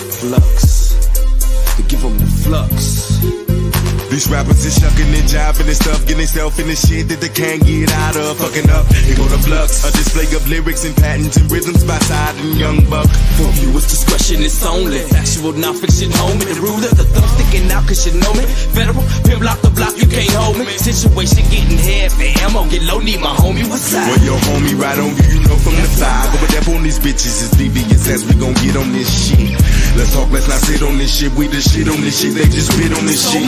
flux, to give them the flux. These rappers is shucking and jiving and stuff, getting themselves in the shit that they can't get out of. Fucking up, here go the flux. A display of lyrics and patterns and rhythms by Side and Young Buck. For viewers' discretion is only factual, non-fiction, homie. The rule of the thumb sticking out cause you know me. Federal, pimp lock the block, you can't hold me. Situation getting heavy, ammo get low, need my homie, what's up? Well, your homie right on you, you know from the side. But whatever on these bitches is devious as we gon' get on this shit. Let's talk, let's not sit on this shit. We the shit on this shit, they just spit on this shit.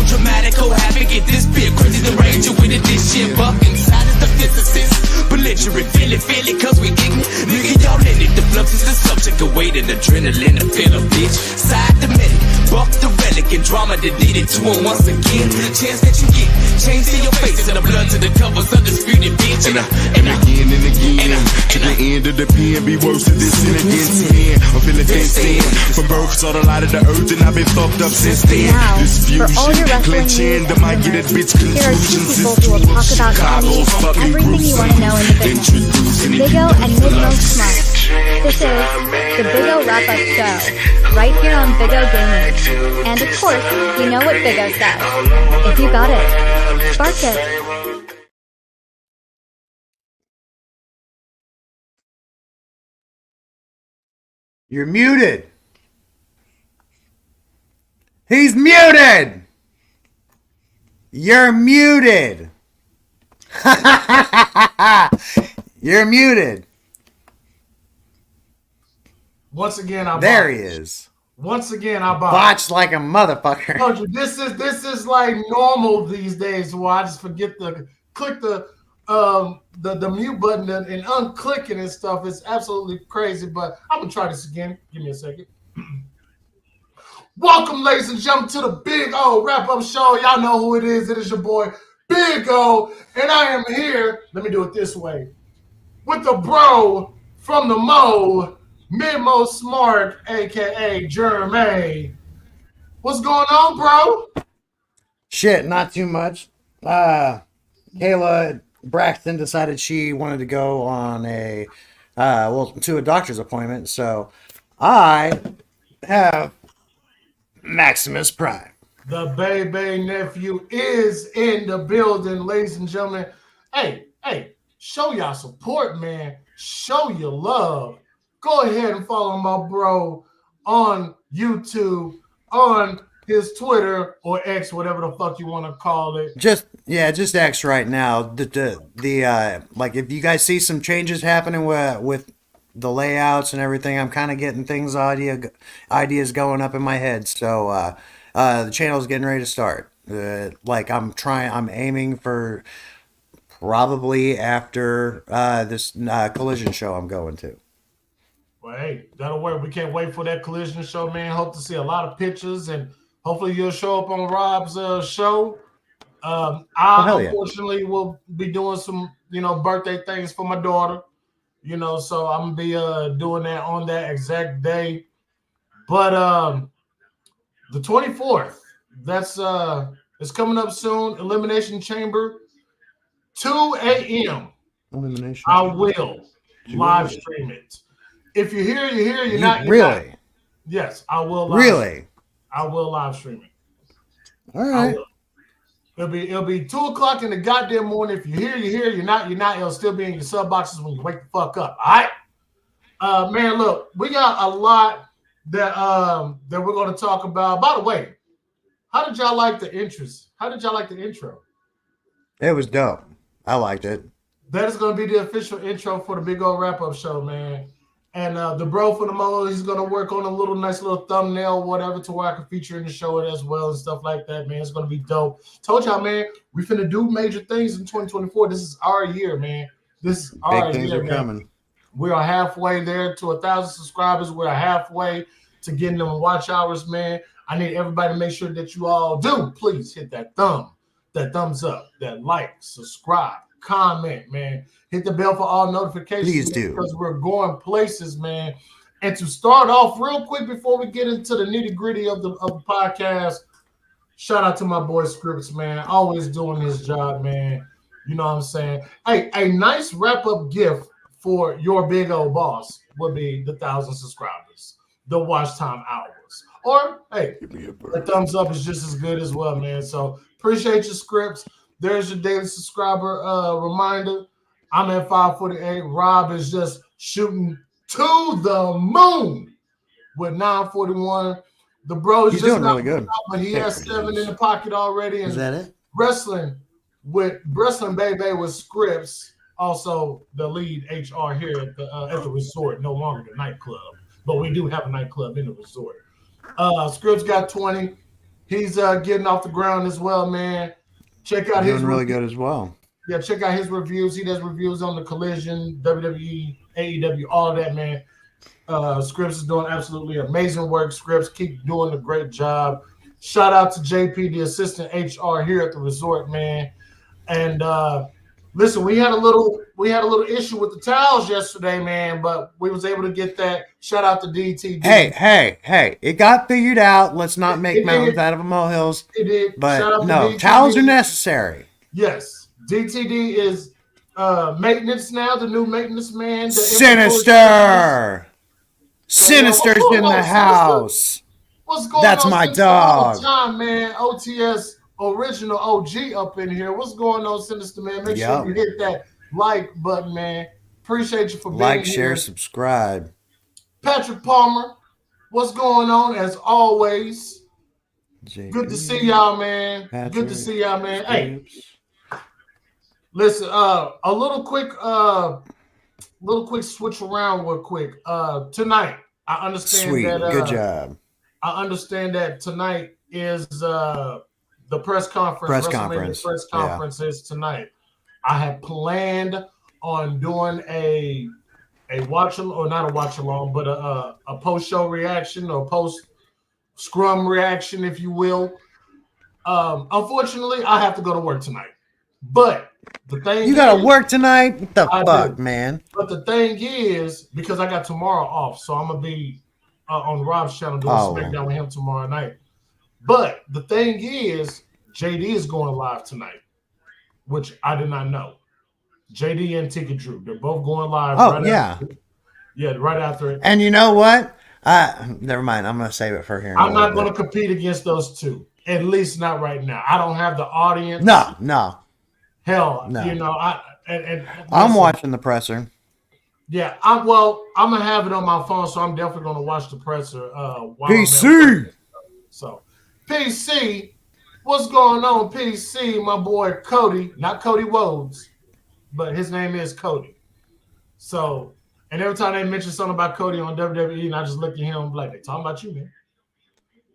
Dramatic, havoc, get this bit crazy, the rage with it, this shit buck inside is the physicist. Belligerent, feel it, cause we ignorant. Nigga, y'all in it, the flux is the subject of weight and adrenaline, the feel of bitch. Side the medic, buck the relic, and drama deleted to him once again. Chance that you get, change to your face, and the blood to the covers, undisputed bitch. And again, to the end of the pen, be worse than this and against men. I'm feeling fenced in, from birth, saw the light of the earth, and I've been fucked up since then. Now, this for all your wrestling news and rumors, here are two people who will talk about any and everything you want to know in the business. BiggOh and Mid-Most Smart. This is the BiggOh Wrap-Up Show, right here on BiggOh Gaming. And of course, you know what BiggOh says. If you got it, spark it. You're muted. He's muted. You're muted. You're muted. Once again, I there he is. Once again, I botched like a motherfucker. Told you, this is like normal these days. Where I just forget to click the mute button and unclick it and stuff. It's absolutely crazy. But I'm gonna try this again. Give me a second. Welcome, ladies and gentlemen, to the BiggOh Wrap-Up Show. Y'all know who it is. It is your boy, BiggOh. And I am here, let me do it this way, with the bro from the Mo, Mid-Most Smart, a.k.a. Jermaine. What's going on, bro? Shit, not too much. Kayla Braxton decided she wanted to go on to a doctor's appointment. So I have Maximus Prime. The baby nephew is in the building, ladies and gentlemen. Hey, show y'all support, man. Show your love. Go ahead and follow my bro on YouTube, on his Twitter or X, whatever the fuck you want to call it. Just X right now. The like if you guys see some changes happening with the layouts and everything, I'm kind of getting ideas going up in my head. So the channel is getting ready to start. I'm aiming for probably after this collision show I'm going to. Well, hey, that'll work. We can't wait for that collision show, man. Hope to see a lot of pictures, and hopefully you'll show up on Rob's show. Unfortunately will be doing some, birthday things for my daughter. So I'm gonna be doing that on that exact day. But the 24th, that's it's coming up soon. Elimination Chamber, 2 a.m. Elimination. I will live stream it. If you're here, you're here. You're not. Really? Not. Yes, I will. I will live stream it. All right. It'll be 2:00 in the goddamn morning. If you're here, you're here. You're not. You're not. It'll still be in your sub boxes when you wake the fuck up. All right. Man, look, we got a lot that we're going to talk about. By the way, how did y'all like the intros? How did y'all like the intro? It was dope. I liked it. That is going to be the official intro for the BiggOh Wrap-Up Show, man. And the bro from the Mo, he's going to work on a nice little thumbnail, whatever, to where I can feature in the show as well and stuff like that, man. It's going to be dope. Told y'all, man, we finna do major things in 2024. This is our year, man. This is our year, big things are man. coming. We are halfway there to 1,000 subscribers. We're halfway to getting them watch hours, man. I need everybody to make sure that you all do. Please hit that thumbs up, that like, subscribe, comment, man. Hit the bell for all notifications. Please do. Because we're going places, man. And to start off real quick before we get into the nitty-gritty of the podcast, shout out to my boy Scripts, man. Always doing his job, man. You know what I'm saying? Hey, a nice wrap-up gift for your BiggOh boss would be the 1,000 subscribers. the watch time hours. Or hey, the thumbs up is just as good as well, man. So appreciate your scripts. There's your daily subscriber reminder. I'm at 548. Rob is just shooting to the moon with 941. The bro is He's just doing not really good. but he has 7 in the pocket already. And Is that it? Wrestling Baby with scripts, also the lead HR here at the resort, no longer the nightclub, but we do have a nightclub in the resort. Scripts got 20. He's getting off the ground as well, man. Check out his doing really good as well. Yeah, check out his reviews. He does reviews on the Collision, WWE, AEW, all of that, man. Scripts is doing absolutely amazing work. Scripts, keep doing a great job. Shout out to JP, the assistant HR here at the resort, man. And listen, we had a little issue with the towels yesterday, man, but we was able to get that. Shout out to DTD. Hey! It got figured out. Let's not make mountains out of molehills. It did. But no, towels are necessary. Yes, DTD is maintenance now. The new maintenance man. Sinister. Sinister's in the house. What's going on? That's my dog. Time, man. OTS original OG up in here. What's going on, Sinister, man? Make sure you hit that like button, man. Appreciate you for being here. Like, share, subscribe. Patrick Palmer, what's going on? As always, good to see y'all, man. Good to see y'all, man. Hey, listen, a little quick switch around real quick. Tonight, I understand that. Good job. I understand that tonight is the press conference. Press conference is tonight. I had planned on doing a watch or not a watch along, but a post show reaction or post scrum reaction, if you will. Unfortunately, I have to go to work tonight. But the thing you gotta work tonight. What the fuck, man? But the thing is, because I got tomorrow off, so I'm gonna be on Rob's channel doing SmackDown with him tomorrow night. But the thing is, JD is going live tonight, which I did not know. JD and Ticket Drew, they're both going live. Right after it. And you know what? Never mind. I'm gonna save it for here. I'm not gonna compete against those two. At least not right now. I don't have the audience. No. Hell, no. I'm watching the presser. Yeah, I'm gonna have it on my phone, so I'm definitely gonna watch the presser. PC. So, PC, what's going on, PC? My boy Cody, not Cody Rhodes, but his name is Cody. So, and every time they mention something about Cody on WWE, and I just look at him like, they talking about you, man.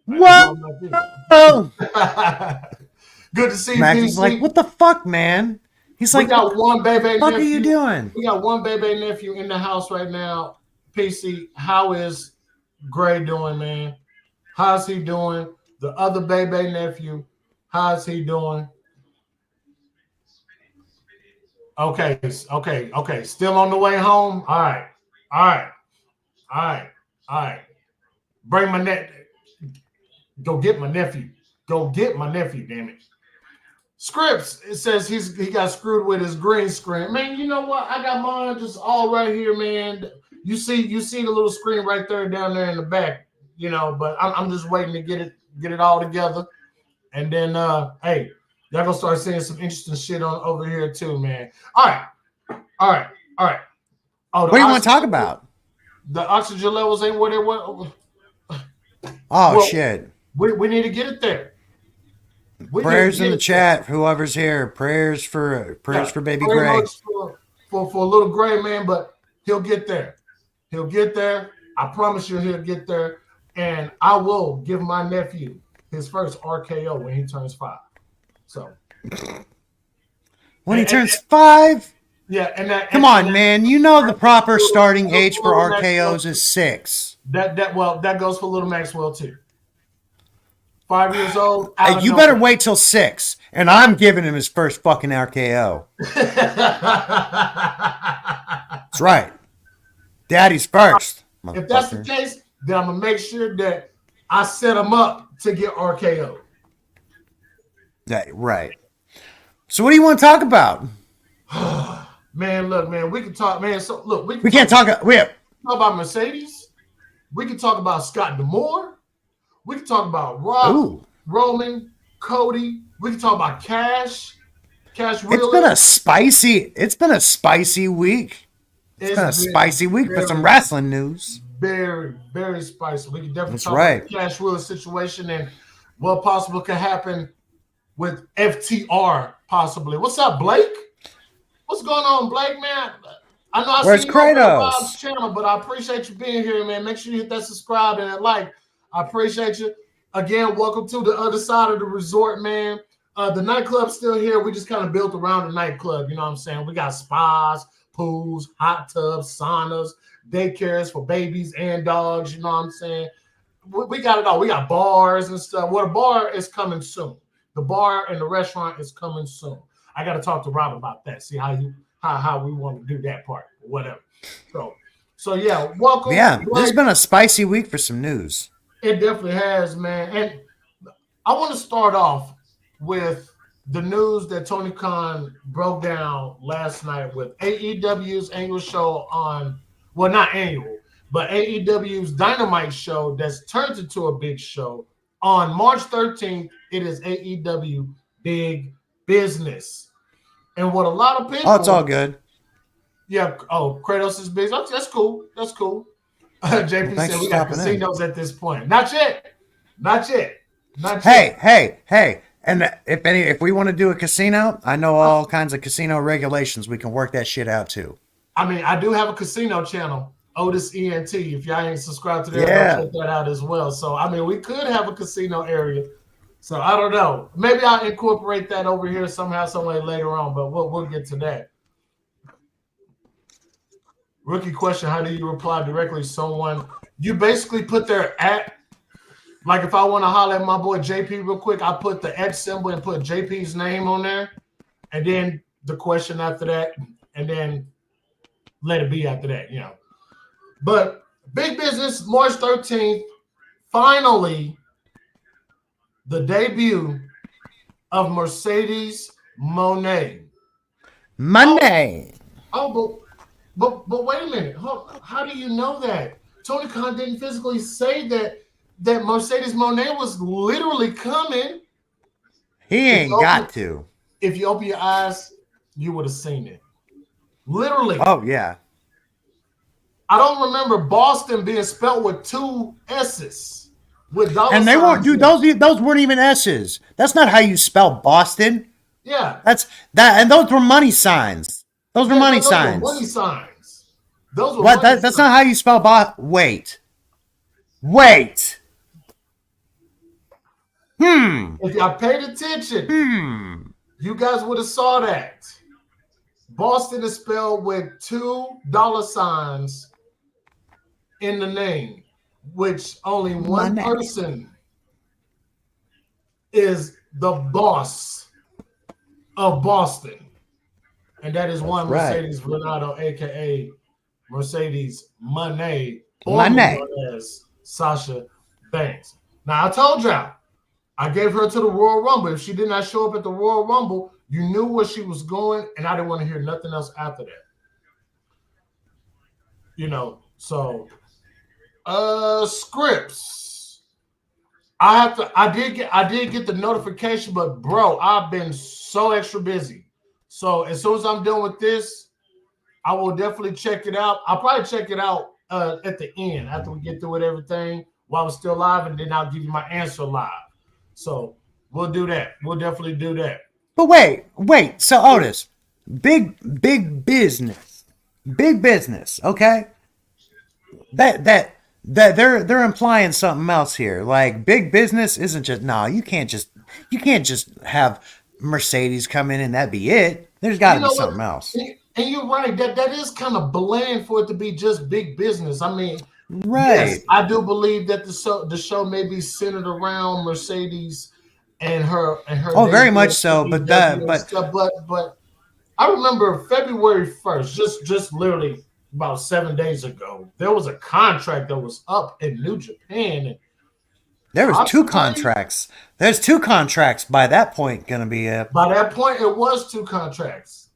What? Good to see you. Max is like, what the fuck, man? He's like, got one baby nephew. What are you doing? We got one baby nephew in the house right now. PC, how is Gray doing, man? How's he doing? The other baby nephew, how's he doing? Okay. Still on the way home? All right. Bring my nephew. Go get my nephew. Damn it. Scripts, it says he got screwed with his green screen. Man, you know what? I got mine just all right here, man. You see the little screen right there down there in the back, but I'm just waiting to get it all together. And then hey, y'all gonna start seeing some interesting shit on over here too, man. All right. Oh, what do you want to talk about? The oxygen levels ain't where they were. Shit. We need to get it there. Prayers in the chat. Whoever's here. Prayers for baby Gray. For little Gray, man, but he'll get there. I promise you he'll get there. And I will give my nephew his first RKO when he turns 5. So when he turns 5? Yeah, come on, man. You know the proper starting age for RKOs is 6. That goes for little Maxwell too. 5 years old. Hey, you better wait till 6, and I'm giving him his first fucking RKO. That's right. Daddy's first. If that's the case, then I'm gonna make sure that I set him up to get RKO. Right. So what do you want to talk about? Man, look, man, we can talk, man. So look, we can't talk. Talk about Mercedes. We can talk about Scott D'Amore. We can talk about Rock, Ooh. Roman, Cody. We can talk about Cash It's Wheeler. been a spicy week. It's It's been a been spicy week for some very, wrestling news. very, very spicy. We can definitely That's talk about right. the Cash Wheeler situation and what possible could happen with FTR possibly. What's up, Blake? What's going on, Blake, man? I know I Where's see you over at Rob's Kratos? channel, but I appreciate you being here, man. Make sure you hit that subscribe and that like. I appreciate you. Again, welcome to the other side of the resort, man. The nightclub's still here. We just kind of built around the nightclub. You know what I'm saying? We got spas, pools, hot tubs, saunas, daycares for babies and dogs. You know what I'm saying? We got it all. We got bars and stuff. Well, the bar is coming soon. The bar and the restaurant is coming soon. I got to talk to Rob about that. See how we want to do that part, or whatever. So yeah, welcome. Yeah, Blake. this has been a spicy week for some news. It definitely has, man. And I want to start off with the news that Tony Khan broke down last night with AEW's annual show on, well, not annual, but AEW's Dynamite show that's turned into a big show on March 13th. It is AEW Big Business. And what a lot of people. Oh, it's all good. Yeah. Oh, Kratos is big. That's cool. That's cool. JP Well, said we got casinos at this point. Not yet. Not yet. Not yet. Hey. And if we want to do a casino, I know all kinds of casino regulations. We can work that shit out too. I mean, I do have a casino channel, Otis ENT. If y'all ain't subscribed to that, go check that out as well. So, I mean, we could have a casino area. So, I don't know. Maybe I'll incorporate that over here somehow, some way later on, but we'll get to that. Rookie question, how do you reply directly to someone? You basically put their at, like if I want to holler at my boy JP real quick, I put the at symbol and put JP's name on there, and then the question after that, and then let it be after that, you know. But Big Business, March 13th, finally, the debut of Mercedes Moné. Monday. But wait a minute. How do you know that? Tony Khan didn't physically say that Mercedes Moné was literally coming. He ain't got to. If you open your eyes, you would have seen it. Literally. Oh, yeah. I don't remember Boston being spelled with two S's. With dollar And they signs weren't, dude. Those weren't even S's. That's not how you spell Boston. Yeah. That's that, and those were money signs. Those were money signs. Money signs. Those were What? That's not how you spell Wait. If y'all paid attention, you guys would have saw that. Boston is spelled with $2 in the name, which only one person is the boss of Boston. And that is one Mercedes Renato, a.k.a. Mercedes Moné, formerly known as Sasha Banks. Now, I told y'all, I gave her to the Royal Rumble. If she did not show up at the Royal Rumble, you knew where she was going, and I didn't want to hear nothing else after that. You know, so scripts. I did get the notification, but bro, I've been so extra busy. So as soon as I'm done with this, I will definitely check it out. I'll probably check it out at the end after we get through with everything while we're still live, and then I'll give you my answer live. So we'll do that. We'll definitely do that. But wait. So Otis, big business, okay? That they're implying something else here. Like big business isn't just you can't just have Mercedes come in and that be it. There's got to be something else. And you're right. That is kind of bland for it to be just big business. I mean, right. Yes, I do believe that the show may be centered around Mercedes and her. Oh, very much so. But I remember February 1st, just literally about 7 days ago, there was a contract that was up in New Japan. There was two contracts. There's two contracts by that point going to be up. By that point, it was two contracts.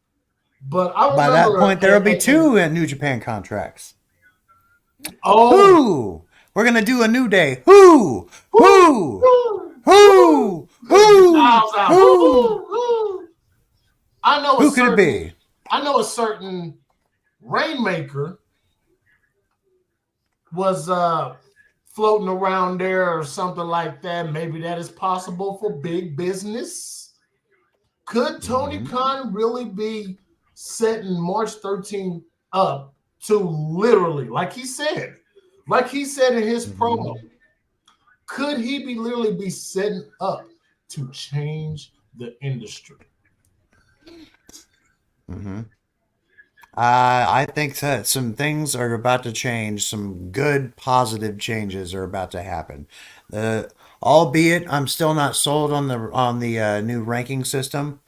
But I remember, by that point, there will be two New Japan contracts. Oh, We're gonna do a New Day. Who? Woo, Who? woo, Who? woo. Who? Styles out. Woo, Who? woo, woo. I know a Who could it certain. be? I know a certain Rainmaker was floating around there or something like that. Maybe that is possible for big business. Could Tony Khan really be setting March 13th up to literally, like he said in his promo, could he be literally be setting up to change the industry? I think that some things are about to change. Some good, positive changes are about to happen. Albeit, I'm still not sold on the new ranking system.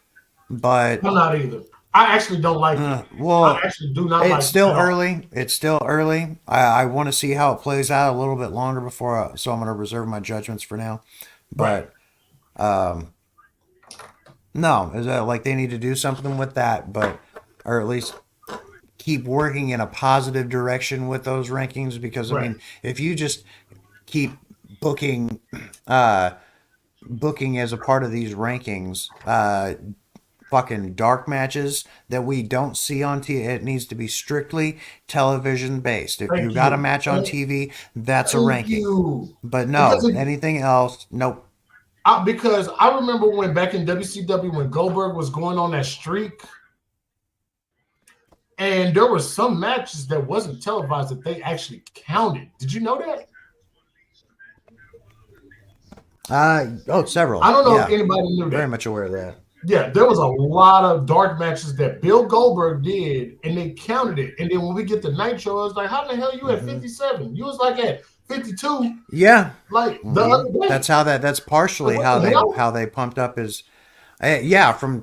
But I'm not either. I actually don't like it. I well, actually do not it's like it still at all. early. It's still early. I want to see how it plays out a little bit longer so I'm going to reserve my judgments for now. Right. But no, is that like they need to do something with that, but or at least keep working in a positive direction with those rankings because I Right. mean, if you just keep booking uh booking as a part of these rankings fucking dark matches that we don't see on TV. It needs to be strictly television based. If you Thank got a you. match on TV, that's a Thank ranking. you. But Because no, anything else, nope. because I remember when back in WCW when Goldberg was going on that streak, and there were some matches that wasn't televised that they actually counted. Did you know that? I Several. don't know if Yeah, anybody knew very that. much aware of that. Yeah, there was a lot of dark matches that Bill Goldberg did, and they counted it. And then when we get to Nitro, it's like, how the hell you at 57? You was like at 52, Yeah, like the other day. that's partially Like, what the hell? how they pumped up his yeah from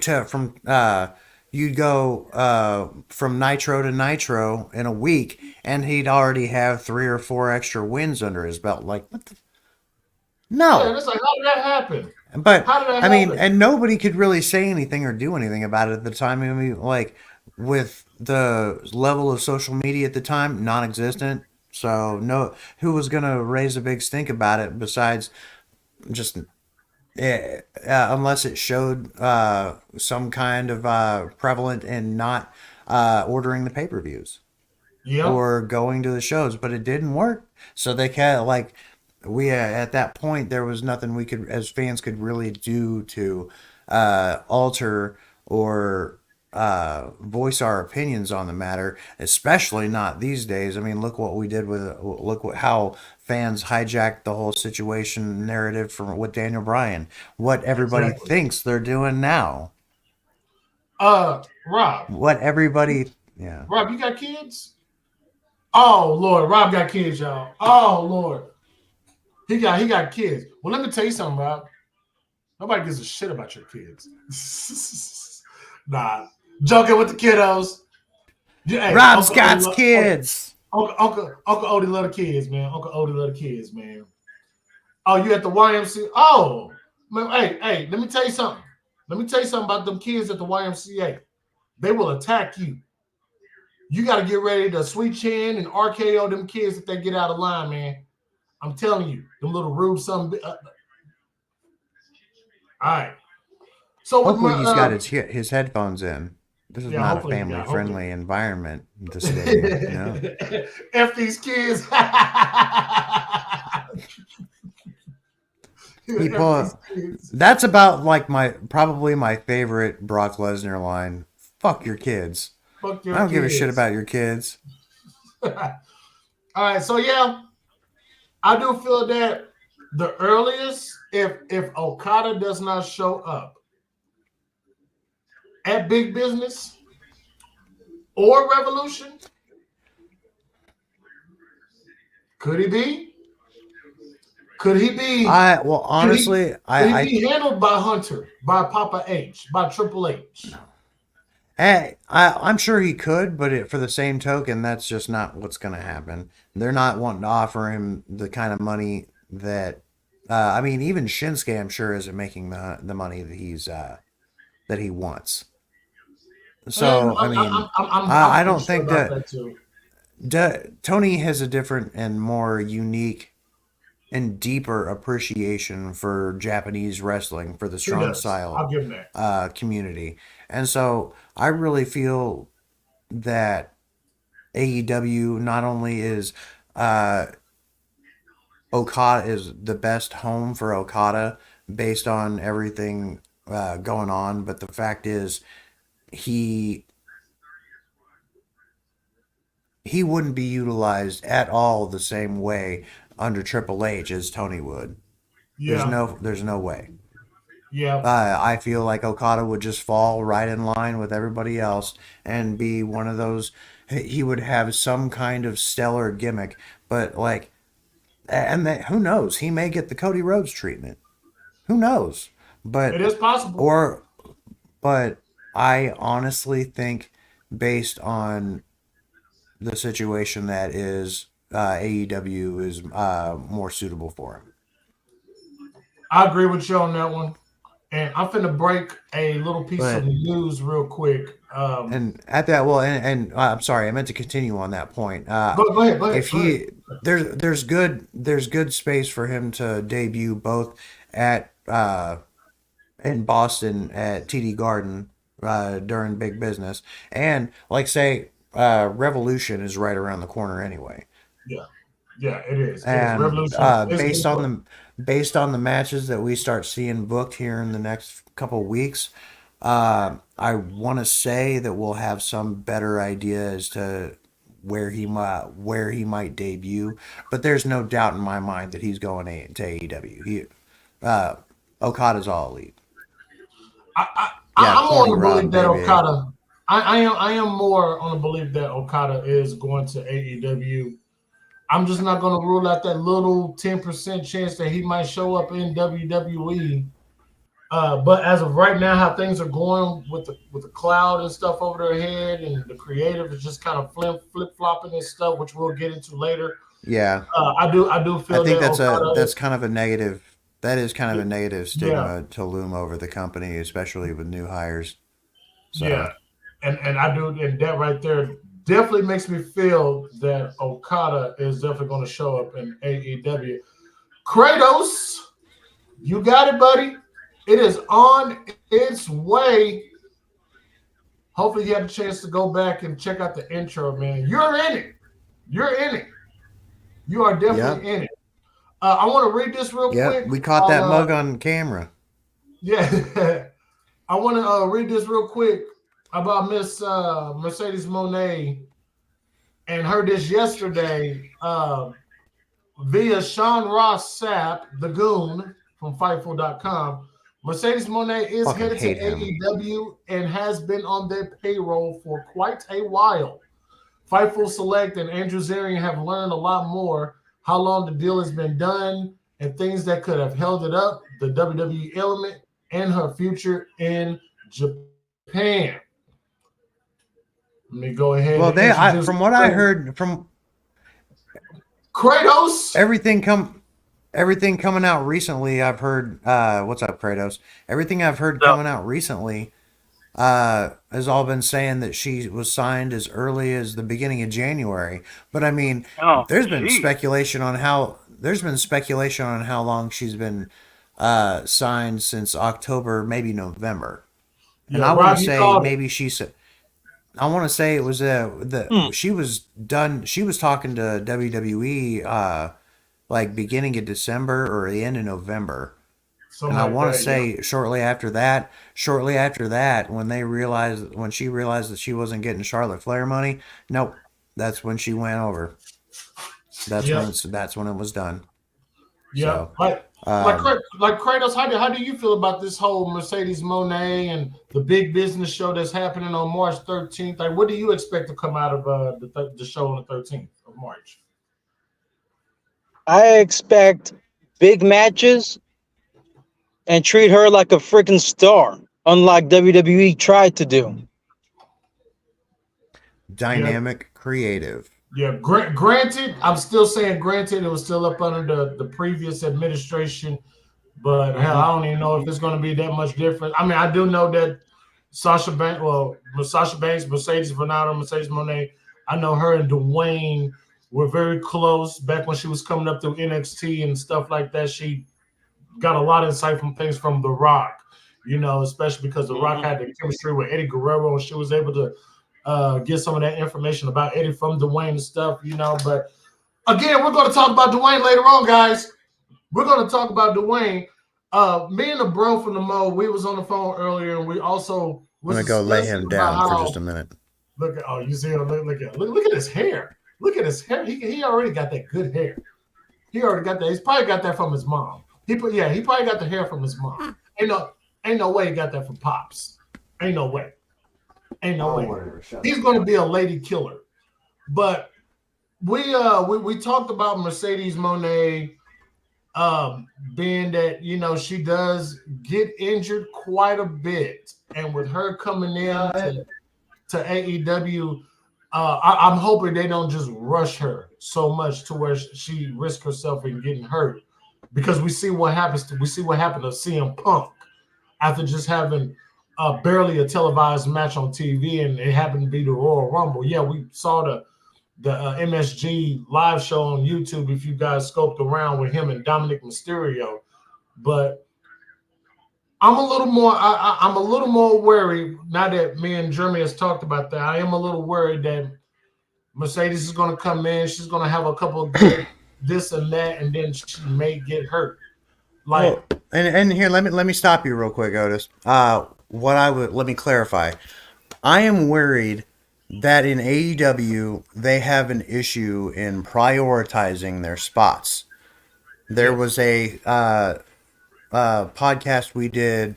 you'd go from Nitro to Nitro in a week and he'd already have 3 or 4 extra wins under his belt. Like what the Yeah, and no. it's like, how did that happen? But How did that I mean, happen? and nobody could really say anything or do anything about it at the time. I mean, like with the level of social media at the time, non-existent. So no, who was gonna raise a big stink about it besides just unless it showed some kind of prevalent in not ordering the pay-per-views Yeah, or going to the shows, but it didn't work. So they can't like we at that point there was nothing we could as fans could really do to alter or voice our opinions on the matter, especially not these days. I mean, look what we did with how fans hijacked the whole situation narrative from with Daniel Bryan. What everybody exactly. thinks they're doing now. Rob, What everybody, yeah. Rob, you got kids? Oh Lord, Rob got kids, y'all. Oh Lord, he got kids. Well, let me tell you something, Rob. Nobody gives a shit about your kids. Nah, joking with the kiddos. Yeah, hey, Rob Uncle Odie, Scott's kids. Uncle Odie love the kids, man. Uncle Odie love the kids, man. Oh, you at the YMCA? Oh, man, hey, let me tell you something. Let me tell you something about them kids at the YMCA. They will attack you. You got to get ready to sweet chin and RKO them kids if they get out of line, man. I'm telling you, them little rude something. All right. So with Hopefully my he's got his headphones in. This is yeah, not a hopefully, family yeah, hopefully. friendly environment. The stadium, you know. F these kids. He F these pull. kids. That's about like probably my favorite Brock Lesnar line. Fuck your kids. Fuck I your don't give a shit kids. about your kids. All right, so yeah, I do feel that the earliest, if Okada does not show up at Big Business or Revolution, could he be? Could he be? I well Could he? honestly, Could he be handled by Hunter, by Papa H, by Triple H? I'm sure he could, but for the same token, that's just not what's going to happen. They're not wanting to offer him the kind of money that. I mean, even Shinsuke, I'm sure, isn't making the money that he wants. And So, I mean, I'm I pretty don't sure think about that that too. Tony has a different and more unique and deeper appreciation for Japanese wrestling, for the He strong does. I'll style give him that. community. And so I really feel that AEW not only is uh, Okada is the best home for Okada based on everything going on, but the fact is he he wouldn't be utilized at all the same way under Triple H as Tony would. Yeah, There's no way. yeah. I feel like Okada would just fall right in line with everybody else and be one of those. He would have some kind of stellar gimmick, but like, and that, who knows? He may get the Cody Rhodes treatment. Who knows? It But is possible. or but I honestly think, based on the situation that is, AEW is more suitable for him. I agree with you on that one. And I'm finna break a little piece of But news real quick. and at that, well, and I'm sorry, I meant to continue on that point. Go ahead, go ahead, If go ahead. he there's good space for him to debut both at in Boston at TD Garden during big business, and like say Revolution is right around the corner anyway. Yeah, yeah, it is. It is. And Revolution is good for him. based on the matches that we start seeing booked here in the next couple of weeks, I want to say that we'll have some better idea as to where he might debut. But there's no doubt in my mind that he's going to AEW. Uh, Okada's all elite. Yeah, I'm on corny the belief rod, that baby. Okada. I am more on the belief that Okada is going to AEW. I'm just not going to rule out that little 10% chance that he might show up in WWE. But as of right now, how things are going with the cloud and stuff over their head, and the creative is just kind of flip flopping and stuff, which we'll get into later. Yeah, I do I feel think that Okada. that's kind of a negative. That is kind of a negative Yeah, stigma to loom over the company, especially with new hires. yeah, So and I do, and that right there definitely makes me feel that Okada is definitely going to show up in AEW. Kratos, you got it, buddy. It is on its way. Hopefully, you had a chance to go back and check out the intro, man. You're in it. You're in it. You are yep, definitely in it. I want to read this real yep, quick. we caught that mug on camera. Yeah, I want to read this real quick about Miss Mercedes Monet, and heard this yesterday via Sean Ross Sapp, the Goon from Fightful.com. Mercedes Monet is Fucking headed to hate him. AEW and has been on their payroll for quite a while. Fightful Select and Andrew Zarian have learned a lot more, how long the deal has been done, and things that could have held it up, the WWE element, and her future in Japan. Let me go ahead Well, and introduce from what I heard, from Kratos. everything coming out recently, I've heard. What's up, Kratos? Everything I've heard coming out recently has all been saying that she was signed as early as the beginning of January. But I mean, Oh, there's been speculation on how long she's been signed since October, maybe November. And Yeah, I want Rob, to you say called it. maybe she said. I want to say it was hmm. she was done. She was talking to WWE like beginning of December or the end of November. Something And I like want to that. Yeah. say shortly after that, when she realized that she wasn't getting Charlotte Flair money, nope, that's when she went over. Yep. That's when it was done. Yep. So, Like um, like Kratos, how do you feel about this whole Mercedes Monet and the big business show that's happening on March 13th? Like, what do you expect to come out of the show on the 13th of March? I expect big matches and treat her like a freaking star, unlike WWE tried to do. Yeah. dynamic, creative. Yeah, granted, I'm still saying granted, it was still up under the previous administration, but hell, I Hmm. don't even know if it's going to be that much different. I mean, I do know that Sasha Banks, Mercedes Venado, Mercedes Monet, I know her and Dwayne were very close back when she was coming up through NXT and stuff like that. She got a lot of insight from things from The Rock, especially because The Rock had the chemistry with Eddie Guerrero, and she was able to get some of that information about Eddie from Dwayne and stuff, But again, we're going to talk about Dwayne later on, guys. We're going to talk about Dwayne. Me and the bro from the Mo, we was on the phone earlier, and we also was I'm gonna go lay him down for just a minute. You see him? Look at his hair. Look at his hair. He already got that good hair. He already got that. He's probably got that from his mom. He probably got the hair from his mom. Ain't no way he got that from Pops. Ain't no way. Ain't no way. He's going to be a lady killer. But we talked about Mercedes Moné being that she does get injured quite a bit, and with her coming in to AEW, I'm hoping they don't just rush her so much to where she risks herself in getting hurt, because we see what happened to CM Punk after just having barely a televised match on TV, and it happened to be the Royal Rumble. Yeah, we saw the MSG live show on YouTube if you guys scoped around with him and Dominic Mysterio, but I'm a little more worried now that me and Jeremy has talked about that. I am a little worried that Mercedes is going to come in. She's going to have a couple of good this and that, and then she may get hurt. And here, let me stop you real quick, Otis. Let me clarify. I am worried that in AEW they have an issue in prioritizing their spots. There was a podcast we did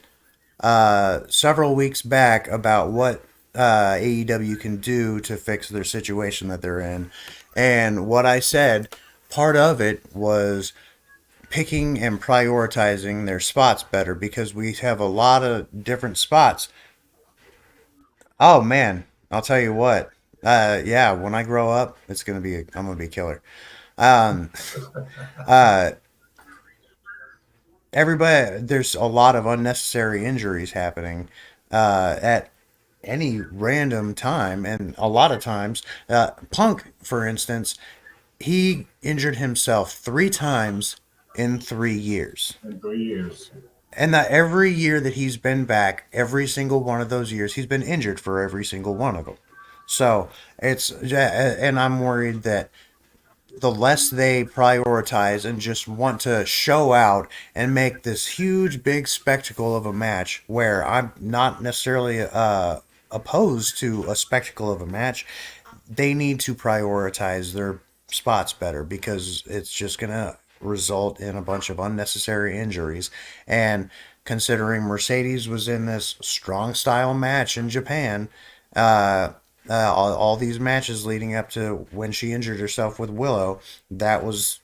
several weeks back about what AEW can do to fix their situation that they're in. And what I said, part of it was picking and prioritizing their spots better, because we have a lot of different spots. Oh man, I'll tell you what. Yeah, when I grow up, I'm gonna be a killer. Um, uh, there's a lot of unnecessary injuries happening at any random time, and a lot of times, Punk, for instance, he injured himself 3 times in 3 years. In 3 years. And that every year that he's been back, every single one of those years, he's been injured for every single one of them. So and I'm worried that the less they prioritize and just want to show out and make this huge, big spectacle of a match, where I'm not necessarily opposed to a spectacle of a match, they need to prioritize their spots better, because it's just going to result in a bunch of unnecessary injuries. And considering Mercedes was in this strong style match in Japan, all these matches leading up to when she injured herself with Willow, that's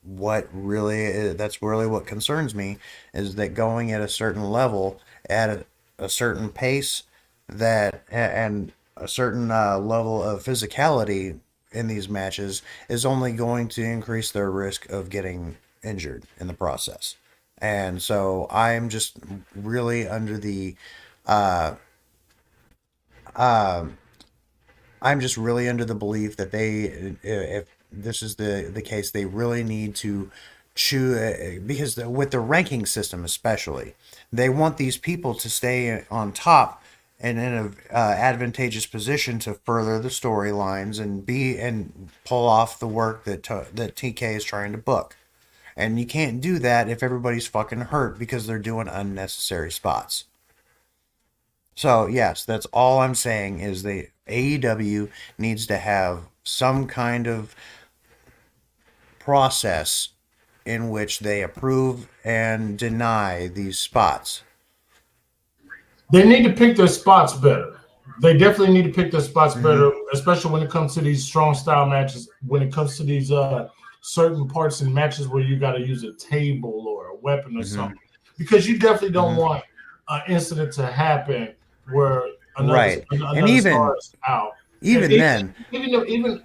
really what concerns me, is that going at a certain level, at a certain pace, and a certain level of physicality in these matches is only going to increase their risk of getting injured in the process. And so I'm just really under the uh, uh, I'm just really under the belief that if this is the case, they really need to choose, because with the ranking system especially, they want these people to stay on top and in a advantageous position to further the storylines and pull off the work that TK is trying to book. And you can't do that if everybody's fucking hurt because they're doing unnecessary spots. So yes, that's all I'm saying, is the AEW needs to have some kind of process in which they approve and deny these spots. They need to pick their spots better. They definitely need to pick their spots better, especially when it comes to these strong style matches. When it comes to these certain parts in matches where you got to use a table or a weapon or something, because you definitely don't want an incident to happen where another star is out. Even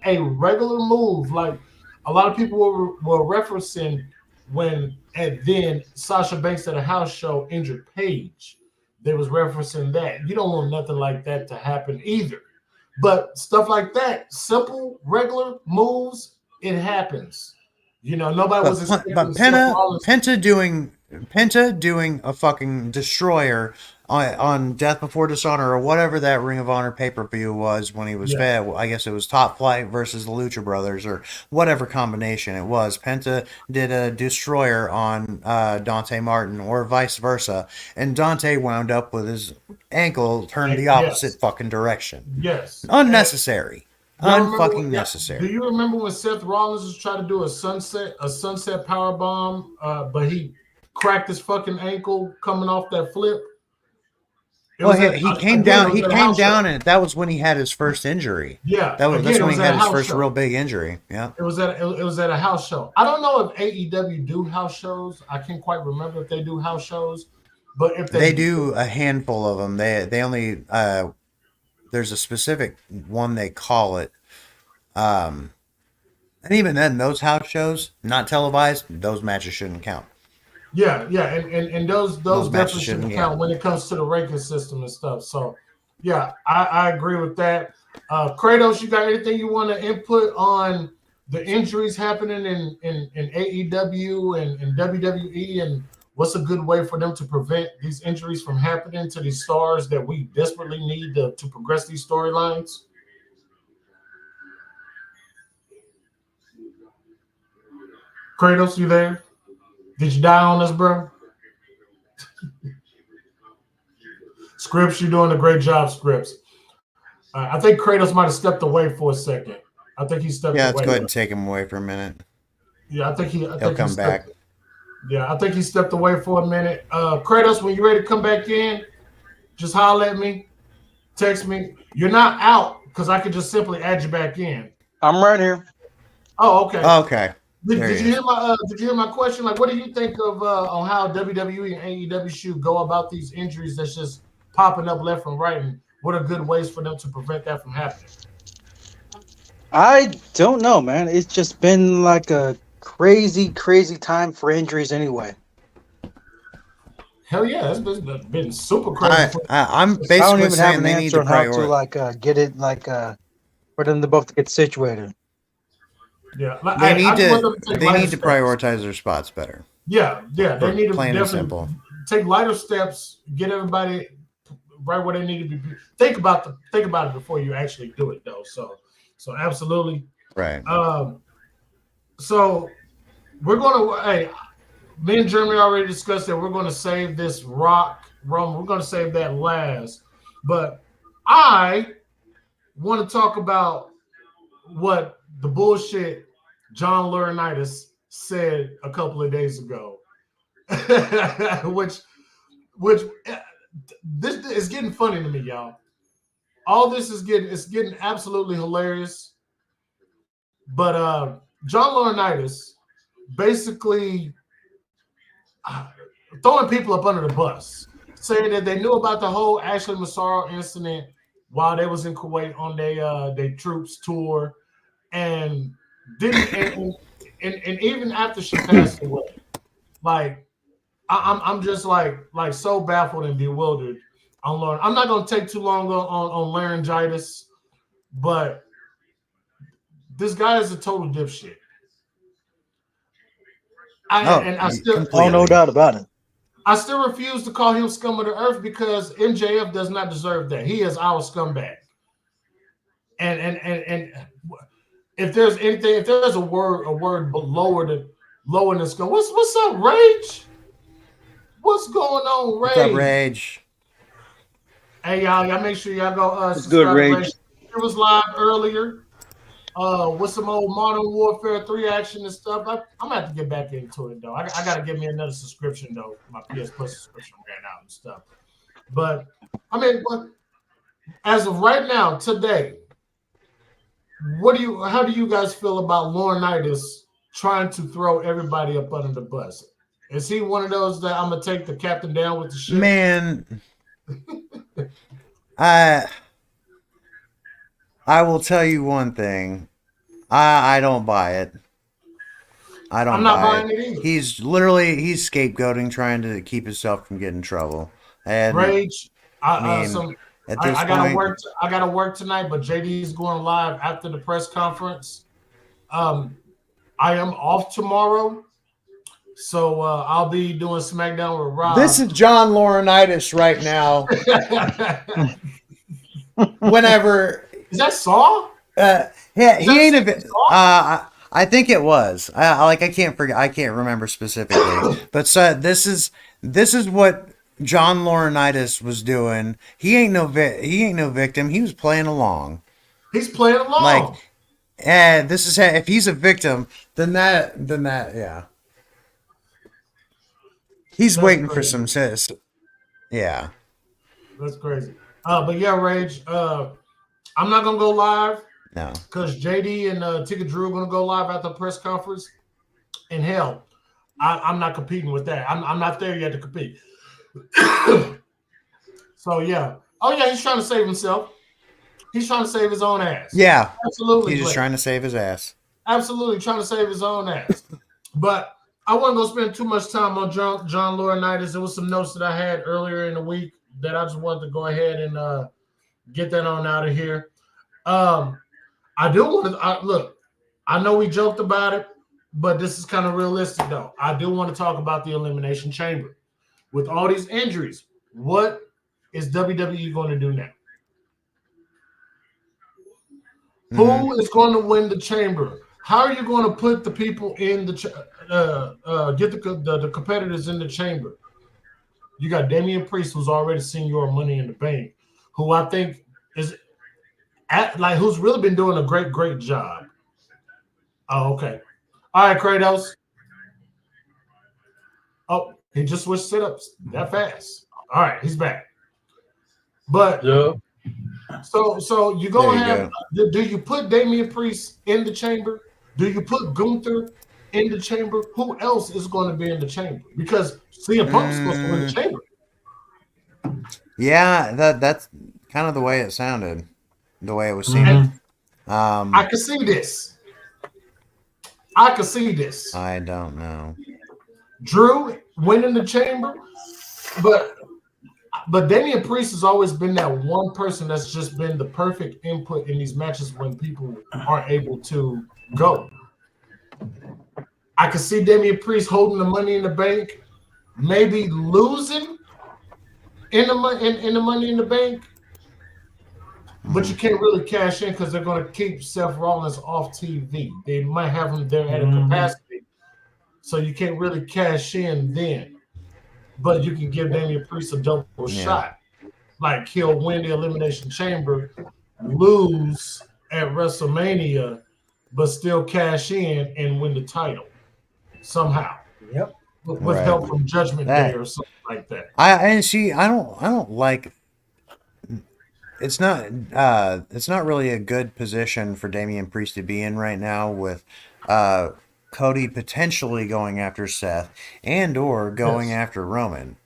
a regular move, like a lot of people were referencing when and then Sasha Banks at a house show injured Paige. They was referencing that. You don't want nothing like that to happen either. But stuff like that, simple, regular moves, it happens. You know, nobody was expecting But Seth Rollins. Penta doing a fucking destroyer on Death Before Dishonor or whatever that Ring of Honor pay per view was when he was Yeah, fed. I guess it was Top Flight versus the Lucha Brothers or whatever combination it was. Penta did a destroyer on Dante Martin or vice versa, and Dante wound up with his ankle turned the opposite yes, fucking direction. yes. And Unnecessary. y'all remember? Unfucking Yeah. Do necessary. you remember when Seth Rollins was trying to do a sunset power bomb, but he cracked his fucking ankle coming off that flip? It Well, was at he came again. It down. was He at a came house show. down, and that was when he had his first injury. Yeah, That's again, it when was he at had a his house first show. real big injury. Yeah, It was at a house show. I don't know if AEW do house shows. I can't quite remember if they do house shows, but if they they do, do a handful of them. They only there's a specific one they call it. Um, and even then, those house shows not televised. Those matches shouldn't count. yeah, and those Those matches definitely shouldn't shouldn't count count. when it comes to the ranking system and stuff. So, yeah, I agree with that. Kratos, you got anything you want to input on the injuries happening in AEW and WWE, and what's a good way for them to prevent these injuries from happening to these stars that we desperately need to progress these storylines? Kratos, you there? Did you die on us, bro? Scripps, you're doing a great job, Scripps. I think Kratos might have stepped away for a second. I think he stepped Yeah, let's away. go ahead and take him away for a minute. Yeah, I think he. I He'll think he come stepped. back. Yeah, I think he stepped away for a minute. Kratos, when you're ready to come back in, just holler at me, text me. You're not out because I could just simply add you back in. I'm right here. Oh, okay. Okay, there Did he you hear is. my Did you hear my question? Like, what do you think of on how WWE and AEW should go about these injuries that's just popping up left and right, and what are good ways for them to prevent that from happening? I don't know, man. It's just been like a crazy, crazy time for injuries anyway. Hell yeah, it's been super crazy. I'm I don't basically even have saying an they need answer to on how to prioritize. get it for them to both get situated. Yeah, like, They I need just want to them to take they lighter need to steps. prioritize their spots better. Yeah, they For need to plain and definitely simple. take lighter steps, get everybody right where they need to be. Think about it before you actually do it, though. So absolutely. Right. Um, so we're gonna. Hey, me and Jeremy already discussed that we're gonna save this Rock Roman. We're gonna save that last, but I want to talk about what the bullshit John Laurinaitis said a couple of days ago, which which this is getting funny to me, y'all. All this is getting absolutely hilarious. But John Laurinaitis basically throwing people up under the bus, saying that they knew about the whole Ashley Massaro incident while they was in Kuwait on their troops tour, and didn't and even after she passed away, like I'm just like so baffled and bewildered on Lauren. I'm not gonna take too long on laryngitis, but this guy is a total dipshit. I still Oh, no Completely. doubt about it. I still refuse to call him scum of the earth because MJF does not deserve that. He is our scumbag. And if there's anything, if there's a word lower than scum, what's up, Rage? What's going on, What's up, Rage? Rage? Hey y'all make sure y'all go It's good, subscribe to Rage. Rage. It was live earlier. With some old Modern Warfare 3 action and stuff. I'm gonna have to get back into it though. I gotta get me another subscription though. My PS Plus subscription ran out and stuff. But I mean, as of right now, today, how do you guys feel about Laurinaitis trying to throw everybody up under the bus? Is he one of those that I'm gonna take the captain down with the ship? Man, I I will tell you one thing. I don't buy it. I I'm don't not buy buying it. it either. He's scapegoating, trying to keep himself from getting in trouble. And Rage. I mean, at this I gotta point. work. I gotta work tonight, but JD is going live after the press conference. Um, I am off tomorrow, so I'll be doing SmackDown with This Rob. is John Laurinaitis right now. Whenever Is that Saw? he ain't a Is that bit. Saw? I think it was. I can't forget. I can't remember specifically. But so this is what John Laurinaitis was doing. He ain't no victim. He was playing along. He's playing Like, along. this is if he's a victim, then that yeah. He's That's waiting for crazy. some sis. Yeah. That's crazy. But yeah, Rage. I'm not gonna go live No. because JD and Ticket Drew are gonna go live at the press conference. And hell, I'm not competing with that. I'm not there yet to compete. So yeah. Oh yeah, he's trying to save himself. He's trying to save his own ass. Yeah. Absolutely, He's just Blake. trying to save his ass. Absolutely trying to save his own ass. But I wasn't gonna spend too much time on John Laurinaitis. There was some notes that I had earlier in the week that I just wanted to go ahead and get that on out of here. I do want to look. I know we joked about it, but this is kind of realistic though. I do want to talk about the Elimination Chamber. With all these injuries, what is WWE going to do now? Who is going to win the chamber? How are you going to put the people in the get the competitors in the chamber? You got Damian Priest, who's already seen your Money in the Bank, who I think is who's really been doing a great job. Oh, okay. All right, Kratos. Oh, he just switched setups that fast. All right, he's back. But Yeah. so you go There you have do you put Damian Priest in the chamber? Do you put Gunther in the chamber? Who else is going to be in the chamber? Because CM Punk's supposed to win the chamber. Yeah, that's kind of the way it sounded, the way it was Mm-hmm. seeming. I can see this. I can see this. I don't know. Drew winning the chamber, but Damian Priest has always been that one person that's just been the perfect input in these matches when people aren't able to go. I can see Damian Priest holding the Money in the Bank, maybe losing in the Money in the Bank, but you can't really cash in because they're going to keep Seth Rollins off TV. They might have him there at a capacity, so you can't really cash in then. But you can give Damian Priest a double shot. Like he'll win the Elimination Chamber, lose at WrestleMania, but still cash in and win the title somehow. Yep. With help from Judgment Day or something like that. I don't like. It's not really a good position for Damian Priest to be in right now with Cody potentially going after Seth and or going after Roman.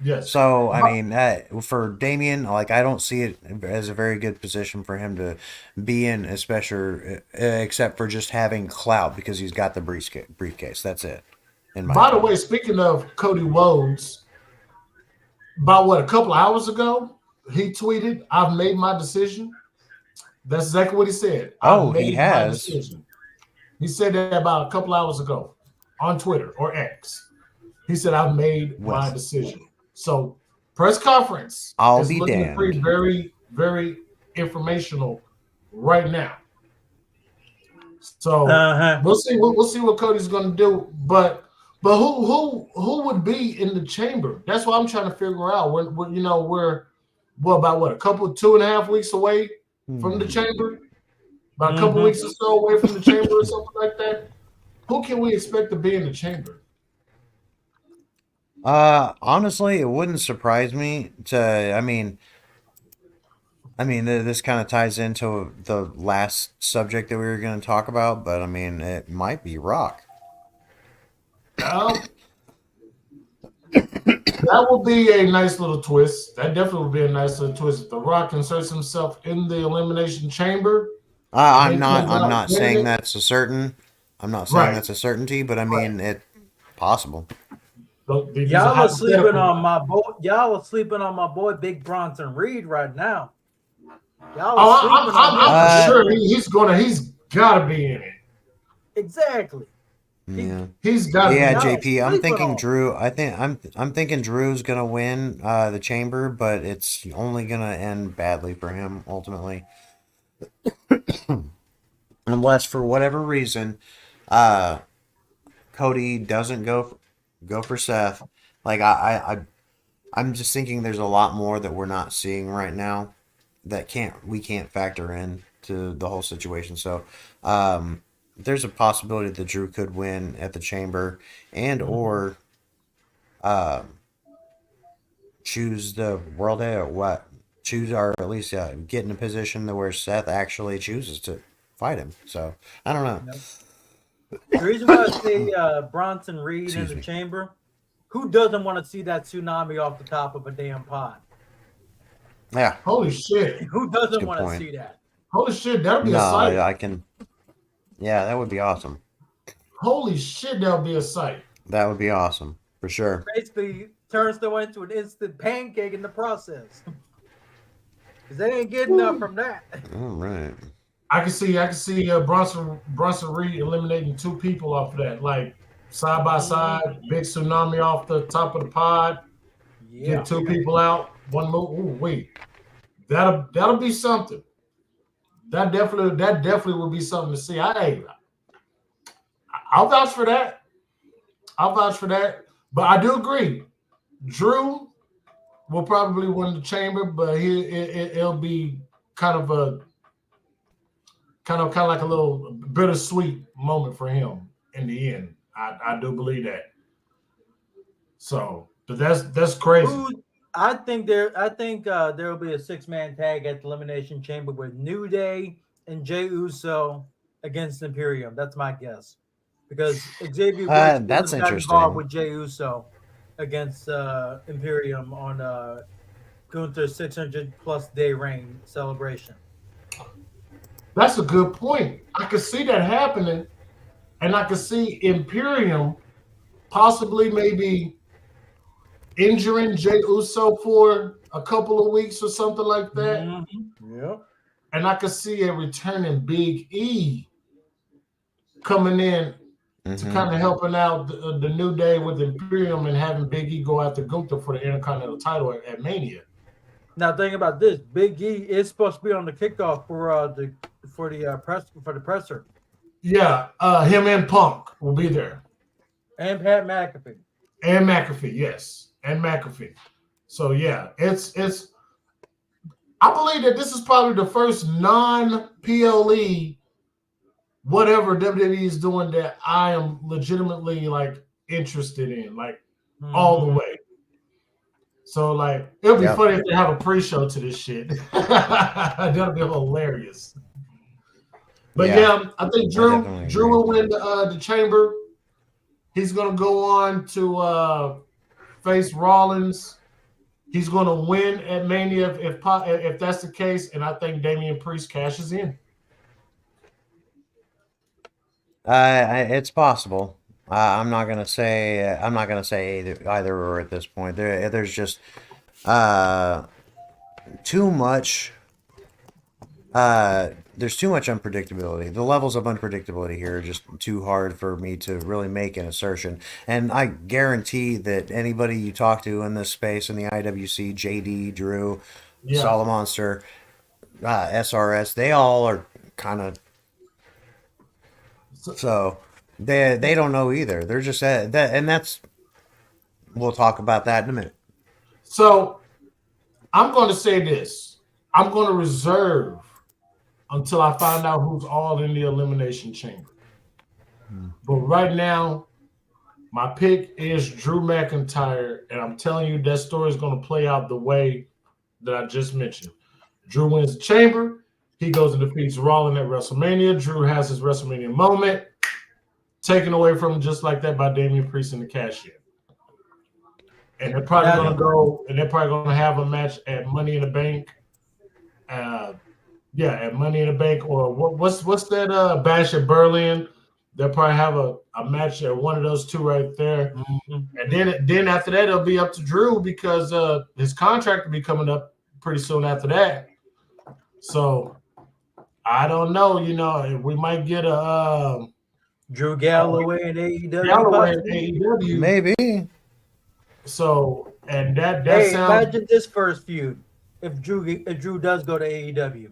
Yes. So I mean, for Damian, like I don't see it as a very good position for him to be in, especially except for just having clout because he's got the briefcase. That's it. By the way, speaking of Cody Rhodes, about a couple hours ago, he tweeted, "I've made my decision." That's exactly what he said. He has. He said that about a couple hours ago on Twitter or X. He said, "I've made my decision." So, press conference I'll is be looking damned. pretty very, very informational right now. So we'll see. We'll see what Cody's going to do. But who would be in the chamber? That's what I'm trying to figure out. We're about a couple 2.5 weeks away from the chamber. About a couple weeks or so away from the chamber or something like that. Who can we expect to be in the chamber? Honestly, it wouldn't surprise me to. I mean, this kind of ties into the last subject that we were going to talk about, but I mean, it might be Rock. That would be a nice little twist. That definitely would be a nice little twist. If The Rock inserts himself in the Elimination Chamber. I'm not saying that's a certain. I'm not saying that's a certainty, but I mean, it's possible. Y'all are sleeping on my boy. Y'all are sleeping on my boy Big Bronson Reed right now. Y'all are sleeping on him. I'm sure he's gotta be in it. Exactly. Yeah. He's got. Yeah, Y'all JP. I'm sleeping thinking on. Drew. I'm thinking Drew's gonna win the chamber, but it's only gonna end badly for him ultimately, unless for whatever reason, uh, Cody doesn't go for Seth. Like I'm just thinking there's a lot more that we're not seeing right now that we can't factor in to the whole situation. So, there's a possibility that Drew could win at the chamber and or choose the world or what choose or at least get in a position to where Seth actually chooses to fight him. So I don't know. Yep. The reason why I say Bronson Reed in Excuse the me. chamber, who doesn't want to see that tsunami off the top of a damn pod? Yeah, Holy shit! Who that's a doesn't good want to point. see that? Holy shit! That'll be No, a sight. I can. Yeah, that would be awesome. Holy shit! That'll be a sight. That would be awesome for sure. Basically, turns the into an instant pancake in the process. Because they ain't getting enough from that. All right. I can see Bronson Reed eliminating two people off of that, like side by side, big tsunami off the top of the pod, Yeah. get two people out, one move. Ooh, wait, that'll be something. That definitely will be something to see. I'll vouch for that. I'll vouch for that. But I do agree, Drew will probably win the chamber, but it'll be kind of like a little bittersweet moment for him in the end. I do believe that. So, but that's crazy. I think there will be a 6-man tag at the Elimination Chamber with New Day and Jey Uso against Imperium. That's my guess. Because Xavier Woods That's got involved interesting. with Jey Uso against Imperium on Gunther's 600 plus day reign celebration. That's a good point. I could see that happening, and I could see Imperium possibly maybe injuring Jey Uso for a couple of weeks or something like that. Mm-hmm. Yeah. And I could see a returning Big E coming in to kind of helping out the New Day with Imperium and having Big E go after Gunther for the Intercontinental title at Mania. Now think about this: Big E is supposed to be on the kickoff for the presser. Yeah, him and Punk will be there, And Pat McAfee. and McAfee, yes, and McAfee. So yeah, it's. I believe that this is probably the first non-PLE whatever WWE is doing that I am legitimately like interested in, like all the way. So like it'll be funny if they have a pre-show to this shit. That'll be hilarious. But yeah, I think Drew will win the chamber. He's gonna go on to face Rollins. He's gonna win at Mania if that's the case, and I think Damian Priest cashes in. It's possible. I'm not gonna say either or at this point. There's just too much. There's too much unpredictability. The levels of unpredictability here are just too hard for me to really make an assertion. And I guarantee that anybody you talk to in this space in the IWC, JD, Drew, Solomonster, SRS, they all are kind of. So they don't know either. They're just that, and that's. We'll talk about that in a minute. So I'm going to say this. I'm going to reserve until I find out who's all in the Elimination Chamber. But right now, my pick is Drew McIntyre, and I'm telling you that story is going to play out the way that I just mentioned. Drew wins the chamber. He goes and defeats Rollins at WrestleMania. Drew has his WrestleMania moment, taken away from him just like that by Damian Priest in the cash-in. And they're probably going to have a match at Money in the Bank. At Money in the Bank, or what's that Bash at Berlin? They'll probably have a match at one of those two right there. Mm-hmm. And then after that, it'll be up to Drew because his contract will be coming up pretty soon after that. So I don't know. We might get a Drew Galloway and AEW. Galloway at possibly? AEW. Maybe. So and that Hey, sounds. imagine this first feud if Drew does go to AEW,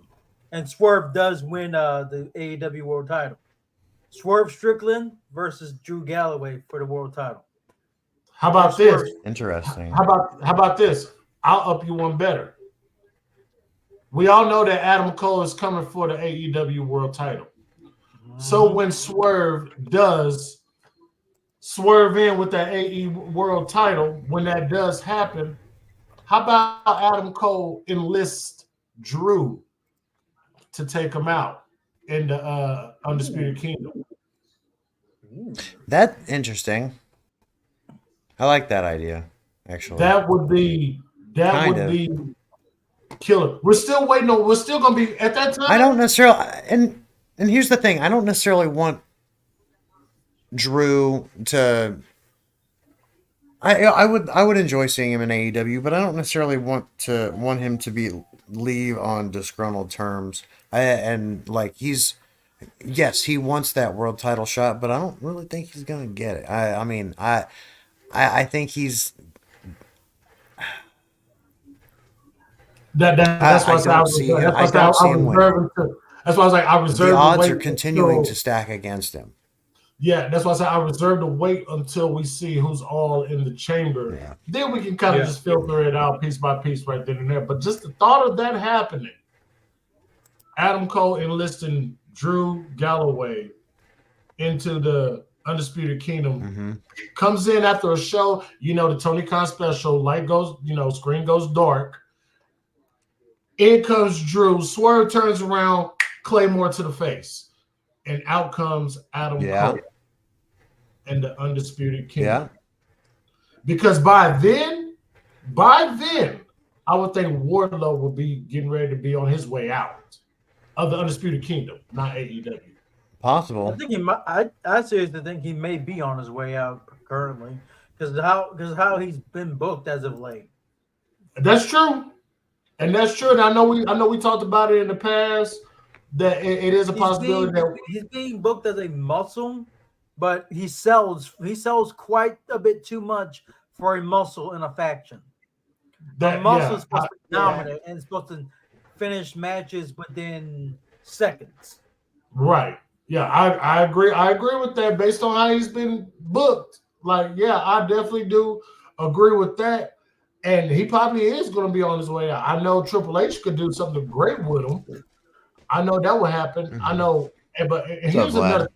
and Swerve does win the AEW World Title. Swerve Strickland versus Drew Galloway for the world title. How about this? Interesting. How about this? I'll up you one better. We all know that Adam Cole is coming for the AEW World Title. So when Swerve does swerve in with that AE World Title, when that does happen, how about Adam Cole enlist Drew to take him out in the Undisputed Kingdom? That's interesting. I like that idea, actually. That would be killer. We're still waiting on. We're still gonna be at that time. I don't necessarily, and here's the thing: I don't necessarily want Drew to. I would enjoy seeing him in AEW, but I don't necessarily want him to leave on disgruntled terms. Yes, he wants that world title shot, but I don't really think he's gonna get it. I think he's. That's why I don't see him winning. That's why I was like, I reserve. The odds are continuing to stack against him. Yeah, that's why I said I reserve to wait until we see who's all in the chamber. Yeah. Then we can kind of just filter it out piece by piece right then and there. But just the thought of that happening, Adam Cole enlisting Drew Galloway into the Undisputed Kingdom, comes in after a show, the Tony Khan special, light goes, screen goes dark. In comes Drew, Swerve turns around, Claymore to the face. And out comes Adam Cole and the Undisputed Kingdom. Yeah. Because by then, I would think Wardlow would be getting ready to be on his way out of the Undisputed Kingdom, not AEW. Possible. I think he might. I seriously think he may be on his way out currently because how he's been booked as of late. That's true, and that's true. And I know we talked about it in the past. That it is a possibility that he's being booked as a muscle, but he sells quite a bit too much for a muscle in a faction. The muscle is supposed to be dominant and supposed to finish matches within seconds. Right. Yeah, I agree. I agree with that based on how he's been booked. I definitely do agree with that. And he probably is going to be on his way out. I know Triple H could do something great with him. I know that would happen. Mm-hmm. I know, but here's another.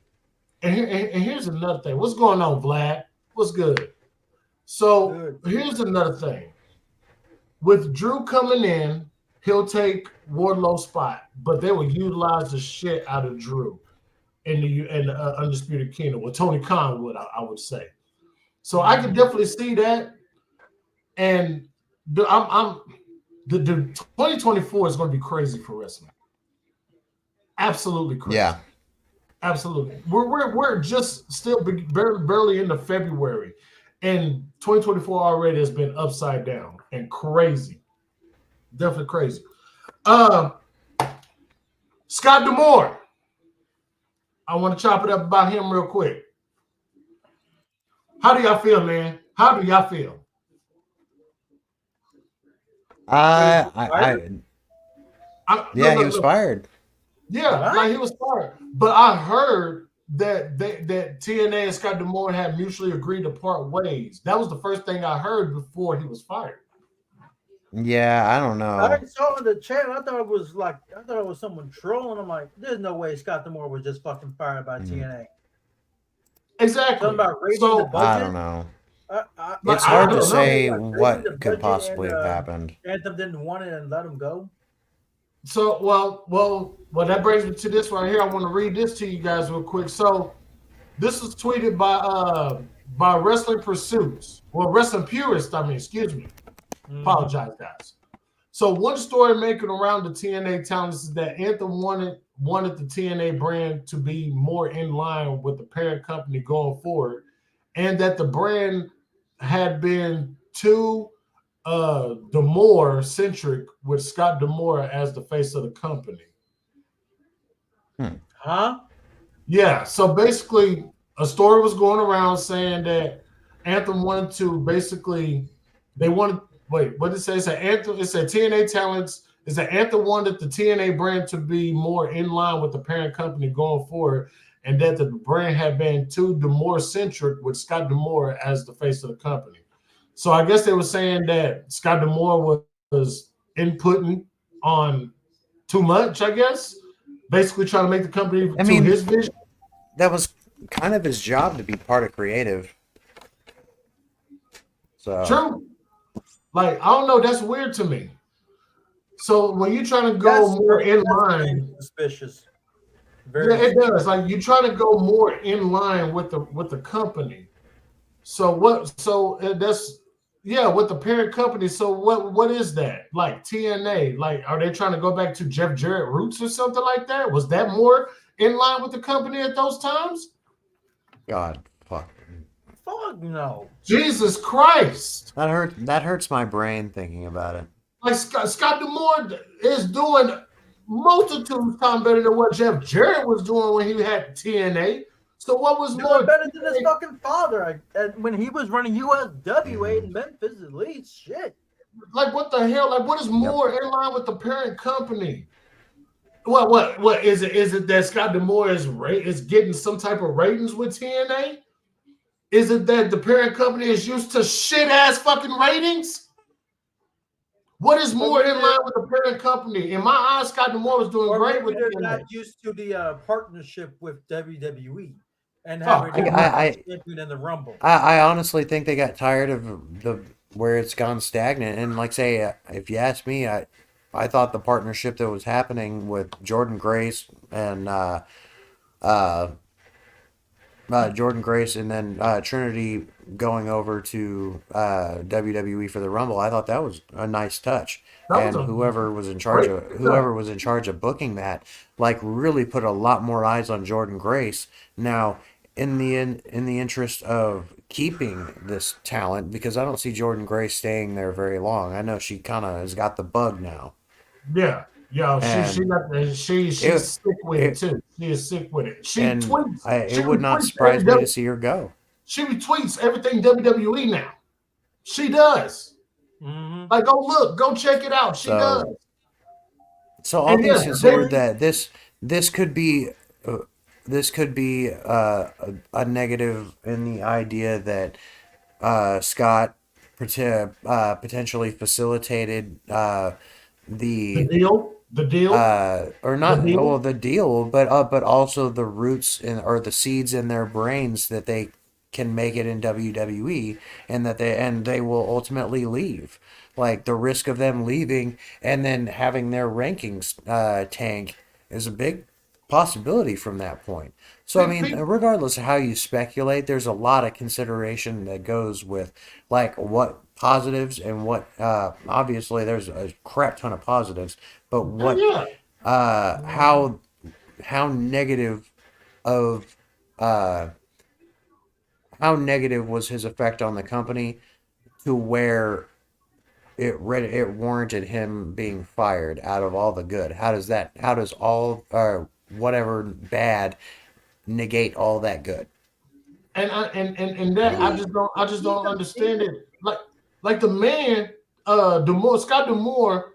And here's another thing. What's going on, Vlad? What's good? So here's another thing. With Drew coming in, he'll take Wardlow's spot, but they will utilize the shit out of Drew in the Undisputed Kingdom. Well, Tony Khan would, I would say. So I can definitely see that. And the 2024 is going to be crazy for wrestling. Absolutely crazy. Yeah. Absolutely. We're just still barely into February, and 2024 already has been upside down and crazy. Definitely crazy. Scott D'Amore. I want to chop it up about him real quick. How do y'all feel, man? How do y'all feel? He was fired. Yeah, he was fired. But I heard that TNA and Scott D'Amore had mutually agreed to part ways. That was the first thing I heard before he was fired. Yeah, I don't know. I saw in the chat. I thought it was someone trolling. I'm like, there's no way Scott D'Amore was just fucking fired by TNA. Exactly. Something about raising the budget. I don't know. It's hard to say what could possibly have happened. Anthem didn't want it and let him go. So, well, that brings me to this right here. I want to read this to you guys real quick. So, this was tweeted by Wrestling Pursuits. Well, Wrestling Purists, excuse me. Apologize, guys. So, one story making around the TNA talents is that Anthem wanted wanted the TNA brand to be more in line with the parent company going forward, and that the brand had been too D'Amore centric with Scott D'Amore as the face of the company. Huh? Yeah, so basically, a story was going around saying that Anthem wanted to basically, they wanted, wait, what did it say? It said Anthem, it said TNA talents, it said Anthem wanted the TNA brand to be more in line with the parent company going forward, and that the brand had been too D'Amore centric with Scott D'Amore as the face of the company. So I guess they were saying that Scott D'Amore was inputting on too much, I guess. Basically trying to make the company I to mean, his vision. that was kind of his job to be part of creative. So True. Like, I don't know, that's weird to me. So when you're trying to go more in very line, suspicious. yeah, it does. Like you're trying to go more in line with the company. So what? So that's yeah, with the parent company. So what is that? Like TNA? Like are they trying to go back to Jeff Jarrett roots or something like that? Was that more in line with the company at those times? God, fuck. Fuck no. Jesus Christ! That hurts my brain thinking about it. Like Scott D'Amore is doing multitudes times better than what Jeff Jarrett was doing when he had TNA. So what was more better than his fucking father when he was running USWA in Memphis at least? Shit. Like what the hell? Like what is more in line with the parent company? What is it? Is it that Scott D'Amore is getting some type of ratings with TNA? Is it that the parent company is used to shit ass fucking ratings? What is more in line with the parent company? In my eyes, Scott D'Amore was doing great with they're TNA. not used to the partnership with WWE and Oh, having a champion in the Rumble. I honestly think they got tired of the where it's gone stagnant. And like say, if you ask me, I thought the partnership that was happening with Jordan Grace and Jordan Grace and then Trinity going over to WWE for the Rumble. I thought that was a nice touch, and whoever was in charge of booking that, like, really put a lot more eyes on Jordan Grace. Now, in the interest of keeping this talent, because I don't see Jordan Grace staying there very long. I know she kind of has got the bug now. Yeah. She's sick with it too. She is sick with it. She tweets. It would not surprise me to see her go. She retweets everything WWE now. She does. Mm-hmm. Like, go check it out. She does. So all things considered, that this could be a negative in the idea that Scott potentially facilitated the deal, or not well the deal, but also the roots or the seeds in their brains that they can make it in WWE, and that they will ultimately leave. Like the risk of them leaving and then having their rankings tank is a big possibility from that point. So I mean, regardless of how you speculate, there's a lot of consideration that goes with like what positives and what obviously there's a crap ton of positives, but what how negative of how negative was his effect on the company to where it warranted him being fired out of all the good. How does all whatever bad negate all that good? And I just don't understand it. Like the man, Scott D'Amore,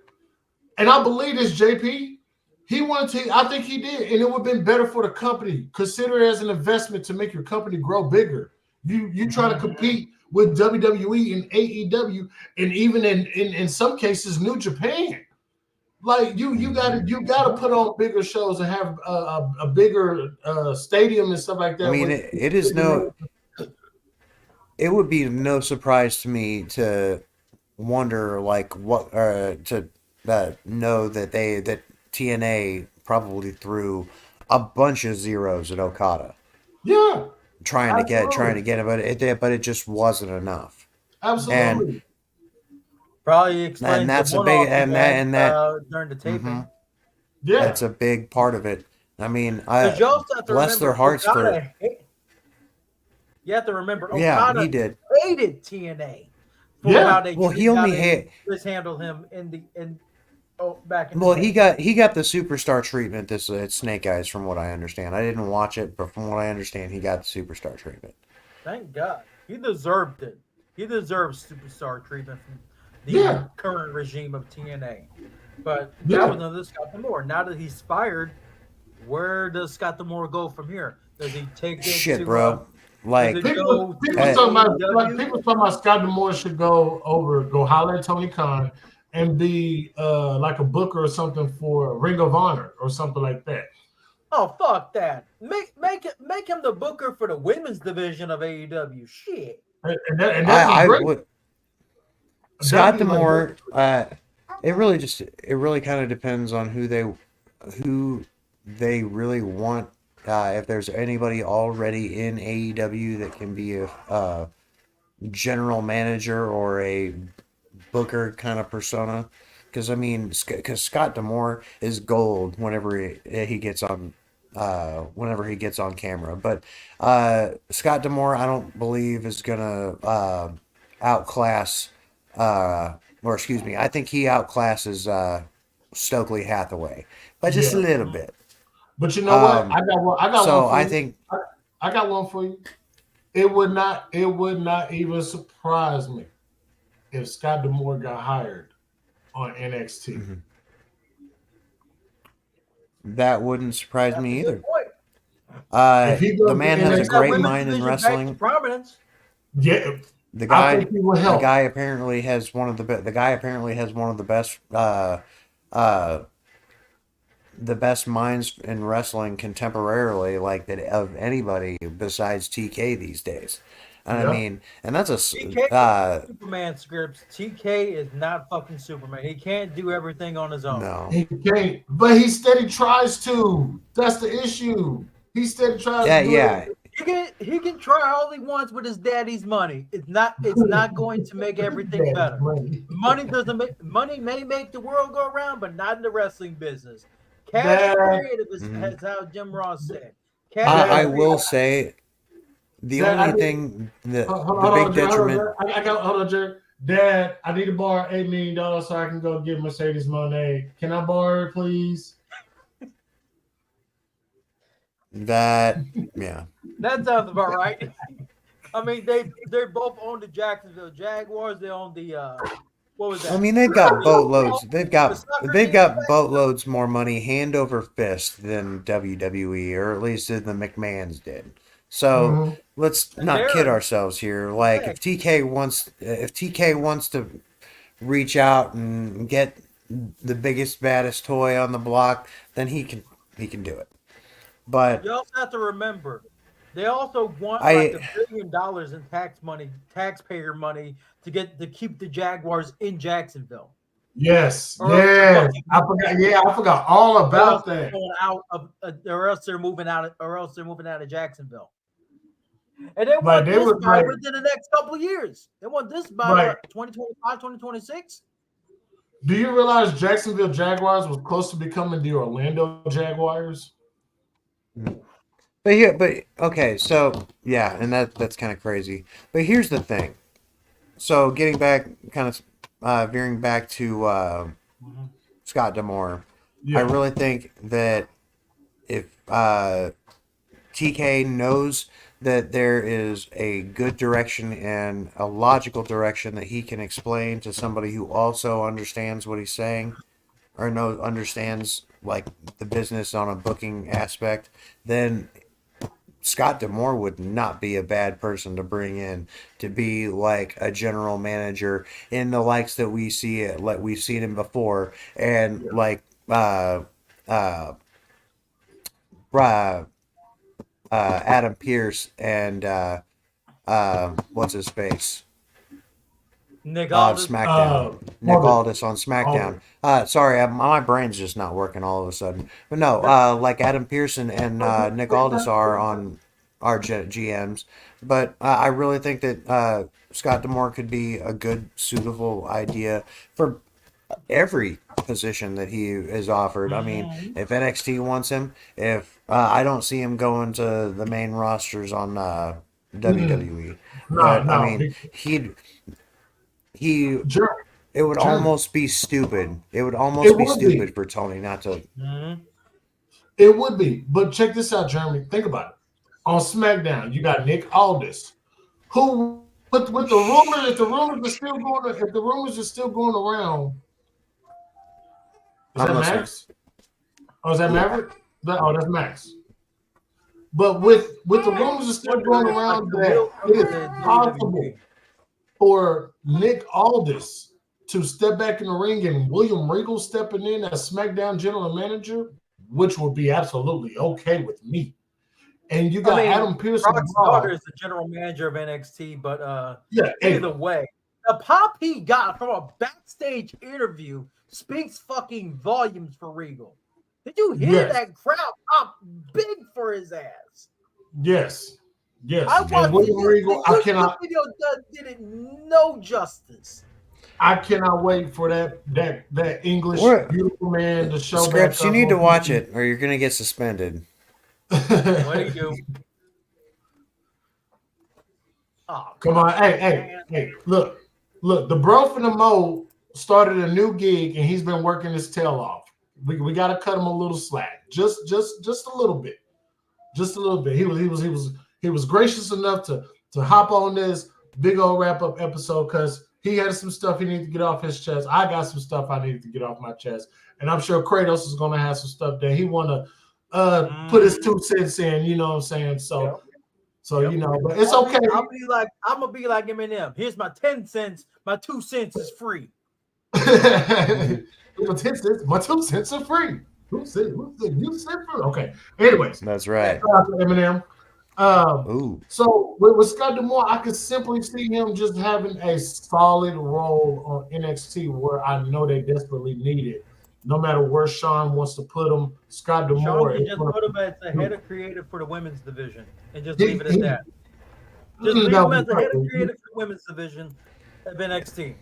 and I believe this JP. He wanted to. I think he did, and it would have been better for the company. Consider it as an investment to make your company grow bigger. You try to compete with WWE and AEW, and even in some cases New Japan. Like you gotta put on bigger shows and have a bigger stadium and stuff like that. I mean, it would be no surprise to me to wonder like what to know that TNA probably threw a bunch of zeros at Okada. Yeah, trying to get it, but it just wasn't enough. Absolutely. And probably explains that's the a big and that during the taping. Yeah, that's a big part of it. I mean, Because you also have to bless remember their hearts for. Okada. You have to remember Yeah, Okada he did. hated TNA for Yeah. how they Well, he only hit. mishandled him back in the Well, day. he got the superstar treatment this at Snake Eyes, from what I understand. I didn't watch it, but from what I understand, he got the superstar treatment. Thank God. He deserved it. He deserves superstar treatment from the Yeah. current regime of TNA. But Yeah. that was another Scott D'Amore. Now that he's fired, where does Scott D'Amore go from here? Does he take it Shit, to bro. Like, does it People, go people to talking about AEW? people talking about Scott D'Amore should go holler at Tony Khan and be like a booker or something for Ring of Honor or something like that. Oh, fuck that. Make him the booker for the women's division of AEW. Shit. And that'd be I great. would. That'd Scott be like D'Amore. It really kind of depends on who they really want. If there's anybody already in AEW that can be a general manager or a booker kind of persona, because I mean, because Scott D'Amore is gold he gets on, whenever he gets on camera. But Scott D'Amore, I don't believe is gonna outclass, or excuse me, I think he outclasses Stokely Hathaway by just a little bit. But you know what? I got one. I got So one for I you. think I got one for you. It would not even surprise me if Scott D'Amore got hired on NXT. Mm-hmm. That wouldn't surprise me either. The man has a great mind in wrestling. Prominence. Yeah, The I think he will help. guy apparently has one of the best the best minds in wrestling contemporarily, like that, of anybody besides TK these days. And Yeah. I mean, and that's a Superman scripts. TK is not fucking Superman. He can't do everything on his own. no. He can't, but he steady tries to. That's the issue. He steady tries to do it. He can try all he wants with his daddy's money. It's not going to make everything better. Money may make the world go around, but not in the wrestling business. Cash is creative, as how Jim Ross said. I will say the big detriment. Hold on, Jerry. Dad, I need to borrow $8 million so I can go get Mercedes Moné. Can I borrow it, please? That sounds about right. I mean, they're both own the Jacksonville Jaguars. They own the what was that? I mean, they've got boatloads. They've got boatloads more money hand over fist than WWE, or at least than the McMahons did. So let's not kid ourselves here. Like, if TK wants to reach out and get the biggest, baddest toy on the block, then he can do it. But you also have to remember, they also want like $1 billion in taxpayer money to keep the Jaguars in Jacksonville. Yes, I forgot. Yeah, I forgot all about that. Or else they're moving out. Or else they're moving out of Jacksonville. And they want this by within the next couple of years. They want this by 2025, 2026. Do you realize Jacksonville Jaguars was close to becoming the Orlando Jaguars? But okay, so yeah, and that's kind of crazy. But here's the thing. So getting back, kind of veering back to Scott D'Amore, I really think that if TK knows that there is a good direction and a logical direction that he can explain to somebody who also understands what he's saying, or understands like the business on a booking aspect, then Scott D'Amore would not be a bad person to bring in to be like a general manager in the likes that we see it, like we've seen him before, and like Adam Pearce and what's his face? Nick Aldis. SmackDown. Nick Aldis on SmackDown. Sorry, my brain's just not working all of a sudden. But no, like Adam Pearson and Nick Aldis are on our GMs. But I really think that Scott D'Amore could be a good, suitable idea for every position that he is offered. I mean, if NXT wants him, if I don't see him going to the main rosters on WWE, No, but I no. mean, he Jeremy, it would Jeremy. almost be stupid. It would It almost be would be. stupid for Tony not to. It would be. But check this out, Jeremy. Think about it. On SmackDown, you got Nick Aldis, who with the rumors, if the rumors are still going around, is I'm that listening. Max? Oh, is that Maverick? That's Max. But with the rumors are still going around that it is possible for Nick Aldis to step back in the ring and William Regal stepping in as SmackDown general manager, which would be absolutely okay with me. And you got Adam Pearson. Brock's daughter is the general manager of NXT, but yeah, either way, the pop he got from a backstage interview speaks fucking volumes for Regal. Did you hear that crowd pop big for his ass? Yes. I watched William Regal. I cannot. Video did it no justice. I cannot wait for that English beautiful man to show Scripts, back you up need to on watch TV. it, or you're gonna get suspended. What do you do? Oh, come on, hey! Look! The bro from the Mo started a new gig, and he's been working his tail off. We got to cut him a little slack, just a little bit, just a little bit. He was gracious enough to hop on this big old wrap up episode because he had some stuff he needed to get off his chest. I got some stuff I needed to get off my chest, and I'm sure Kratos is going to have some stuff that he want to put his 2 cents in. You know what I'm saying? So. So you know, but it's okay. I'm gonna be like Eminem. Here's my 10 cents. My 2 cents is free. My 2 cents are free. Who said you said free? Okay. Anyways, that's right. Eminem. So with Scott D'Amore, I could simply see him just having a solid role on NXT where I know they desperately need it. No matter where Sean wants to put him, Scott D'Amore. Sean can just put him as the head of creative for the women's division and just leave it at that. Just leave him as the head of creative for the women's division of NXT.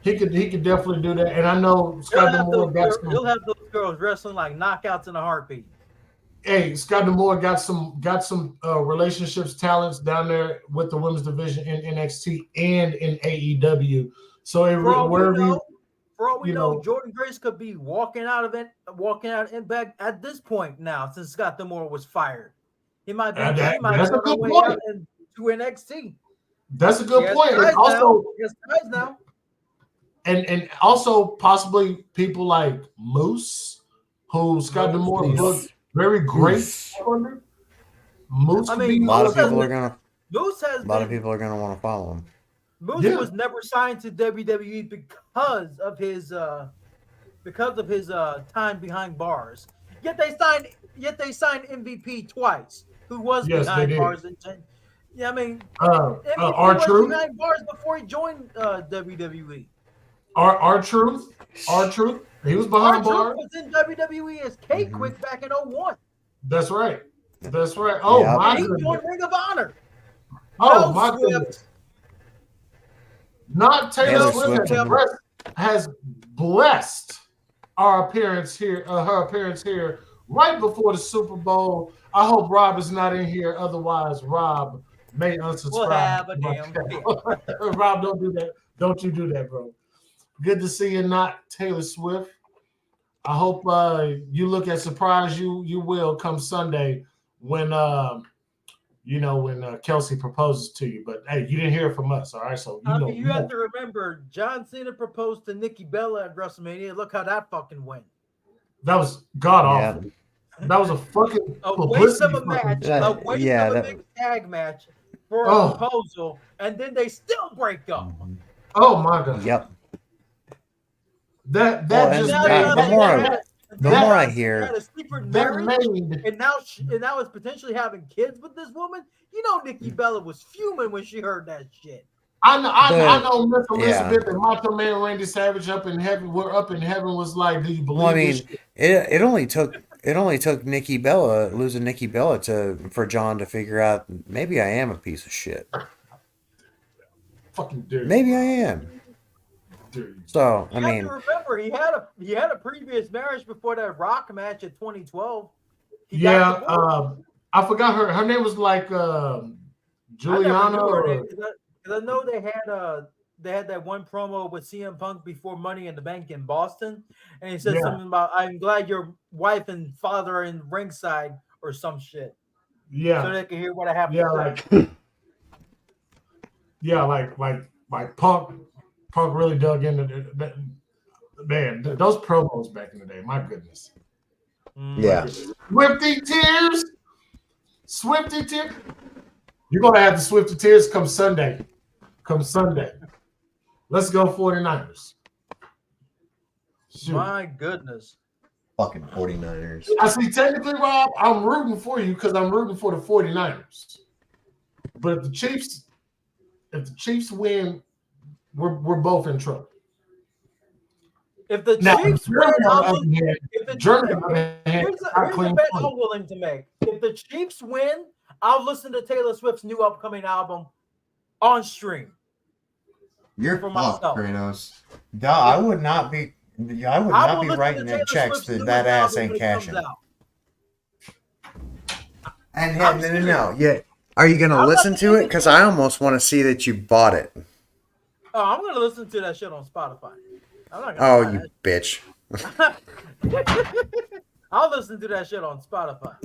He could definitely do that, and I know Scott D'Amore he'll have those girls wrestling like knockouts in a heartbeat. Hey, Scott D'Amore got some relationships, talents down there with the women's division in NXT and in AEW. So for all we know, Jordan Grace could be walking out Impact at this point now, since Scott D'Amore was fired. He might be. That's a good point. To NXT. That's a good point. And also, now. And also possibly people like Moose, who Scott D'Amore booked very great under. Moose. A lot of people are gonna want to follow him. Moose was never signed to WWE because of his time behind bars. Yet they signed MVP twice, who was behind bars. Yeah, I mean, MVP was behind bars before he joined WWE. R-Truth. He was behind bars. Was in WWE as K-Quick back in 01. That's right. Oh my goodness. He joined Ring of Honor. Oh my goodness. Not Taylor Swift has blessed our appearance here, her appearance here right before the Super Bowl. I hope Rob is not in here. Otherwise, Rob may unsubscribe. We'll have a damn fit. Rob, don't do that. Don't you do that, bro. Good to see you, not Taylor Swift. I hope you look as surprised you will come Sunday when when Kelsey proposes to you. But hey, you didn't hear it from us, all right? So you have to remember, John Cena proposed to Nikki Bella at WrestleMania. Look how that fucking went. That was god awful. Yeah. That was a fucking waste of a match. A waste of a big tag match for a proposal, and then they still break up. Oh my god. Yep. The more I hear, and now is potentially having kids with this woman. You know, Nikki Bella was fuming when she heard that shit. I know Miss Elizabeth and Macho Man Randy Savage up in heaven was like, do you believe? Well, I mean, it only took Nikki Bella losing Nikki Bella for John to figure out maybe I am a piece of shit. Fucking dude. Maybe I am. So You have to remember he had a previous marriage before that Rock match in 2012. I forgot her name was like I never Juliana knew her name or because I know they had that one promo with CM Punk before Money in the Bank in Boston, and he said something about "I'm glad your wife and father are in ringside" or some shit. So they can hear what I have to say. Like Punk really dug into man, those promos back in the day. My goodness. Yeah. Swifty tears. You're gonna have the Swifty tears come Sunday. Let's go 49ers. Shoot. My goodness. Fucking 49ers. I see, technically, Rob, I'm rooting for you because I'm rooting for the 49ers. But if the Chiefs win, we're both in trouble. If the Chiefs win, here's a bet I'm willing to make. If the Chiefs win, I'll listen to Taylor Swift's new upcoming album on stream. You're fucked, Kratos. I would not be writing them checks that ass ain't cashing. And no. Yeah. Are you gonna listen to it? Because I almost want to see that you bought it. Oh, I'm gonna listen to that shit on Spotify. I'm not gonna you bitch. I'll listen to that shit on Spotify.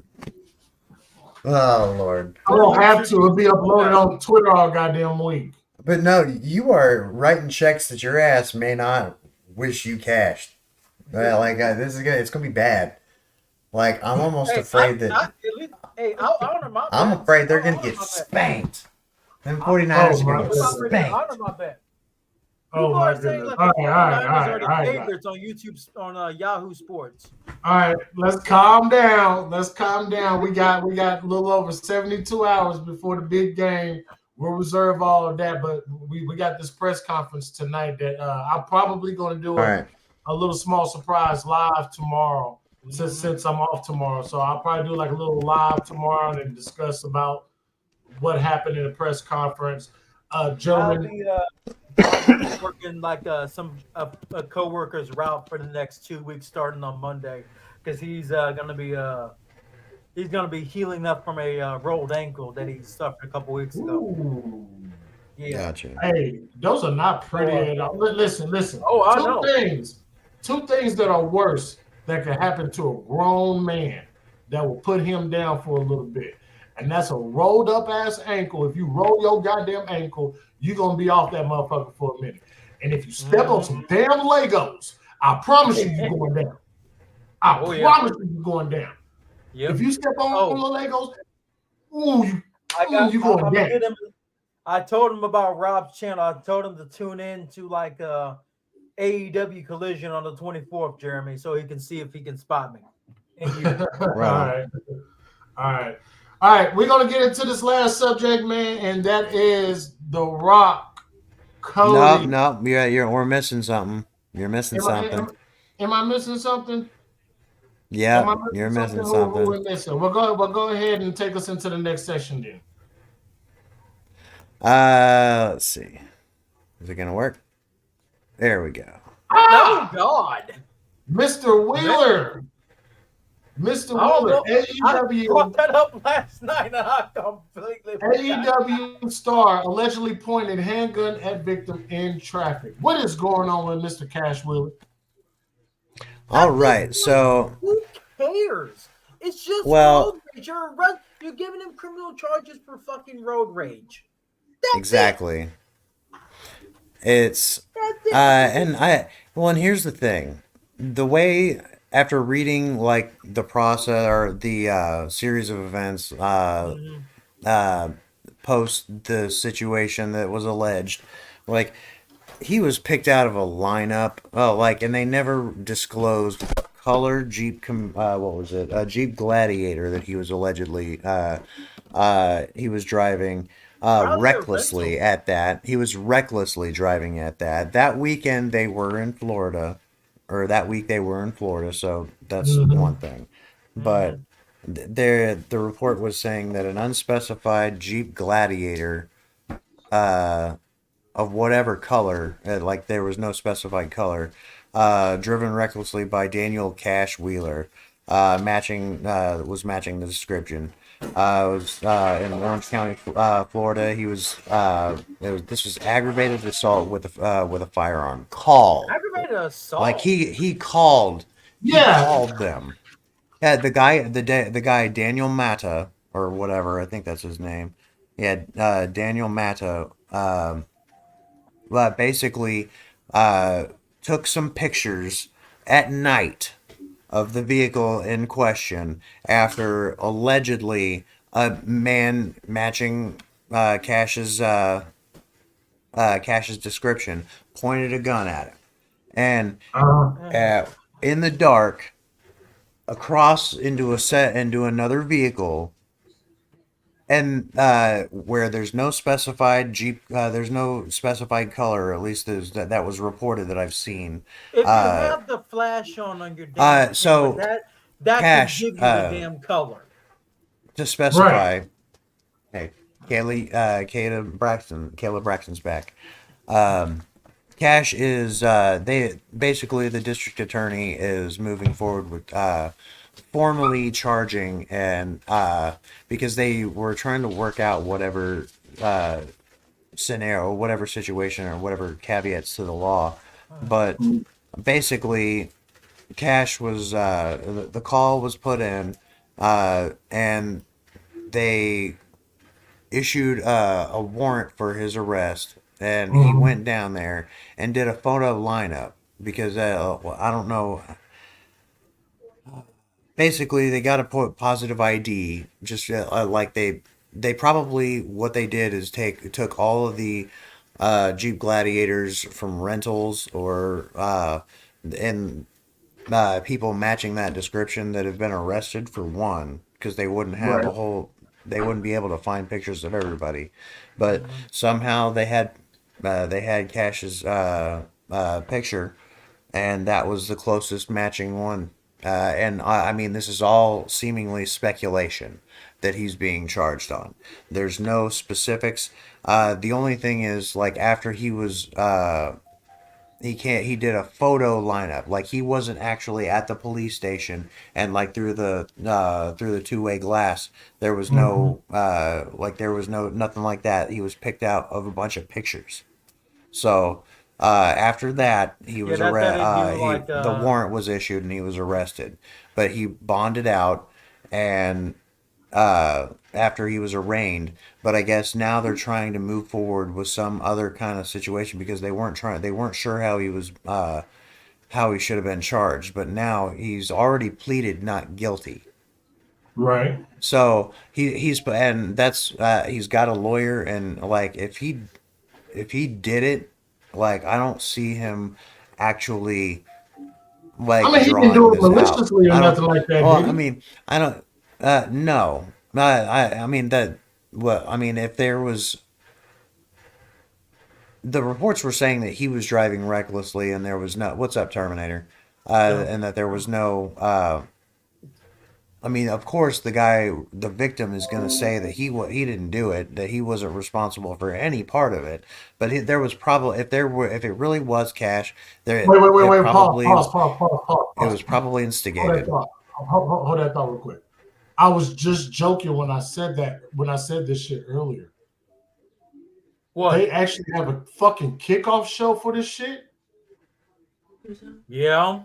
Oh Lord. I don't have to. It'll be uploaded on Twitter all goddamn week. But no, you are writing checks that your ass may not wish you cashed. It's gonna be bad. Like I'm almost afraid I'm afraid they're gonna get spanked. Them 49ers are gonna get spanked. Oh my goodness! All right. Favorites on YouTube on Yahoo Sports. All right, let's calm down. We got a little over 72 hours before the big game. We'll reserve all of that, but we got this press conference tonight that I'm probably going to do a little small surprise live tomorrow since I'm off tomorrow. So I'll probably do like a little live tomorrow and discuss about what happened in the press conference. Gentlemen, I'll be working like a co-worker's route for the next 2 weeks starting on Monday because he's gonna be healing up from a rolled ankle that he suffered a couple weeks ago. Ooh. Yeah. Gotcha. Hey, those are not pretty at all. Listen. Oh, I know. Two things that are worse that could happen to a grown man that will put him down for a little bit. And that's a rolled up ass ankle. If you roll your goddamn ankle, you're going to be off that motherfucker for a minute. And if you step on some damn Legos, I promise you're going down. I promise you're going down. Yep. If you step on the Legos, you're going down. I told him about Rob's channel. I told him to tune in to like AEW Collision on the 24th, Jeremy, so he can see if he can spot me. All right, we're gonna get into this last subject, man, and that is The Rock. Cody. No, we're missing something. You're missing something. Am I missing something? Yeah, you're missing something. We're missing. We'll go ahead and take us into the next session then. Let's see. Is it gonna work? There we go. Oh God, Mr. Wheeler. AEW. I brought that up last night, and I completely AEW star allegedly pointed handgun at victim in traffic. What is going on with Mr. Cash Wheeler? All right, so who cares? It's just road rage. You're giving him criminal charges for fucking road rage. That's exactly. It's and here's the thing. The way after reading like the process or the series of events post the situation that was alleged, like he was picked out of a lineup. And they never disclosed what color Jeep. What was it? A Jeep Gladiator that he was allegedly he was driving. Recklessly at that. He was recklessly driving at that. That weekend they were in Florida, or that week they were in Florida, so that's one thing. But the report was saying that an unspecified Jeep Gladiator of whatever color, like there was no specified color, driven recklessly by Daniel Cash Wheeler, was matching the description. Was in Orange County, Florida. This was aggravated assault with a firearm. Aggravated assault. Like he called them. Yeah, the guy Daniel Mata or whatever, I think that's his name. Yeah, Daniel Mata. Basically, took some pictures at night of the vehicle in question after allegedly a man matching Cash's description pointed a gun at him, and in the dark, across into another vehicle, and where there's no specified Jeep, there's no specified color. At least that was reported that I've seen. If you have the flash on your damn so camera, that Cash, could give you the damn color. To specify, hey, Caleb Braxton's back. Cash is the district attorney is moving forward with formally charging, and because they were trying to work out whatever scenario, whatever situation, or whatever caveats to the law, but basically Cash was the call was put in, and they issued a warrant for his arrest, and he went down there and did a photo lineup because I don't know. Basically, they got to put positive ID. Just like they probably what they did is took all of the Jeep Gladiators from rentals or and people matching that description that have been arrested for one, because they wouldn't have they wouldn't be able to find pictures of everybody, but somehow they had Cash's picture, and that was the closest matching one. And I mean, this is all seemingly speculation that he's being charged on. There's no specifics. The only thing is, like, after he was he did a photo lineup, like he wasn't actually at the police station, and like through the two-way glass there was no there was nothing like that. He was picked out of a bunch of pictures. So after that he was the warrant was issued and he was arrested, but he bonded out, and after he was arraigned. But I guess now they're trying to move forward with some other kind of situation because they weren't sure how he should have been charged. But now he's already pleaded not guilty. Right. So he's got a lawyer, and like if he did it, like I don't see him actually like. I mean, he didn't do it maliciously or nothing like that. Well, I mean, I don't. No, I mean that. Well, I mean, if there was, the reports were saying that he was driving recklessly, and there was no. What's up, Terminator? And that there was no. I mean, of course, the victim is going to say that he didn't do it, that he wasn't responsible for any part of it. But there was probably if it really was Cash, wait, probably pause. It was probably instigated. Hold that thought real quick. I was just joking when I said this shit earlier. What? They actually have a fucking kickoff show for this shit? Yeah.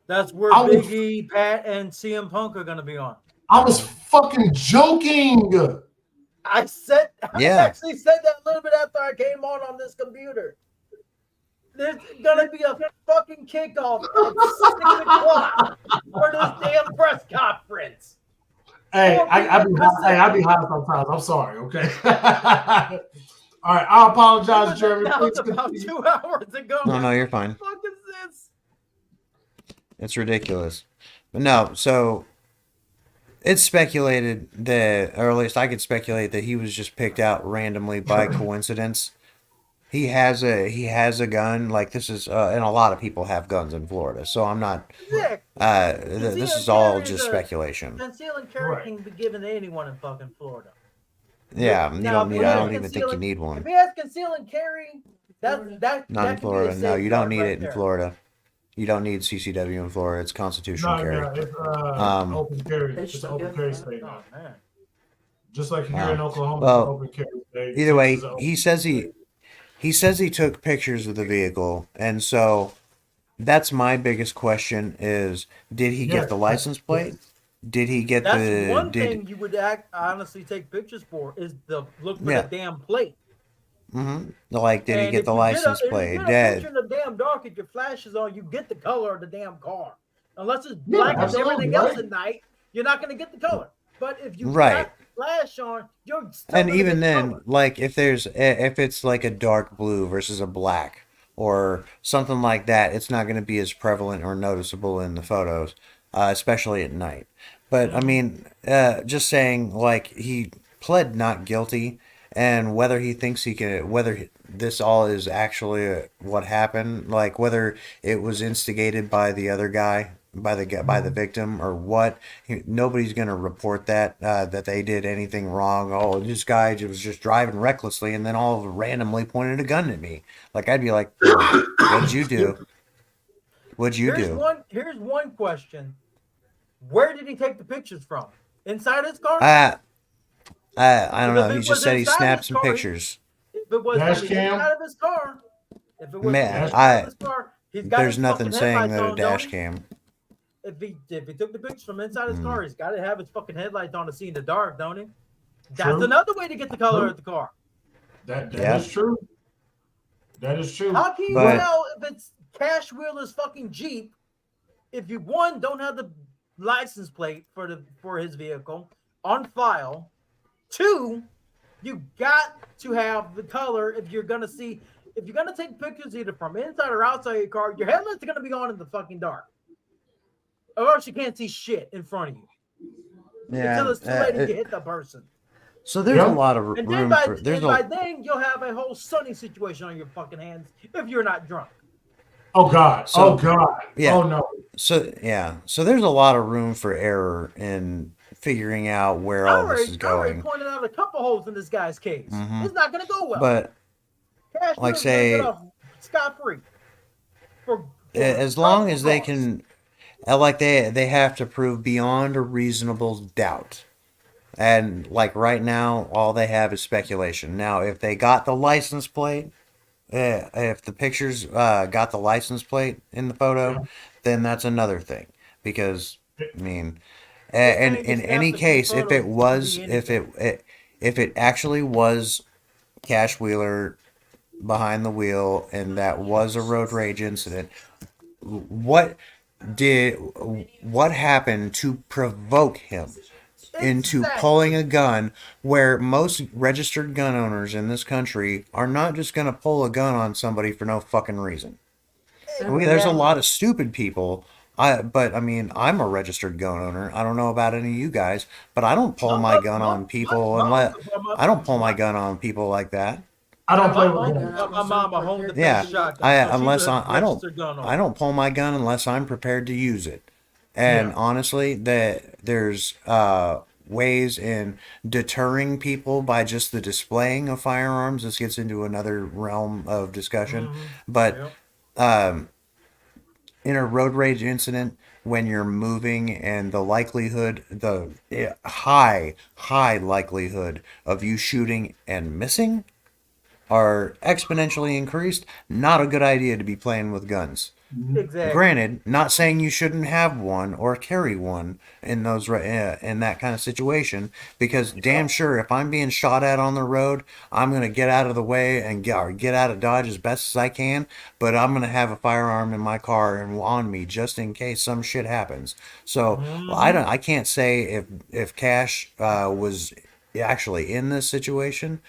That's where Biggie, Pat, and CM Punk are going to be on. I was fucking joking. I actually said that a little bit after I came on this computer. There's going to be a fucking kickoff at 6 o'clock for this damn press conference. Hey, I be high sometimes. I'm sorry, okay? All right, I apologize, Jeremy. That was about 2 hours ago. No, you're fine. What the fuck is this? It's ridiculous. But no, so it's speculated that, or at least I could speculate that he was just picked out randomly by coincidence. He has a gun. Like this is, and a lot of people have guns in Florida. So I'm not. This is all just speculation. Conceal and carry can be given to anyone in fucking Florida. Yeah, you Now, don't if need. he I has don't even think you conceal, need if one. he has conceal and carry, that Not in can be a Florida. No, you don't safeguard need right it in there. Florida. You don't need CCW in Florida. It's constitutional No, carry. yeah, it's Um, open carry. They It's an should open get carry that. state Oh now. man. Just like here in wow. Oklahoma, it's an Well, open carry state. either Texas is way, an open he says carry state. he says he took pictures of the vehicle, and so that's my biggest question: is did he get Yes, the yes, license plate? yes. Did he get That's the one did? thing you would honestly take pictures for is the look for the Yeah. damn plate. Like, did he And get if the you get a license if you plate? get a picture Dead. in the damn dark, if your flash is on, you get the color of the damn car. Unless it's Yeah, black as absolutely, everything else right? at night, you're not gonna get the color. But if you Right. got flash on, you're still And gonna even get the then, color. like if it's like a dark blue versus a black or something like that, it's not going to be as prevalent or noticeable in the photos, especially at night. But I mean, just saying, like he pled not guilty, and whether he thinks he can, this all is actually what happened, like whether it was instigated by the other guy, by the victim, or what. Nobody's gonna report that that they did anything wrong. Oh, this guy was just driving recklessly, and then all randomly pointed a gun at me. Like I'd be like, what'd you do? What'd you do? Here's one question. Where did he take the pictures from? Inside his car? Uh, I don't If know. it He just was said he inside snapped his some car, pictures. if it was Dash from the cam. inside of his car, if it was from the Man, inside of his car, he's got there's his nothing fucking saying headlights that a on, don't dash he? cam. If he took the pictures from inside his Mm. car, he's got to have his fucking headlights on to see in the dark, don't he? That's True. another way to get the color True. of the car. That Yeah. is true. That is true. How can you But- tell if it's Cash Wheeler's fucking Jeep if you one don't have the license plate for his vehicle on file? Two, you got to have the color if you're gonna take pictures either from inside or outside your car. Your headlights are gonna be on in the fucking dark, or else you can't see shit in front of you until it's too late and you hit the person. So there's Yeah. a lot of And then room by, for there's and by a then you'll have a whole sunny situation on your fucking hands if you're not drunk. Oh God. So- Oh God. yeah. Oh no. so there's a lot of room for error in figuring out where all this is I already going. pointed out a couple holes in this guy's case. Mhm. It's not going to go well. But Cash like Wheeler's say- gonna get off scot-free. as long as they can, like they have to prove beyond a reasonable doubt. And like right now, all they have is speculation. Now, if they got the license plate, if the pictures got the license plate in the photo, then that's another thing. Because I mean, and thing in is any after case, two if it photos, was, it could be if it actually was Cash Wheeler behind the wheel, and that was a road rage incident, what what happened to provoke him into Exactly. pulling a gun, where most registered gun owners in this country are not just going to pull a gun on somebody for no fucking reason. I mean, there's a lot of stupid people. But I mean, I'm a registered gun owner. I don't know about any of you guys, but I don't pull my gun on people unless I don't pull my gun on people like that. I don't play with My guns. mom a home defense Yeah, shotgun. So unless she's a I don't registered gun owner. I don't pull my gun unless I'm prepared to use it. And Yeah. honestly, there's ways in deterring people by just the displaying of firearms. This gets into another realm of discussion, but Yep. in a road rage incident, when you're moving and the likelihood, high likelihood of you shooting and missing are exponentially increased, not a good idea to be playing with guns. Exactly. Granted, not saying you shouldn't have one or carry one in those in that kind of situation, because damn sure if I'm being shot at on the road, I'm gonna get out of the way and get out of Dodge as best as I can. But I'm gonna have a firearm in my car and on me just in case some shit happens. So I can't say if Cash was actually in this situation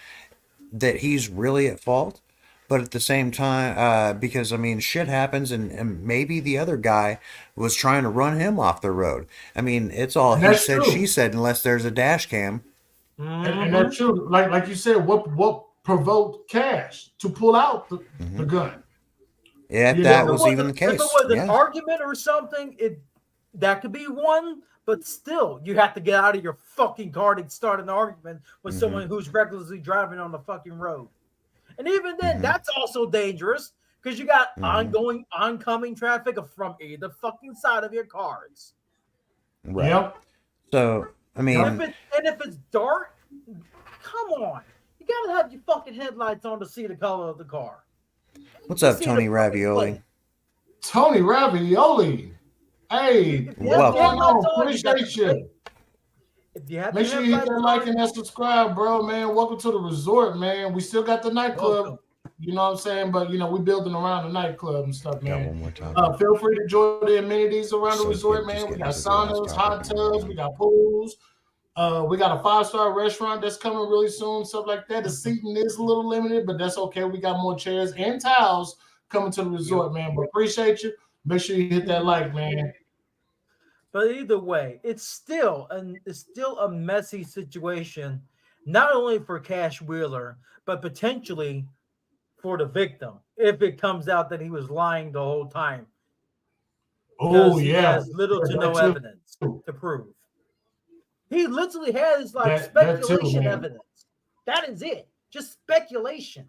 that he's really at fault. But at the same time, because I mean, shit happens, and maybe the other guy was trying to run him off the road. I mean, it's all he That's said, true. she said, unless there's a dash cam. And that's true. Like you said, what provoked Cash to pull out the gun? If You that know, was even the case, If it was an yeah. argument or something, That could be one, but still, you have to get out of your fucking car to start an argument with someone who's recklessly driving on the fucking road. And even then, that's also dangerous because you got oncoming traffic from either fucking side of your cars. Right. Yep. So I mean, if it's dark, come on, you gotta have your fucking headlights on to see the color of the car. what's up, Tony Ravioli? Tony Ravioli. Hey, what's going on? Appreciate you. Make sure you hit that like and that subscribe, bro, man. Welcome to the resort, man. We still got the nightclub. You know what I'm saying? But, you know, we building around the nightclub and stuff, man. One more time. Feel free to enjoy the amenities around the resort, man. We got saunas, hot tubs, we got pools. We got a 5-star restaurant that's coming really soon, stuff like that. The seating is a little limited, but that's okay. We got more chairs and towels coming to the resort, man. But appreciate you. Make sure you hit that like, man. But either way, it's still a messy situation, not only for Cash Wheeler, but potentially for the victim if it comes out that he was lying the whole time. Oh, he has little to no evidence to prove. He literally has speculation evidence. That is it. Just speculation.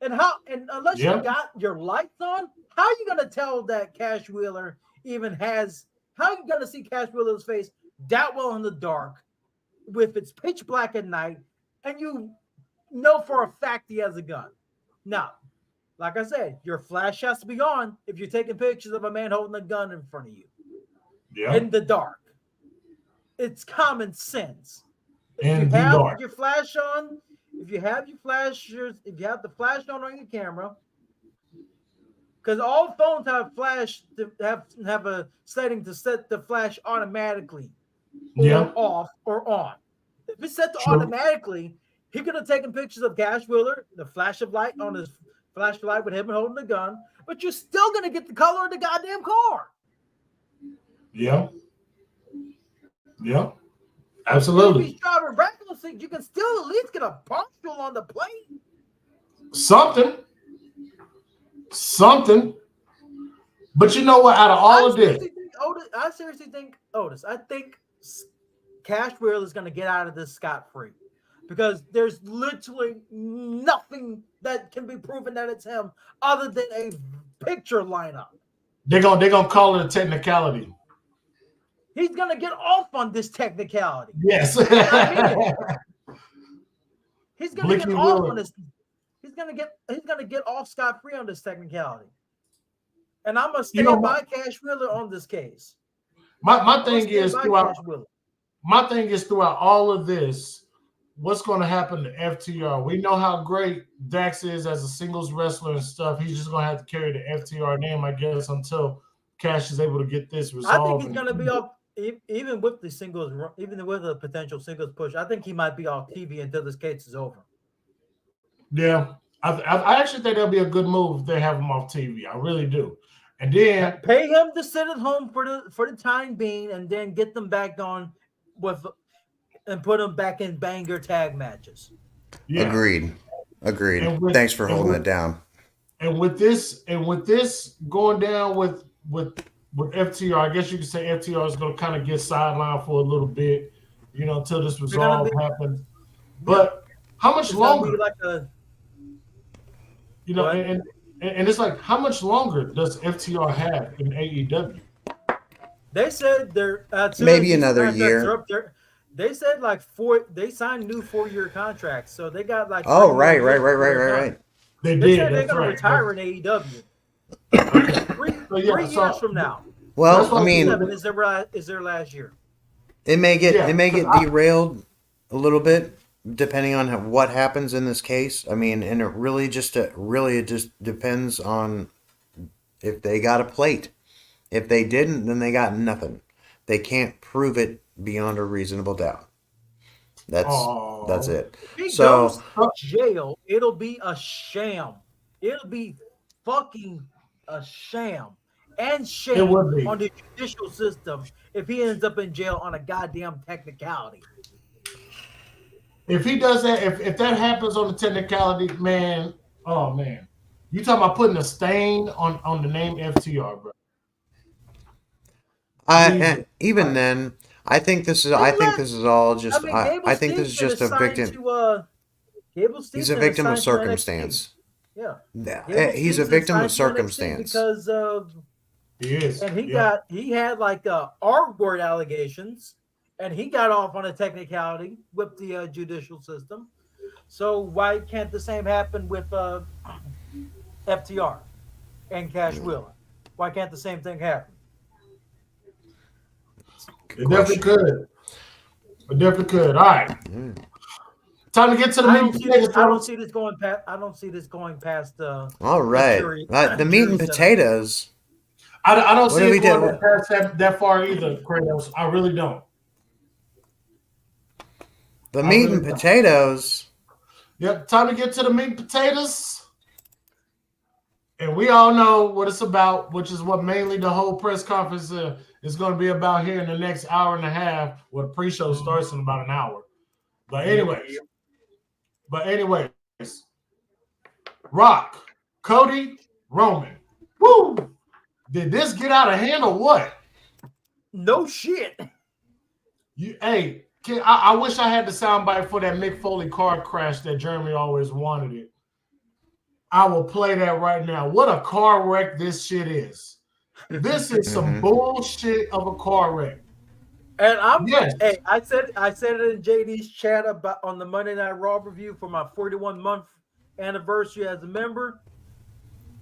And unless you got your lights on, how are you gonna tell that Cash Wheeler even has? How are you gonna see Cash Wheeler's face that well in the dark, with it's pitch black at night, and you know for a fact he has a gun? Now, like I said, your flash has to be on if you're taking pictures of a man holding a gun in front of you in the dark. It's common sense. If you have your flash on, if you have the flash on your camera, because all phones have flash have a setting to set the flash automatically, or off or on. If it's set to automatically, he could have taken pictures of Cash Wheeler, the flash of light on his flashlight with him holding the gun, but you're still gonna get the color of the goddamn car. Yeah. Yeah. Absolutely. If he's driving recklessly, you can still at least get a partial on the plate. Something. But you know what? Out of all of this, I seriously think, Otis, I think Cash Wheeler is going to get out of this scot-free because there's literally nothing that can be proven that it's him other than a picture lineup. They're gonna call it a technicality. He's going to get off on this technicality. Yes. He's going to get off on this. He's gonna get off scot-free on this technicality. And I'm gonna stand by Cash Wheeler on this case. My thing is throughout all of this, what's going to happen to FTR? We know how great Dax is as a singles wrestler and stuff. He's just going to have to carry the FTR name, I guess, until Cash is able to get this resolved. I think he's going to be off, even with the singles, even with a potential singles push. I think he might be off TV until this case is over. Yeah, I actually think that'll be a good move if they have him off TV. I really do. And then pay him to sit at home for the time being, and then get them back on and put them back in banger tag matches. Yeah. Agreed. Thanks for holding it down. And with this going down with FTR, I guess you could say FTR is going to kind of get sidelined for a little bit, until this resolve happens. But how much longer? And it's like, how much longer does FTR have in AEW? They said they're maybe another year. They said they signed new 4-year contracts, so they got like. Oh, right. They said they're gonna retire in AEW. three years from now. Well, I mean, is their last year? It may get derailed a little bit, depending on what happens in this case. I mean, and it just depends on if they got a plate. If they didn't, then they got nothing. They can't prove it beyond a reasonable doubt. That's it. If he goes to jail, it'll be a sham. It'll be fucking a sham and shame on the judicial system if he ends up in jail on a goddamn technicality. If he does that, if that happens on the technicality, man, oh man, you talking about putting a stain on the name FTR, bro? And even then, I think this is all just. Gable I think this is Steveson just is a signed victim. to Gable Steveson He's a victim of is signed to NXT. circumstance. Yeah. He's a victim of circumstance because of he is, and he had like R word allegations, and he got off on a technicality with the judicial system. So why can't the same happen with FTR and Cash Wheeler? Why can't the same thing happen? It definitely could. It definitely could. All right. Time to get to the meat and potatoes. I don't see this going past. I don't see this going past. All right, the meat and potatoes. I don't see it going past that far either, Kratos. I really don't. The meat and potatoes. Yep, time to get to the meat and potatoes. And we all know what it's about, which is what mainly the whole press conference is going to be about here in the next hour and a half. Well, the pre-show starts in about an hour. But anyways, Rock, Cody, Roman. Woo! Did this get out of hand or what? No shit. I wish I had the soundbite for that Mick Foley car crash that Jeremy always wanted it. I will play that right now. What a car wreck this shit is. This is some bullshit of a car wreck. And I said it in JD's chat about on the Monday Night Raw review for my 41-month anniversary as a member.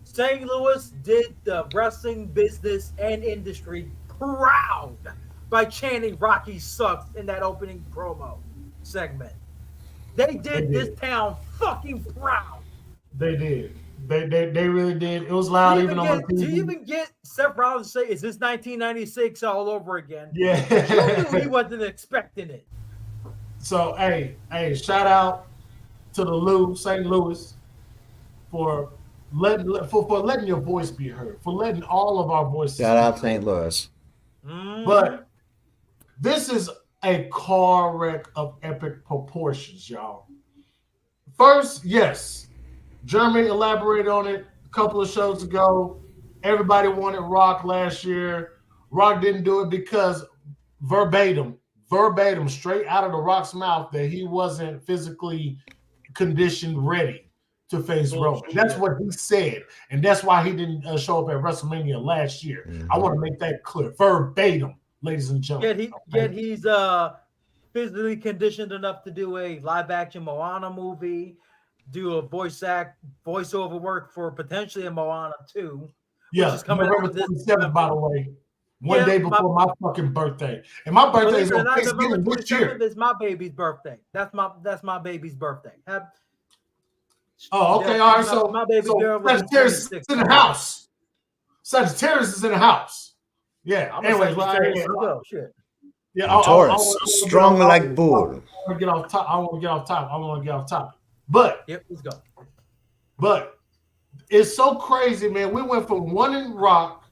St. Louis did the wrestling business and industry proud by chanting Rocky sucks in that opening promo segment. They did this town fucking proud. They did. They really did. It was loud even on TV. Do you even get Seth Rollins to say, is this 1996 all over again? Yeah. You knew he wasn't expecting it. So, hey, shout out to the St. Louis for letting your voice be heard, for letting all of our voices Shout out St. Louis. But this is a car wreck of epic proportions, y'all. First, yes, Jeremy elaborated on it a couple of shows ago. Everybody wanted Rock last year. Rock didn't do it because verbatim, straight out of the Rock's mouth, that he wasn't physically conditioned ready to face Roman. That's what he said. And that's why he didn't show up at WrestleMania last year. I want to make that clear. Verbatim, ladies and gentlemen. Yet he's physically conditioned enough to do a live-action Moana movie, do a voiceover work for potentially a Moana 2. Yeah, which is coming November 27th, by the way. One day before my fucking birthday. And my birthday is on Thanksgiving this year. It's my baby's birthday. That's my baby's birthday. Okay, all right. So, my baby girl Sagittarius is in the house. Sagittarius is in the house. Yeah. Anyways, shit. Yeah, Taurus, strong like bull. I want to get off topic. But let's go. But it's so crazy, man. We went from wanting Rock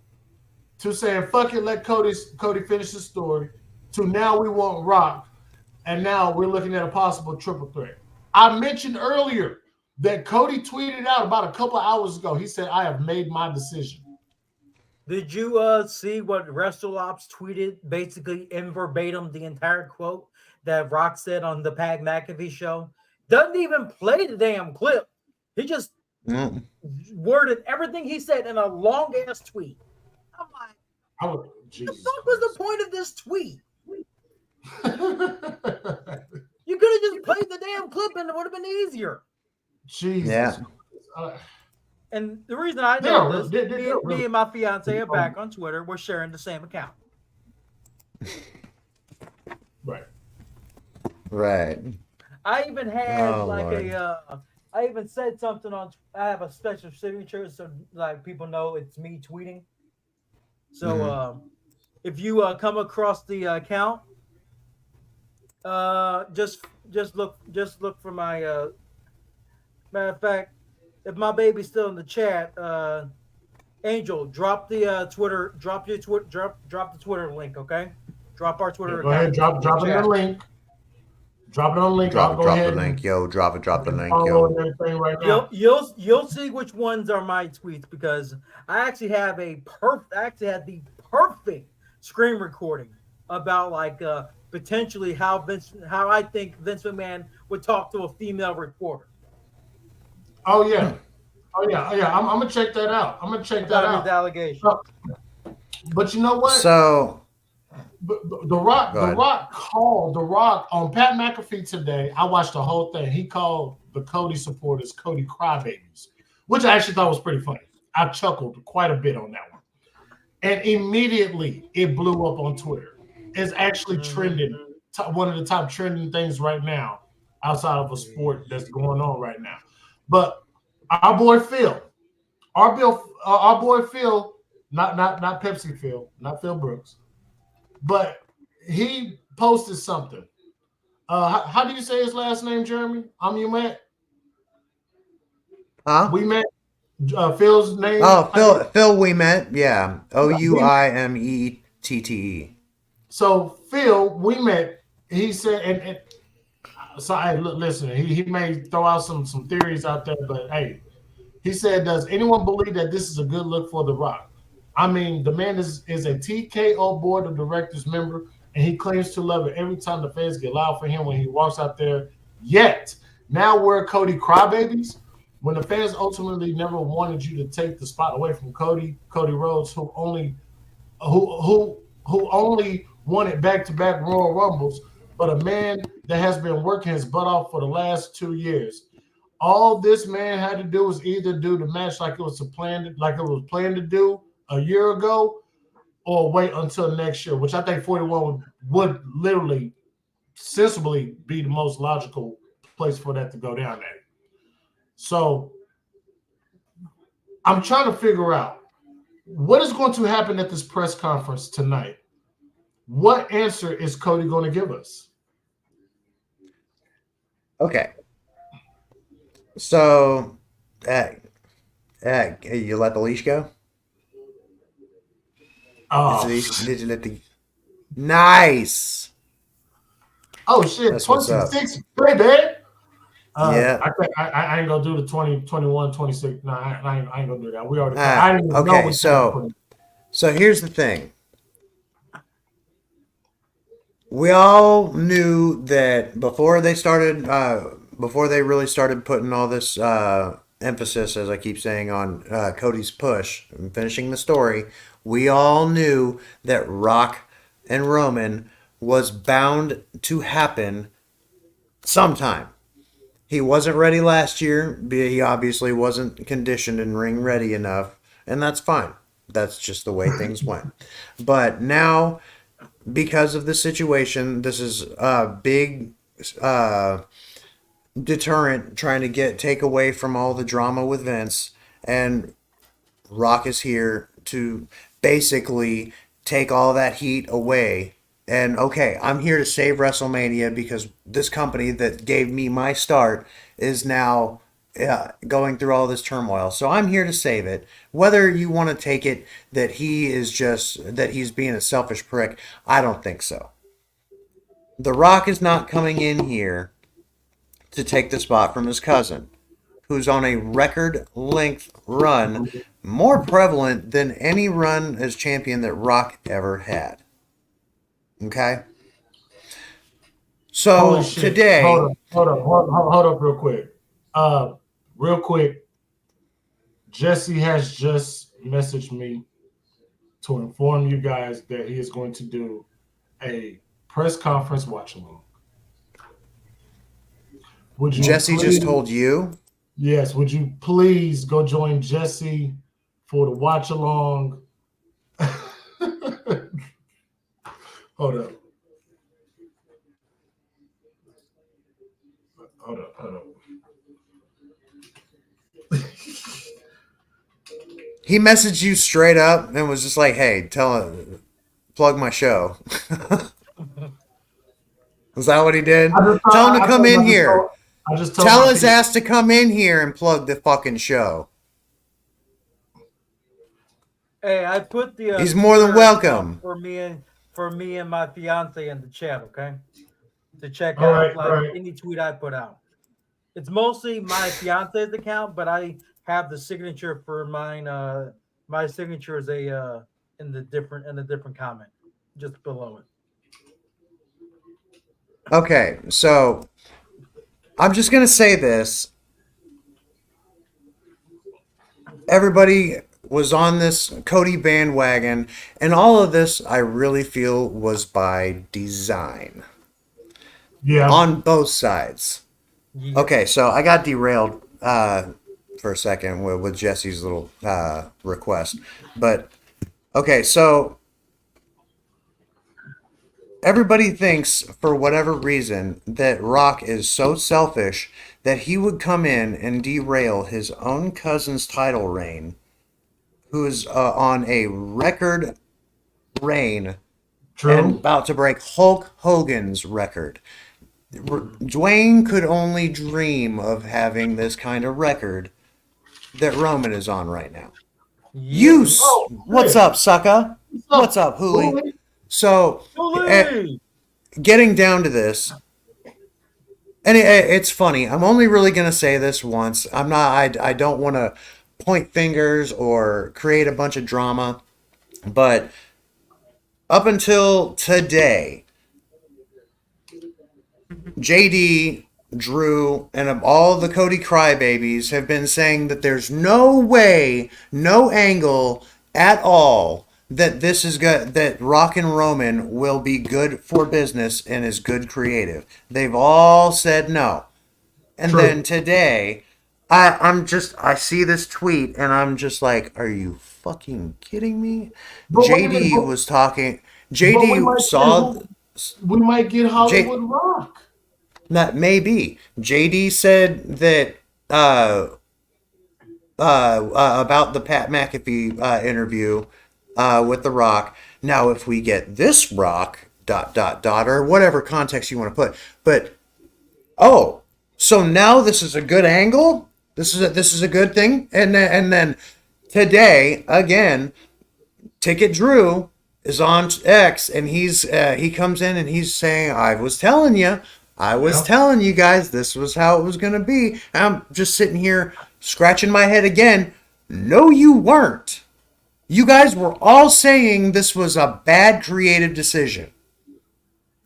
to saying fuck it, let Cody finish the story, to now we want Rock, and now we're looking at a possible triple threat. I mentioned earlier that Cody tweeted out about a couple of hours ago. He said, I have made my decision. Did you see what WrestleOps tweeted, basically in verbatim, the entire quote that Rock said on the Pat McAfee show? Doesn't even play the damn clip. He just worded everything he said in a long-ass tweet. I'm like, what the fuck was the point of this tweet? You could have just played the damn clip and it would have been easier. Jesus. Yeah. And the reason I know this, me and my fiance are back on Twitter. We're sharing the same account. Right. I even had I even said something on. I have a special signature, so like people know it's me tweeting. So if you come across the account, just look for my. Matter of fact, if my baby's still in the chat, Angel, drop the Twitter, drop the Twitter link, okay? Drop our Twitter account. Go ahead, drop it in the link. Drop it on the link. Drop the link, yo. Drop the link, yo. Right now. You'll see which ones are my tweets because I actually had the perfect screen recording about like potentially how I think Vince McMahon would talk to a female reporter Oh yeah, oh yeah. I'm gonna check that out. I'm gonna check that about his out. allegations. Uh, but you know what? So The Rock, go The ahead. Rock called The Rock on Pat McAfee today. I watched the whole thing. He called the Cody supporters Cody crybabies, which I actually thought was pretty funny. I chuckled quite a bit on that one, and immediately it blew up on Twitter. It's actually trending, one of the top trending things right now outside of a sport that's going on right now. But our boy Phil, our boy Phil, not Pepsi Phil, not Phil Brooks, but he posted something. How do you say his last name, Jeremy? You met. Huh? We met. Phil's name. Oh, Phil we met. Yeah. We met. OUIMETTE. So Phil, we met. He said, and so I listen. He may throw out some theories out there, but hey, he said, "Does anyone believe that this is a good look for The Rock?" I mean, the man is a TKO board of directors member, and he claims to love it every time the fans get loud for him when he walks out there. Yet now we're Cody crybabies. When the fans ultimately never wanted you to take the spot away from Cody Rhodes, who only wanted back-to-back Royal Rumbles, but a man that has been working his butt off for the last 2 years. All this man had to do was either do the match like it was planned to do a year ago, or wait until next year, which I think 41 would literally sensibly be the most logical place for that to go down at. So I'm trying to figure out what is going to happen at this press conference tonight. What answer is Cody going to give us? Okay. So, you let the leash go? Oh, Did you let the? Nice. oh shit, That's what's up. 26, baby. Yeah. I ain't gonna do the 20, 21, 26. No, I ain't gonna do that. We already. I didn't even know Okay. we So here's the thing. We all knew that before they really started putting all this emphasis, as I keep saying, on Cody's push and finishing the story. We all knew that Rock and Roman was bound to happen sometime. He wasn't ready last year. He obviously wasn't conditioned and ring ready enough, and that's fine. That's just the way things went. But now, because of the situation, this is a big deterrent trying to take away from all the drama with Vince, and Rock is here to basically take all that heat away. And okay, I'm here to save WrestleMania because this company that gave me my start is now going through all this turmoil. So I'm here to save it. Whether you want to take it that he's being a selfish prick, I don't think so. The Rock is not coming in here to take the spot from his cousin, who's on a record length run, more prevalent than any run as champion that Rock ever had. Okay? Holy So shit. today, Hold up real quick. Real quick, Jesse has just messaged me to inform you guys that he is going to do a press conference watch along. Would you Jesse please, just told you. yes, would you please go join Jesse for the watch along? Hold up. Hold up. He messaged you straight up and was just like, "Hey, plug my show." Was that what he did? Tell him to come in here. I just told Tell my his people. ass to come in here and plug the fucking show. Hey, I put the He's more than Twitter welcome. for me and my fiance in the chat. Okay, to check All out right. any tweet I put out. It's mostly my fiance's account, but I have the signature for mine. My signature is in the different comment. just below it. Okay, so I'm just gonna say this. Everybody was on this Cody bandwagon, and all of this I really feel was by design Yeah. on both sides. Yep. Okay, so I got derailed for a second with Jesse's little request, but okay, so everybody thinks for whatever reason that Rock is so selfish that he would come in and derail his own cousin's title reign, who is on a record reign and True. about to break Hulk Hogan's record. Dwayne could only dream of having this kind of record that Roman is on right now. Use! Oh, What's shit. up, sucker? What's up, Hooli? Hooli? So, Holy! getting down to this, and it's funny. I'm only really gonna say this once. I'm not. I don't want to point fingers or create a bunch of drama, but up until today, JD, Drew, and all the Cody crybabies have been saying that there's no way, no angle at all that this is good, that Rock and Roman will be good for business and is good creative. They've all said no. And True. then today, I see this tweet and I'm just like, are you fucking kidding me? But wait a minute, JD but- was talking. But JD saw. we might get Hollywood Rock. That may be. JD said that about the Pat McAfee interview with The Rock. Now, if we get this Rock or whatever context you want to put, but so now this is a good angle. This is a good thing, and then today again, Ticket Drew is on X, and he comes in and he's saying, I was telling you guys this was how it was going to be. And I'm just sitting here scratching my head again. No, you weren't. You guys were all saying this was a bad creative decision.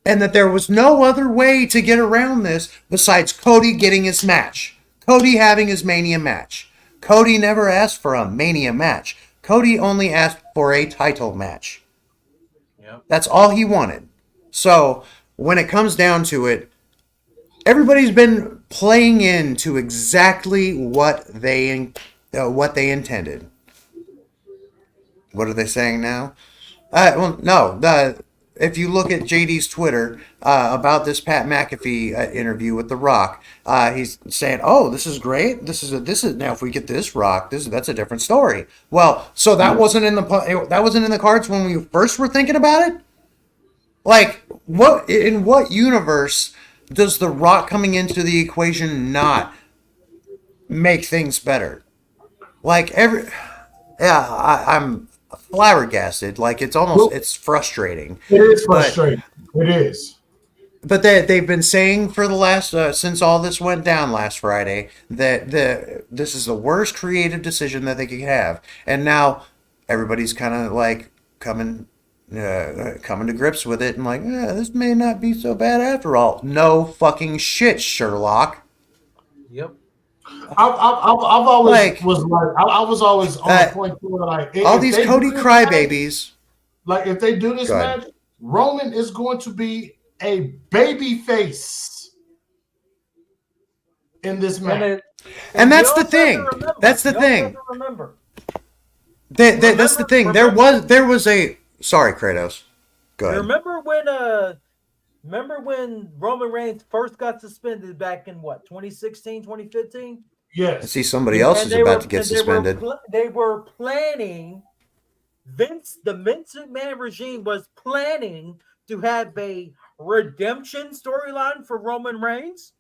And that there was no other way to get around this besides Cody getting his match. Cody having his Mania match. Cody never asked for a Mania match. Cody only asked for a title match. Yep. That's all he wanted. So when it comes down to it, everybody's been playing into exactly what they intended. What are they saying now? If you look at JD's Twitter about this Pat McAfee interview with The Rock, he's saying, "Oh, this is great. This is now if we get this Rock, that's a different story." Well, so that wasn't in the cards when we first were thinking about it. Like, in what universe does The Rock coming into the equation not make things better? Like I'm flabbergasted. Like it's frustrating. It is frustrating. It is. But they've been saying for the last since all this went down last Friday that this is the worst creative decision that they could have, and now everybody's kind of like coming to grips with it and like, this may not be so bad after all. No fucking shit, Sherlock. Yep. I've always I was always on the point to like all these Cody crybabies. Like if they do this match, Roman is going to be a baby face in this match. And that's the thing. That's the thing. Remember. That's the thing. There was a sorry, Kratos. Go ahead. Remember when Roman Reigns first got suspended back in what, 2016, 2015? Yes. I see somebody else is about to get suspended. They were planning. The Vince McMahon regime was planning to have a redemption storyline for Roman Reigns.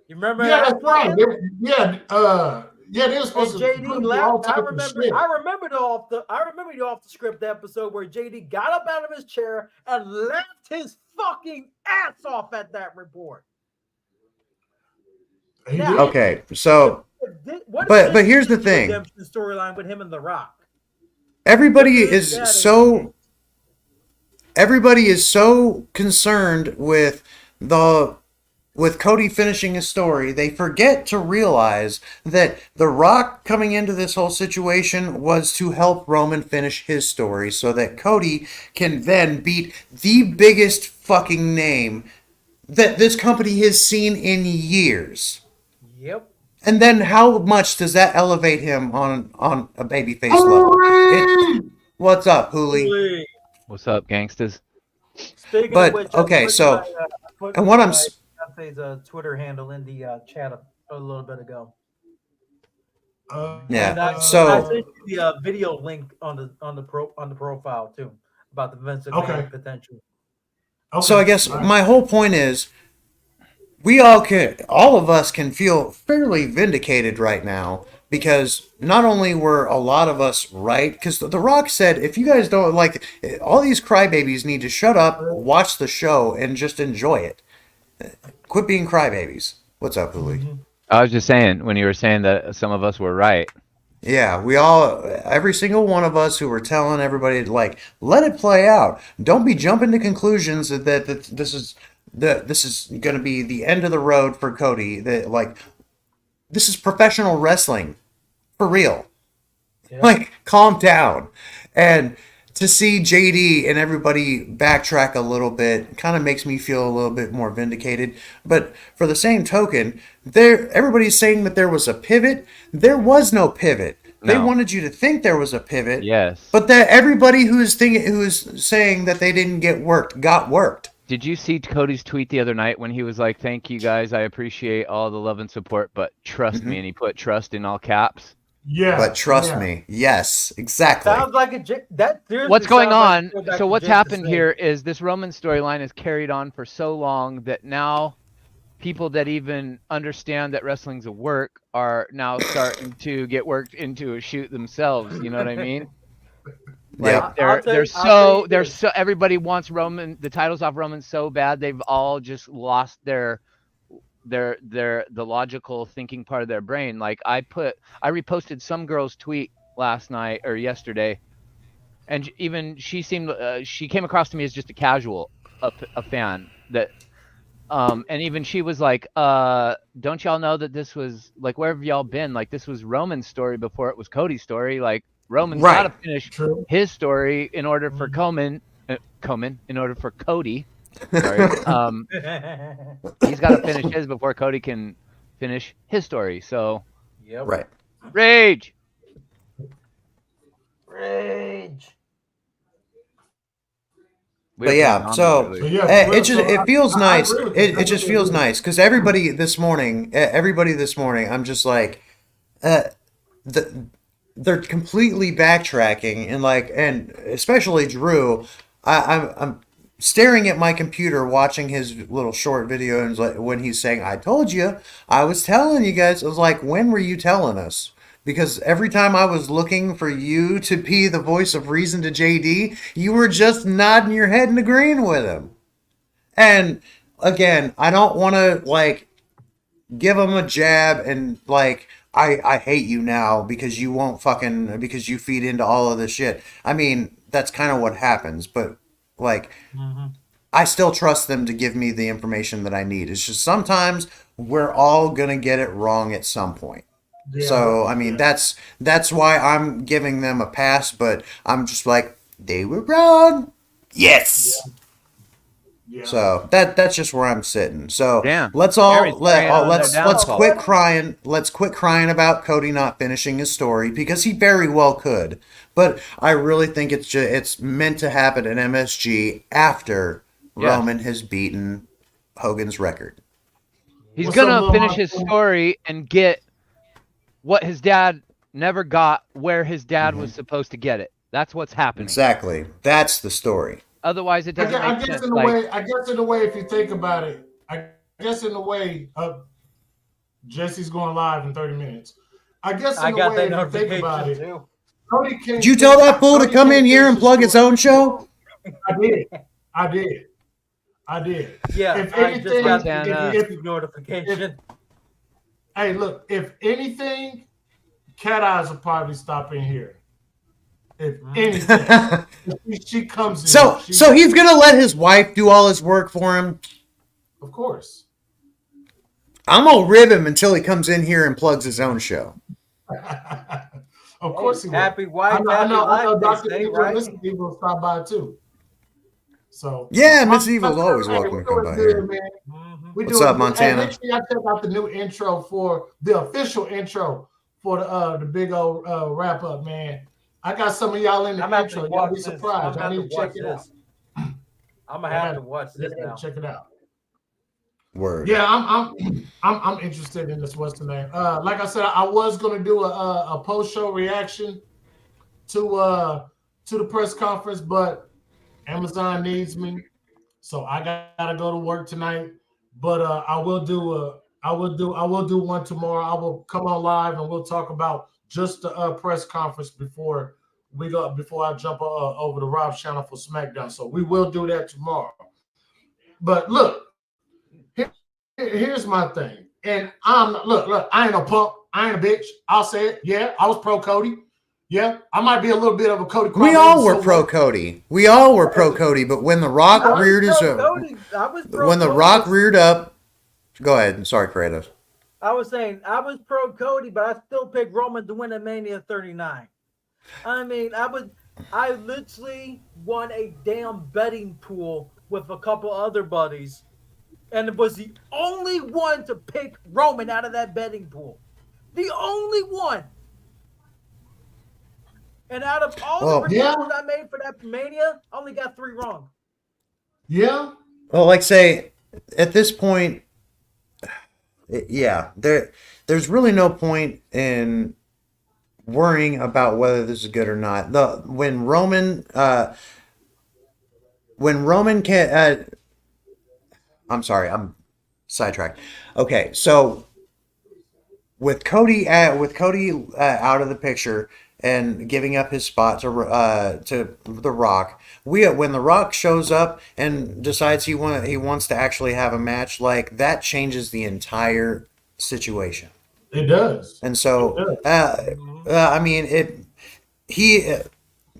You remember? Yeah, that's right. They were supposed to. JD left. I remember the off the script episode where JD got up out of his chair and left his fucking ass off at that report. Now, okay, so but here's the thing. Redemption storyline with him and The Rock. Everybody is so everybody is so concerned with Cody finishing his story, they forget to realize that The Rock coming into this whole situation was to help Roman finish his story so that Cody can then beat the biggest fucking name that this company has seen in years. Yep. And then how much does that elevate him on a babyface level? What's up, Hooli? What's up, gangsters? Speaking of But which, okay, so I put and what I'm my fiance's Twitter handle in the chat a little bit ago. yeah, And I so sent you the video link on the profile too about the Vince McMahon potential. so I guess my whole point is all of us can feel fairly vindicated right now because not only were a lot of us right, because The Rock said, if you guys don't like, all these crybabies need to shut up, watch the show, and just enjoy it. Quit being crybabies. What's up, Hooli? I was just saying when you were saying that some of us were right. Yeah, every single one of us who were telling everybody, like, let it play out. Don't be jumping to conclusions that this is going to be the end of the road for Cody. That, like, this is professional wrestling, for real. Yeah. Like, calm down. And to see JD and everybody backtrack a little bit kind of makes me feel a little bit more vindicated. But for the same token, everybody's saying that there was a pivot. There was no pivot. They wanted you to think there was a pivot. Yes. But that everybody who is saying that they didn't get worked got worked. Did you see Cody's tweet the other night when he was like, "Thank you guys, I appreciate all the love and support, but trust me," and he put "trust" in all caps. Yeah. But trust me. Yes, exactly. Sounds like what's going on? So what's happened here is this Roman storyline is carried on for so long that now people that even understand that wrestling's a work are now starting to get worked into a shoot themselves. You know what I mean? Like they're so everybody wants Roman the titles off Roman so bad they've all just lost the logical thinking part of their brain. Like I reposted some girl's tweet last night or yesterday, and even she seemed she came across to me as just a casual a fan that and even she was like, don't y'all know that this was like, where have y'all been? Like this was Roman's story before it was Cody's story. Like Roman's got to finish his story in order for in order for Cody. Sorry. He's got to finish his before Cody can finish his story. So, right. Rage. But yeah, so it feels nice. It just feels nice because everybody this morning, I'm just like, they're completely backtracking and especially Drew. I'm staring at my computer watching his little short video and like when he's saying, "I told you, I was telling you guys." I was like, "When were you telling us?" Because every time I was looking for you to be the voice of reason to JD, you were just nodding your head and agreeing with him. And again, I don't want to like give him a jab and like I hate you now because you feed into all of this shit. I mean, that's kind of what happens, but like I still trust them to give me the information that I need. It's just sometimes we're all gonna get it wrong at some point. Yeah, so I mean that's why I'm giving them a pass, but I'm just like, they were wrong. Yes. Yeah. So that's just where I'm sitting. So let's quit crying. Let's quit crying about Cody not finishing his story because he very well could. But I really think it's meant to happen at MSG after Roman has beaten Hogan's record. He's gonna finish his story and get what his dad never got, where his dad was supposed to get it. That's what's happening. Exactly. That's the story. Otherwise, it doesn't make sense. I guess in a way, if you think about it, Jesse's going live in 30 minutes. I guess in a way, if you think about it, did you tell that fool to come in here and plug his own show? I did. Yeah, if anything, I just got notification. Hey, look, if anything, Cat Eyes will probably stop in here. If anything, she comes in. So he's gonna let his wife do all his work for him. Of course. I'm gonna rib him until he comes in here and plugs his own show. Of course he will. Happy wife, I happy know life, Dr. they say, Evil right? and Mrs. Evil will stop by too. So Yeah, Miss Evil's always welcome to come by here. Man. What's up, Montana? Hey, make sure y'all check out the new intro for the official intro for the Big O wrap up, man. I got some of y'all in the intro. Y'all be surprised. I need to check it out. I'm gonna have to watch this now. Check it out. Word. Yeah, I'm interested in this. What's the name? Like I said, I was gonna do a post show reaction to the press conference, but Amazon needs me, so I gotta go to work tonight. But I will do one tomorrow. I will come on live and we'll talk about just the press conference before I jump over to Rob's channel for SmackDown. So we will do that tomorrow. But look, here's my thing, and look, I ain't a punk, I ain't a bitch. I'll say it. Yeah, I was pro Cody. Yeah, I might be a little bit of a Cody. We all were pro Cody. We all were pro Cody, but when The Rock reared his when The Rock reared up, go ahead. Sorry, Kratos. I was saying I was pro Cody, but I still picked Roman to win at Mania 39. I mean, I literally won a damn betting pool with a couple other buddies, and was the only one to pick Roman out of that betting pool. The only one. And out of all the predictions I made for that Mania, I only got 3 wrong. Yeah. Well, like say, at this point, yeah, there's really no point in worrying about whether this is good or not. When Roman can, I'm sorry, I'm sidetracked. Okay, so with Cody out of the picture and giving up his spot to The Rock, when The Rock shows up and decides he wants to actually have a match, like that changes the entire situation. It does. And so, I mean,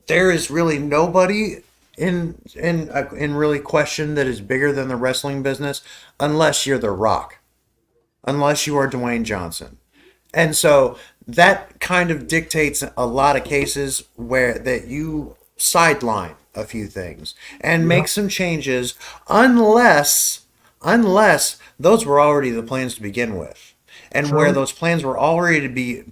there is really nobody in really question that is bigger than the wrestling business, unless you're The Rock, unless you are Dwayne Johnson. And so that kind of dictates a lot of cases where that you sideline a few things and make some changes, unless those were already the plans to begin with. And where those plans were already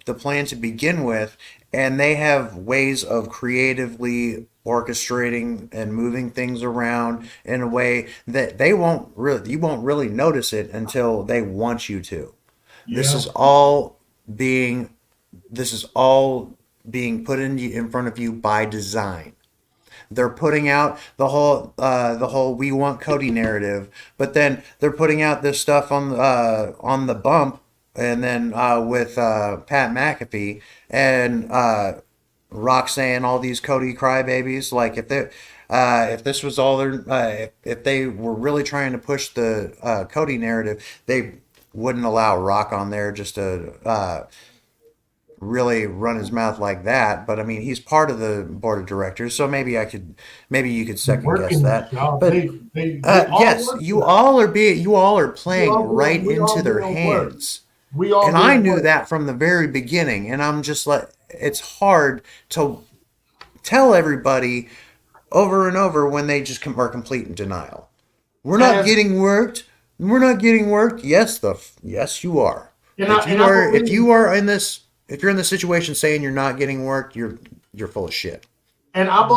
the plan to begin with, and they have ways of creatively orchestrating and moving things around in a way that you won't really notice it until they want you to. Yeah. This is all being put in front of you by design. They're putting out the whole "we want Cody" narrative, but then they're putting out this stuff on the bump, and then with Pat McAfee and Rock saying all these Cody crybabies. Like if this was all if they were really trying to push the Cody narrative, they wouldn't allow Rock on there just to really run his mouth like that. But I mean, he's part of the board of directors, so maybe you could second guess that. But yes, you all are playing right into their hands. And I knew that from the very beginning, and I'm just like, it's hard to tell everybody over and over when they just are complete in denial. We're not getting worked. We're not getting worked. Yes, you are. If you're in this situation saying you're not getting worked, you're full of shit. And I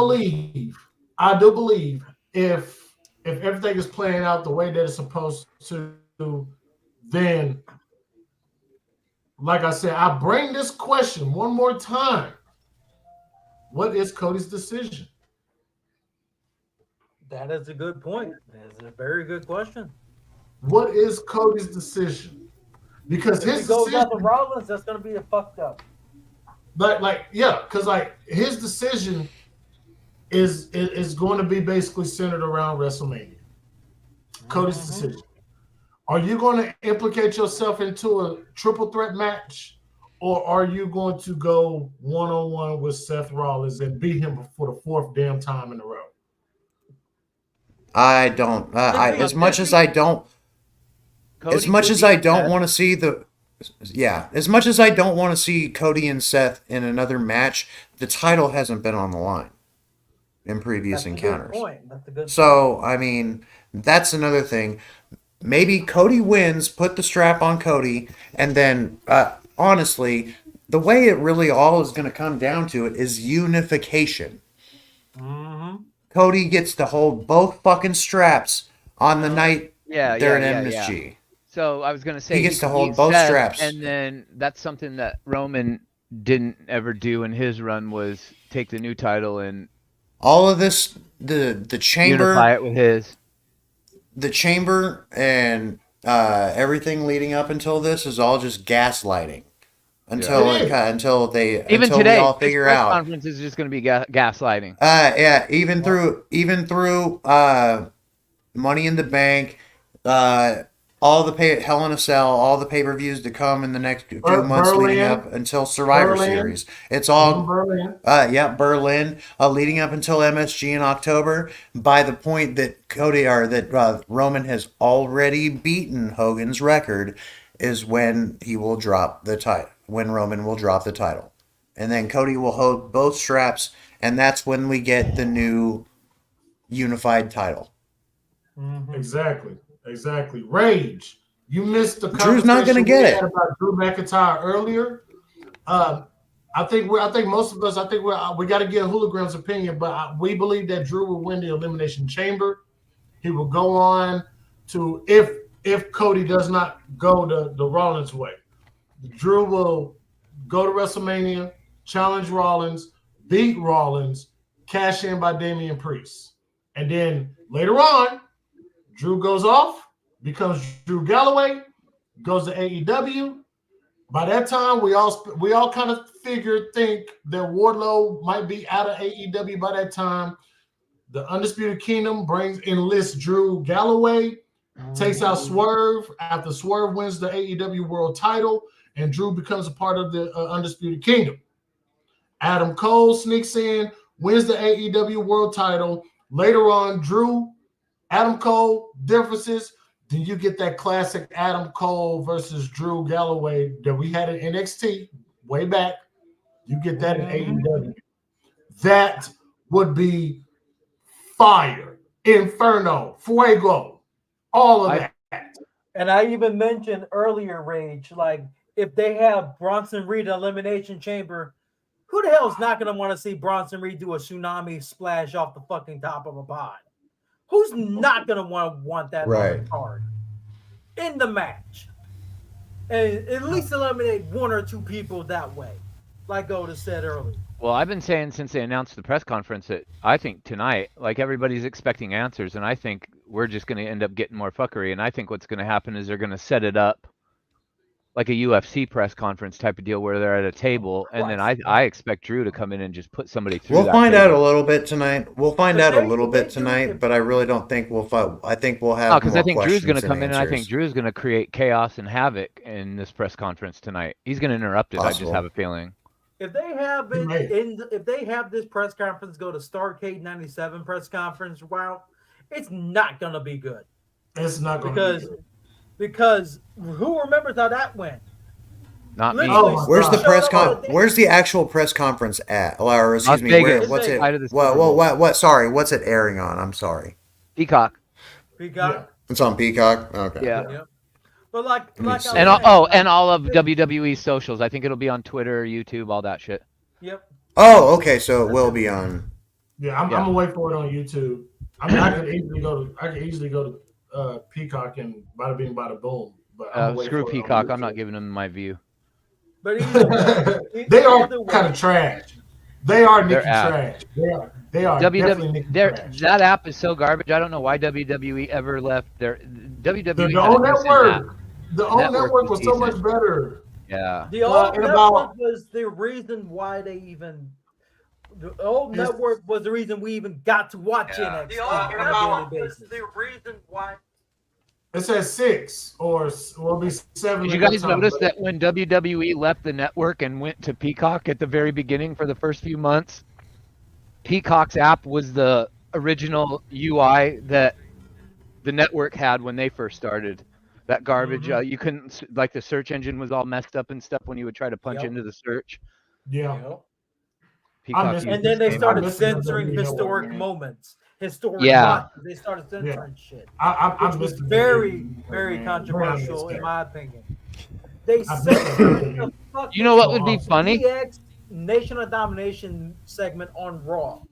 do believe if everything is playing out the way that it's supposed to, then, like I said, I bring this question one more time. What is Cody's decision? That is a good point. That is a very good question. What is Cody's decision? Because if he goes up with Rollins, that's going to be a fucked up. Because his decision is going to be basically centered around WrestleMania. Cody's decision. Are you going to implicate yourself into a triple threat match, or are you going to go one-on-one with Seth Rollins and beat him for the fourth damn time in a row? I don't. As much as I don't. Cody As much could as beat I don't Seth. want to see the. Yeah, as much as I don't want to see Cody and Seth in another match, the title hasn't been on the line in previous That's encounters. a good point. That's a good So, I mean, that's another thing. Maybe Cody wins, put the strap on Cody, and then, honestly, the way it really all is going to come down to it is unification. Mm-hmm. Cody gets to hold both fucking straps on the night Yeah, they're yeah, at yeah, yeah. MSG. So I was gonna say He gets to could hold beat both Seth, straps. and then that's something that Roman didn't ever do in his run was take the new title and All of this, the chamber, unify it with his. the chamber, and everything leading up until this is all just gaslighting. Until It is. until Even we today, all this figure press out. conference is just gonna be gaslighting. Yeah, even through Money in the Bank, all the Hell in a Cell, all the pay-per-views to come in the next few months leading Berlin. up until Survivor Berlin. Series. It's all Berlin. Berlin, leading up until MSG in October. By the point that Roman has already beaten Hogan's record, is when he will drop the title. When Roman will drop the title, and then Cody will hold both straps, and that's when we get the new unified title. Mm-hmm. Exactly. Rage. You missed the Drew's not going to get it. About Drew McIntyre earlier. I think most of us. We got to get Hooligan's opinion, but we believe that Drew will win the Elimination Chamber. He will go on to if Cody does not go the Rollins way. Drew will go to WrestleMania, challenge Rollins, beat Rollins, cash in by Damian Priest. And then later on, Drew goes off, becomes Drew Galloway, goes to AEW. By that time, we all kind of think that Wardlow might be out of AEW by that time. The Undisputed Kingdom enlists Drew Galloway, takes out Swerve after Swerve wins the AEW World Title, and Drew becomes a part of the Undisputed Kingdom. Adam Cole sneaks in, wins the AEW World Title. Later on, Adam Cole differences. Then you get that classic Adam Cole versus Drew Galloway that we had in NXT way back. You get that in AEW. That would be fire, inferno, fuego, all of that. And I even mentioned earlier, Rage, like if they have Bronson Reed Elimination Chamber, who the hell is not going to want to see Bronson Reed do a tsunami splash off the fucking top of a pod? Who's not going to want that on the card in the match? And at least eliminate one or two people that way, like Otis said earlier. Well, I've been saying since they announced the press conference that I think tonight, like everybody's expecting answers, and I think we're just going to end up getting more fuckery. And I think what's going to happen is they're going to set it up like a UFC press conference type of deal where they're at a table, and then I expect Drew to come in and just put somebody through. We'll find out a little bit tonight. But I really don't think we'll fight. I think we'll have. Because I think Drew's going to come in, and I think Drew's going to create chaos and havoc in this press conference tonight. He's going to interrupt it. Possible. I just have a feeling. If they have if they have this press conference go to Starrcade 97 press conference route, it's not going to be good. It's not going to be good. Because who remembers how that went? Not me. Where's the press Where's the actual press conference at? Or excuse me, what's it? What? Sorry, what's it airing on? I'm sorry. Peacock. Yeah. It's on Peacock. Okay. Yeah. Yep. But like and all of WWE's socials. I think it'll be on Twitter, YouTube, all that shit. Yep. Oh, okay. So it will be on. Yeah, I'm gonna wait for it on YouTube. I mean, I could easily go to Peacock and bada bing, bada boom. But screw Peacock. I'm not giving them my view. But they are kind of trash. They are Nikki trash. They are definitely Nikki trash. That app is so garbage. I don't know why WWE ever left their WWE. The old network. The old network was so much better. Yeah. The old network was the reason why they even. The old network was the reason we even got to watch NXT on a daily basis. The reason why. It says 6 or will be 7. Did you guys notice that when WWE left the network and went to Peacock at the very beginning for the first few months, Peacock's app was the original UI that the network had when they first started. That garbage, you couldn't, like, the search engine was all messed up and stuff when you would try to punch into the search. Yeah. Peacock And then they started censoring historic moments, historic botches. They started censoring shit, which was very, very controversial in my opinion. They censored the fucking You know what would be funny? DX Nation of Domination segment on Raw.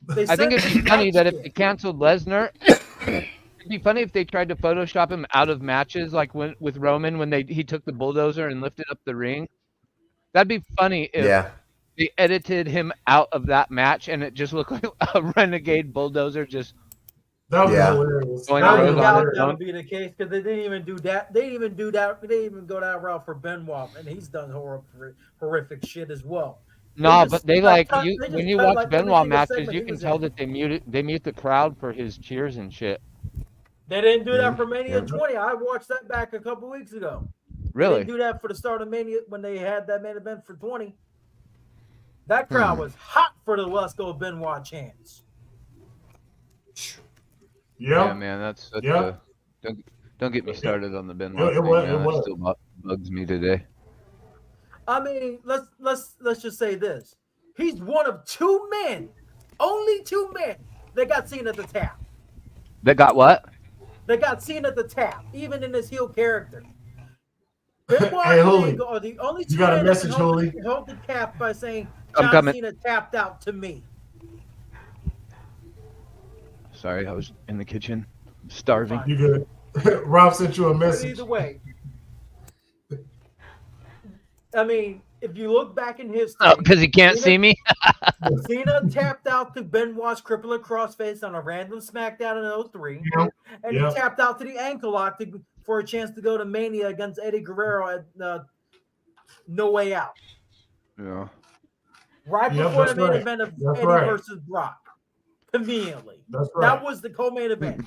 I think it'd be funny that if they canceled Lesnar, it'd be funny if they tried to Photoshop him out of matches, like with Roman when he took the bulldozer and lifted up the ring. That'd be funny if they edited him out of that match and it just looked like a renegade bulldozer just. That would be hilarious. That would be the case because they didn't even do that. They didn't even do that. They didn't even go that route for Benoit, and he's done horrific shit as well. No, but they when you watch Benoit matches, you can tell that they mute the crowd for his cheers and shit. They didn't do that for Mania 20. I watched that back a couple weeks ago. Really? They didn't do that for the start of Mania when they had that main event for 20. That crowd was hot for the Let's Go Benoit chants. Yeah, man, that's such a don't get me started on the Benoit thing, man. That still bugs me today. I mean, let's just say this. He's one of 2 men, only 2 men that got seen at the tap. That got what? That got seen at the tap, even in his heel character. Benoit hey, Holy, are the only 2 you got men a message, that Holy? hold the cap by saying I'm John Cena tapped out to me. Sorry, I was in the kitchen, starving. You good? Rob sent you a message. But either way, I mean, if you look back in history, because he can't see me. Cena tapped out to Benoit's crippler crossface on a random SmackDown in 03, and he tapped out to the ankle lock for a chance to go to Mania against Eddie Guerrero at No Way Out. Yeah. Right before the main event of Eddie versus Brock. Conveniently. That's right. That was the co-main event.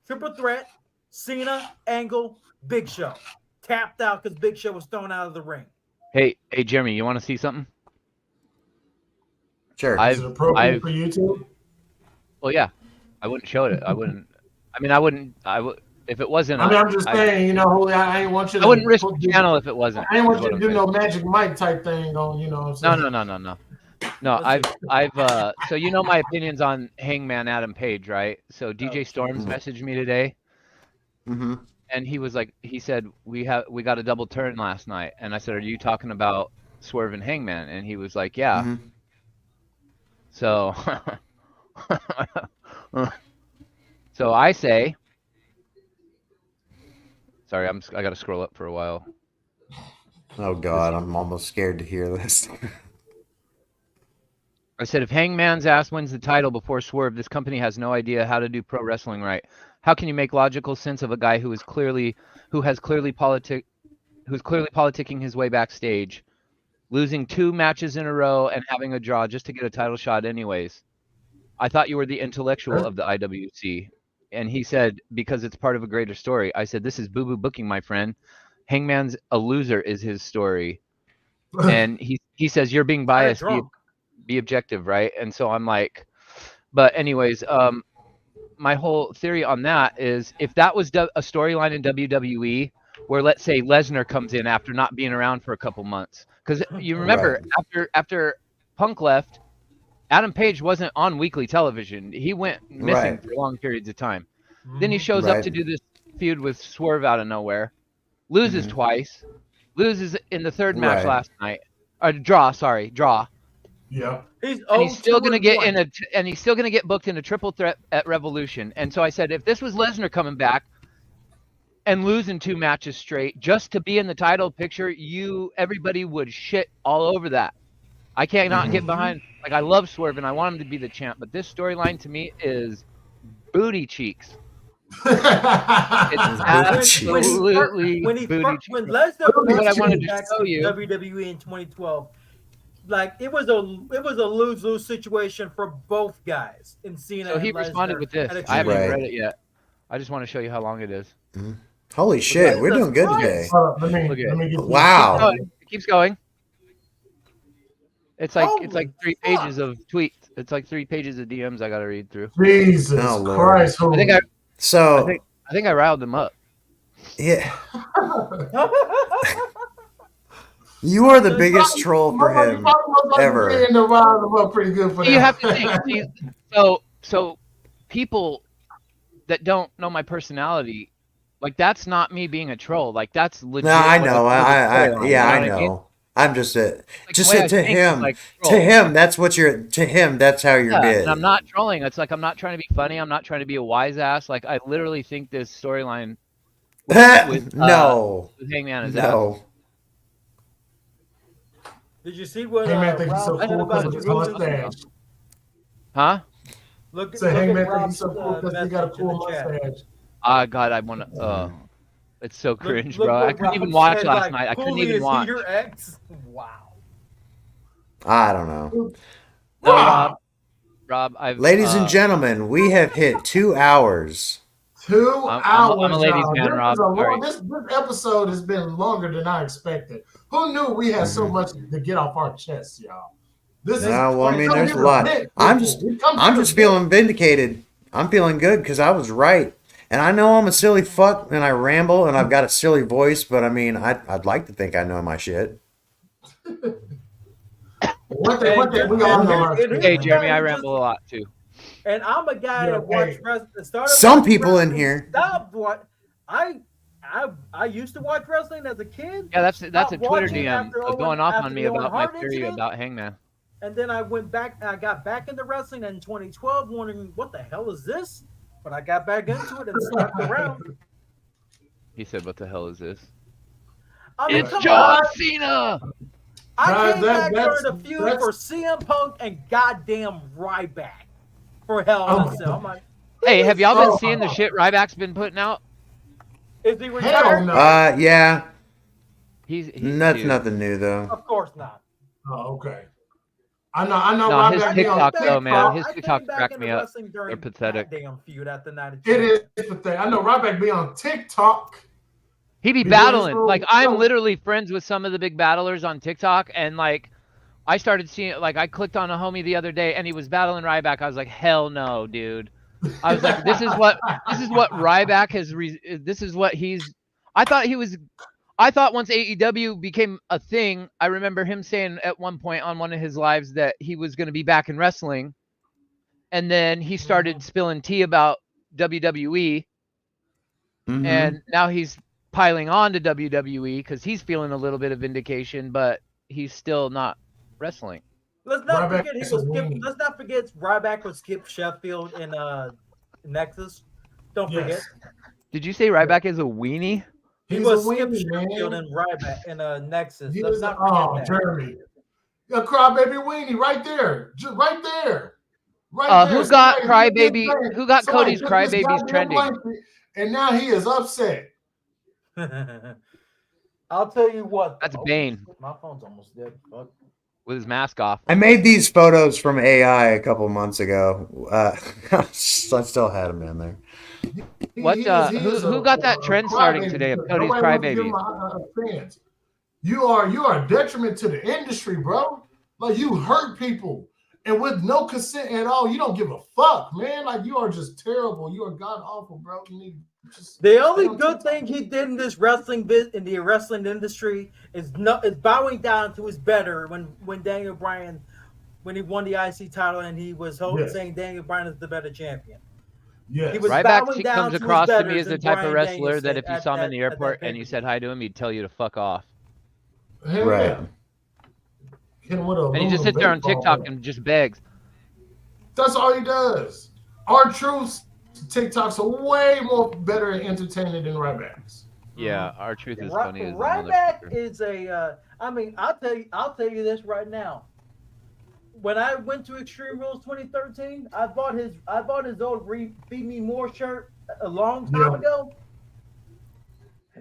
Triple threat, Cena, Angle, Big Show. Tapped out because Big Show was thrown out of the ring. Hey, Jeremy, you want to see something? Sure. Is it appropriate for YouTube? Well, yeah. I wouldn't show it. I wouldn't. I would. If it wasn't. I mean, I'm just saying, Holy, I ain't want you to. I wouldn't risk the channel if it wasn't. I ain't want you to do no Magic Mike type thing on, No. No, I've so my opinions on Hangman Adam Page, right? So DJ Storms messaged me today. Mm-hmm. And he said we got a double turn last night, and I said, are you talking about Swerve and Hangman? And he was like, yeah. Mm-hmm. So, so I say, sorry, I got to scroll up for a while. Oh God, I'm almost scared to hear this. I said, if Hangman's ass wins the title before Swerve, this company has no idea how to do pro wrestling right. How can you make logical sense of a guy who's clearly politicking his way backstage, losing 2 matches in a row and having a draw just to get a title shot anyways? I thought you were the intellectual of the IWC. And he said, because it's part of a greater story. I said, this is boo-boo booking, my friend. Hangman's a loser is his story. And he says, you're being biased. Be objective, right? And so I'm like, but anyways, my whole theory on that is if that was a storyline in WWE where, let's say, Lesnar comes in after not being around for a couple months, because you remember after Punk left, Adam Page wasn't on weekly television. He went missing for long periods of time. Then he shows up to do this feud with Swerve out of nowhere, loses twice, loses in the 3rd match last night, draw. Yeah, he's still gonna get booked in a triple threat at Revolution. And so I said, if this was Lesnar coming back and losing 2 matches straight just to be in the title picture, everybody would shit all over that. I cannot get behind. Like, I love Swerve and I want him to be the champ, but this storyline to me is booty cheeks. It's absolutely when Lesnar what I wanted to show you WWE in 2012. Like it was a lose-lose situation for both guys in Cena. So he responded with this. I haven't read it yet. I just want to show you how long it is. Holy shit, we're doing good Christ. today. Let me get Wow. It keeps going. It's like Holy 3 fuck. pages of tweets. It's like 3 pages of DMs I got to read through. Jesus Oh, Lord. Christ! I think So I think I riled them up. yeah, you are the biggest troll for him ever. In the round of up pretty good for that. You have to think. See, so people that don't know my personality, like that's not me being a troll. Like that's legit. No, I what know. the storyline, Yeah, I what know. mean? I'm just Like, just the way I to think is him. like To troll. him, that's what you're. To him, that's how you're Yeah, good. and I'm not trolling. It's like I'm not trying to be funny. I'm not trying to be a wise ass. Like I literally think this storyline with No, Hangman is ass. no. Did you see what Hangman think he's so Rob said cool about because of you his losing? mustache. Huh? Look So at Hangman think Rob's he's so cool because he got a message in cool the chat. mustache. God, I want to. It's so cringe, Look bro. I what couldn't even Rob watch said, last like, night. I couldn't Cooley, even is watch. he your ex? Wow. I don't know. No, Rob! Rob, I've. Ladies and gentlemen, we have hit 2 hours. 2 I'm hours. a ladies' y'all. man, This Rob. is a long- Sorry. This episode has been longer than I expected. Who knew we had so much to get off our chests, y'all? This is. Well, I we mean, come there's here a to lot. vent, I'm people. just We come here to vent. feeling vindicated. I'm feeling good because I was right. And I know I'm a silly fuck and I ramble and I've got a silly voice, but I mean, I'd like to think I know my shit. One thing we all know our shit. Hey, Jeremy, I ramble a lot too. And I'm a guy Yeah, that watched hey. wrestling. Started Some watching people in wrestling, here. Stopped what I used to watch wrestling as a kid. Yeah, that's a Stopped Twitter watching DM after going Owen- off after on me the Owen about my Hart theory incident. about Hangman. And then I went back. I got back into wrestling in 2012, wondering what the hell is this. But I got back into it and stuck around. He said, "What the hell is this?" I mean, It's come John on. Cena. I came back that's- during the feud that's- for CM Punk and goddamn Ryback for Hell in a Cell. I'm like, Hey, have y'all been Oh. seeing the shit Ryback's been putting out? is he Hell retired? no. Yeah. He's That's dude. nothing new though. Of course not. Oh, okay. I know. No, Ryback his be on TikTok though, man. His I came TikTok back cracked into me up. wrestling during They're pathetic. that damn feud at the Night of It Champions. is the thing. I know Ryback be on TikTok. He be He battling. is, Like bro. I'm literally friends with some of the big battlers on TikTok, and like I started seeing. Like I clicked on a homie the other day, and he was battling Ryback. I was like, hell no, dude. I was like, this is what Ryback has. This is what he's. I thought once AEW became a thing, I remember him saying at one point on one of his lives that he was going to be back in wrestling, and then he started spilling tea about WWE, and now he's piling on to WWE because he's feeling a little bit of vindication, but he's still not wrestling. Let's not Ryback forget he is was a Skip. weenie. Let's not forget Ryback was Skip Sheffield in Nexus. Don't forget. Yes. Did you say Ryback is a weenie? He He's was a Skip weenie, Sheffield man. in Ryback in Nexus. He Let's is not oh, forget that. Jeremy. A crybaby weenie right there. Right there. Right there. Who got Somebody took Crybaby? this Who got somebody Cody's took this Crybabies goddamn trending? blanket, and now he is upset. I'll tell you what. That's though. Bane. My phone's almost dead. Fuck. With his mask off. I made these photos from AI a couple months ago. I still had them in there. What, who got that trend starting crybaby. today of Cody's Nobody wants to give Crybaby? him fans. You are a detriment to the industry, bro. Like you hurt people, and with no consent at all, you don't give a fuck, man. Like you are just terrible. You are god awful, bro. You need to just The only stay on good TikTok. thing he did in this wrestling in the wrestling industry is bowing down to his better when Daniel Bryan, when he won the IC title and he was Yes. saying Daniel Bryan is the better champion. Yes. He was Ryback bowing down comes to his across to me betters as the and type of Bryan wrestler Danielson that if you at saw him in the that airport and you pay-per-view. said hi to him, he'd tell you to fuck off. Hell Right. yeah. Hit him with a And he just sits there on baseball TikTok bat. and just begs. That's all he does. Our truths TikToks are way more better and entertaining than Ryback's. Yeah, our truth is funny as a Ryback motherfucker. is a. I mean, I'll tell you this right now. When I went to Extreme Rules 2013, I bought his old Feed Me More shirt a long time ago.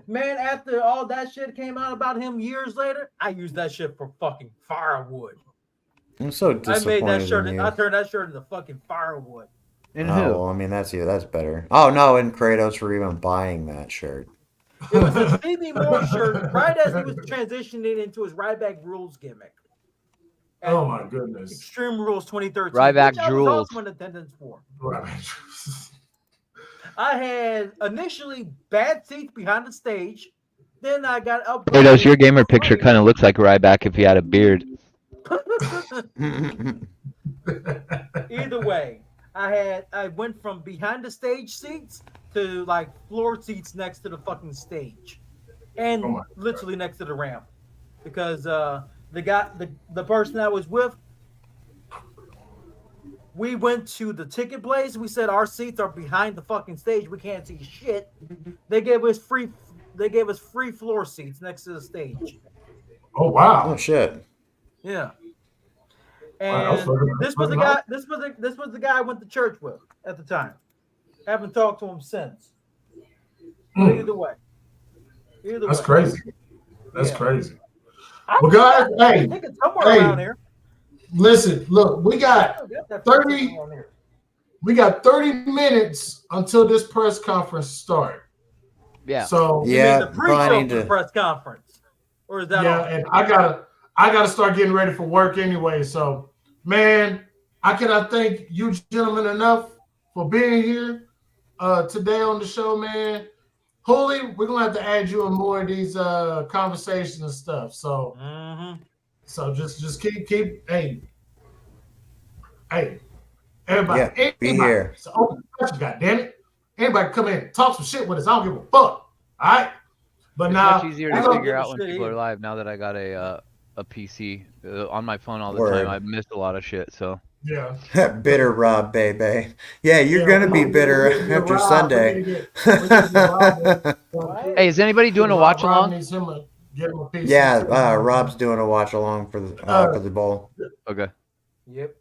Man, after all that shit came out about him years later, I used that shit for fucking firewood. I'm so I disappointed made that shirt. in you. I turned that shirt into fucking firewood. And Oh, who? well, I mean, that's better. Oh, no, and Kratos for even buying that shirt. It was a Stevie Moore shirt right as he was transitioning into his Ryback Rules gimmick. Oh my goodness. Extreme Rules 2013, Ryback which I was Drools. also in attendance for. Right. I had initially bad seats behind the stage. Then I got upgraded. Kratos, your gamer picture kind of looks like Ryback if he had a beard. Either way, I went from behind the stage seats to like floor seats next to the fucking stage, and literally next to the ramp, because the person I was with, we went to the ticket place. We said our seats are behind the fucking stage. We can't see shit. They gave us free floor seats next to the stage. Oh wow! Oh shit! Yeah. And this was the guy. This was the guy I went to church with at the time. Haven't talked to him since. Either way, that's crazy. That's crazy. Well, guys, hey, around here. Listen, look, we got 30. We got 30 minutes until this press conference starts. Yeah. So yeah, the pre-show to press conference, or is that? Yeah, and I gotta start getting ready for work anyway. So, man, I cannot thank you gentlemen enough for being here today on the show, man. Holy, we're gonna have to add you in more of these conversations and stuff. So, so just keep hey, everybody, be here. So open question, God damn it! Anybody come in and talk some shit with us? I don't give a fuck. All right. But it's now much easier to figure out when people are live now that I got a PC on my phone all the time. I've missed a lot of shit. So yeah, bitter Rob, baby. Yeah, you're gonna be bitter after Sunday. Hey, is anybody doing a watch along? Yeah, Rob's doing a watch along for the bowl. Okay. Yep.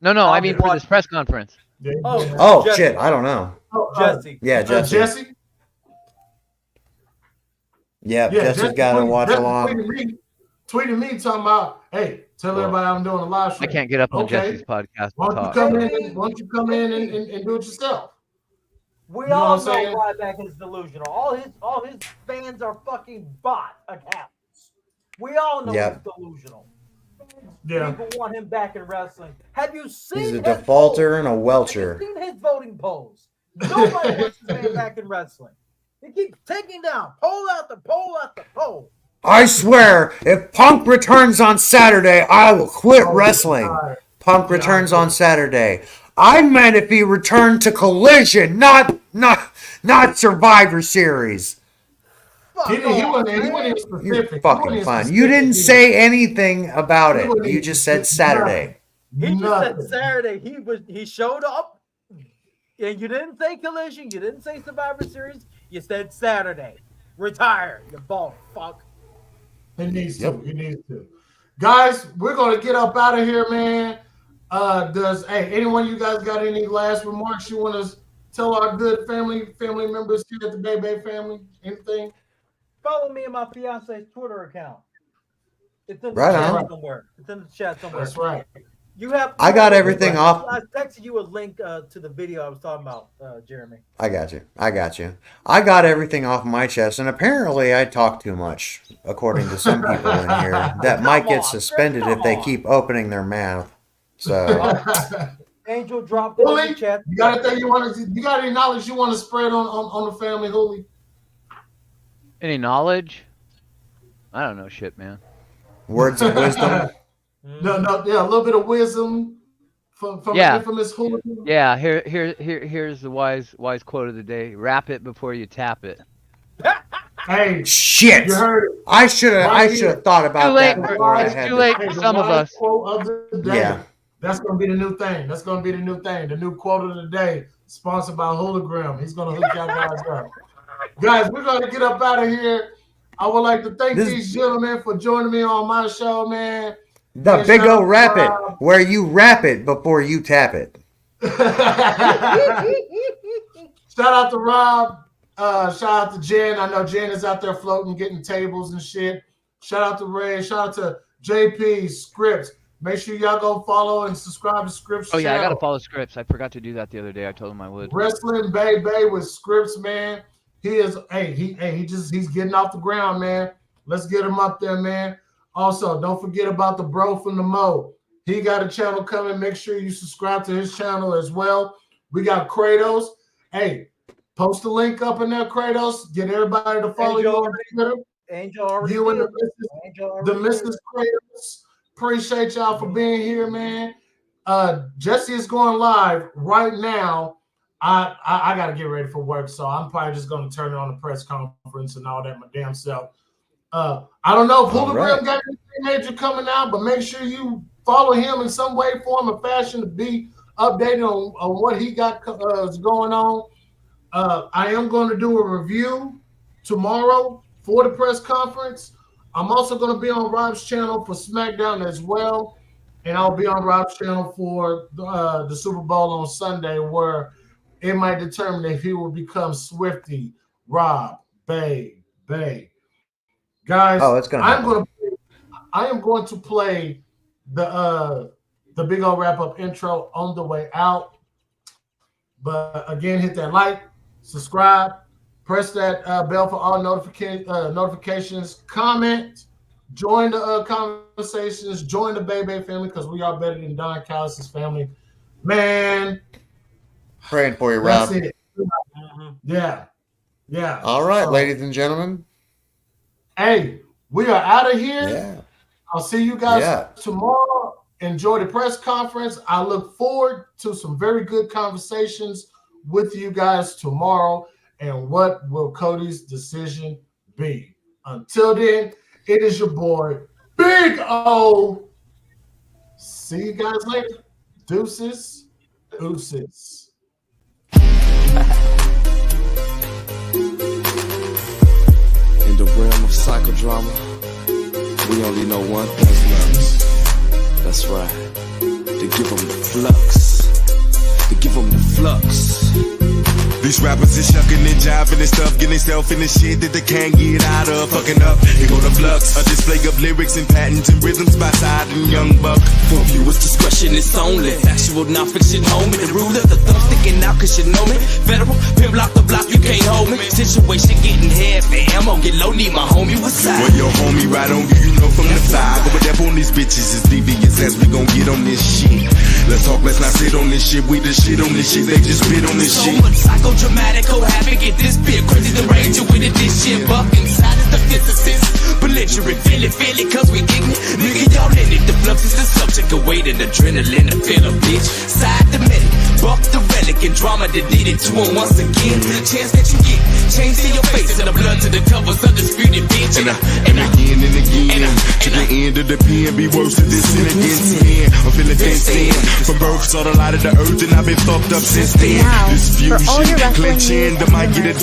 No, I mean for this press conference. Oh shit, I don't know. Jesse. Yeah, Jesse. Jesse. Yeah, Jesse's got to watch along. Tweeting me talking about, hey, tell everybody I'm doing a live stream. I can't get up on Jesse's podcast. Why don't you come in and do it yourself? We all know Ryback is delusional. All his fans are fucking bot accounts. We all know he's delusional. Yeah. People want him back in wrestling. Have you seen He's a defaulter and a welcher. Have you seen his voting polls? Nobody wants this man back in wrestling. He keeps taking down poll after poll after poll. I swear, if Punk returns on Saturday, I will quit wrestling. Punk returns on Saturday. I meant if he returned to Collision, not Survivor Series. You're fucking fine. You didn't say anything about it. You just said Saturday. He just said Saturday. He showed up, and you didn't say Collision. You didn't say Survivor Series. You said Saturday. Retire, you bald fuck. He needs to. He needs to. Guys, we're gonna get up out of here, man. Anyone you guys got any last remarks you want to tell our good family members here at the Bebe family? Anything? Follow me in my fiance's Twitter account. It's in the chat somewhere. It's in the chat somewhere. That's right. I got everything off. I texted you a link to the video I was talking about, Jeremy. I got you. I got everything off my chest, and apparently I talk too much, according to some people in here, that might get suspended if they keep opening their mouth. So, Angel dropped it in the chat. You got any knowledge you want to spread on the family, Holy? Any knowledge? I don't know shit, man. Words of wisdom. No, a little bit of wisdom from infamous hooligan. Yeah, here's the wise quote of the day: "Wrap it before you tap it." Hey, shit! You heard it. I should have thought about that before I had too late for some of us. Quote of the day. Yeah, that's gonna be the new thing. The new quote of the day, sponsored by Hologram. He's gonna hook y'all guys up. Guys, we're gonna get up out of here. I would like to thank these gentlemen for joining me on my show, man. The BiggOh Rap It, where you rap it before you tap it. Shout out to Rob. Shout out to Jen. I know Jen is out there floating, getting tables and shit. Shout out to Ray. Shout out to JP, Scripts, Make sure y'all go follow and subscribe to Scripps Oh yeah, I channel. gotta follow Scripps. I forgot to do that the other day. I told him I would. Wrestling Bay with Scripps, man. He is he's getting off the ground, man. Let's get him up there, man. Also, don't forget about the bro from the Mo. He got a channel coming. Make sure you subscribe to his channel as well. We got Kratos. Hey, post the link up in there, Kratos. Get everybody to follow you on Twitter. Angel already You and did. the Mrs. Kratos. Appreciate y'all for being here, man. Jesse is going live right now. I got to get ready for work, so I'm probably just going to turn it on the press conference and all that my damn self. I don't know if Hula Rim got anything major coming out, but make sure you follow him in some way, form, or fashion to be updated on what he got going on. I am going to do a review tomorrow for the press conference. I'm also going to be on Rob's channel for SmackDown as well, and I'll be on Rob's channel for the Super Bowl on Sunday, where it might determine if he will become Swifty, Rob, Bay. Guys, I am going to play the BiggOh wrap-up intro on the way out. But again, hit that like, subscribe, press that bell for all notifications, comment, join the conversations, join the Bay family, because we are better than Don Callis' family. Man. Praying for you, Rob. That's it. Yeah. All right, ladies and gentlemen. Hey, we are out of here. Yeah. I'll see you guys tomorrow. Enjoy the press conference. I look forward to some very good conversations with you guys tomorrow. And what will Cody's decision be? Until then, it is your boy, Big O. See you guys later. Deuces. In the realm of psychodrama, we only know one thing, loves. That's right. To give them the flux. These rappers is shucking and jiving and stuff, getting self in the shit that they can't get out of. Fucking up, here go the flux. A display of lyrics and patterns and rhythms by Side and Young Buck. For viewers' discretion is only factual, non-fiction, homie. The rule of the thumb sticking out cause you know me. Federal, pimp lock the block, you can't hold me. Situation getting heavy, ammo get low, need my homie, what's up? When your homie right on you, you know from the side. Go with that on these bitches is devious as we gon' get on this shit. Let's talk, let's not sit on this shit. We the shit on this shit, they just spit on this shit. So much psychodramatic, havoc, get this bit crazy, the rage with it, this shit buck inside is the physicist. Belligerent, feel it, cause we ignorant. Nigga, y'all in it, the flux is the subject of weight and adrenaline, the feel of bitch. Side the medic, buck the relic, and drama that did it to him once again. Chance that you get, change to your face, and the blood to the covers, undisputed bitch. And again, to the end of the pen, be worse than this and against men. I'm feeling tense in. From birth, saw the light of the earth, and I've been fucked up since then. Now, This for all your fusion, wrestling clenching, news the and mic get it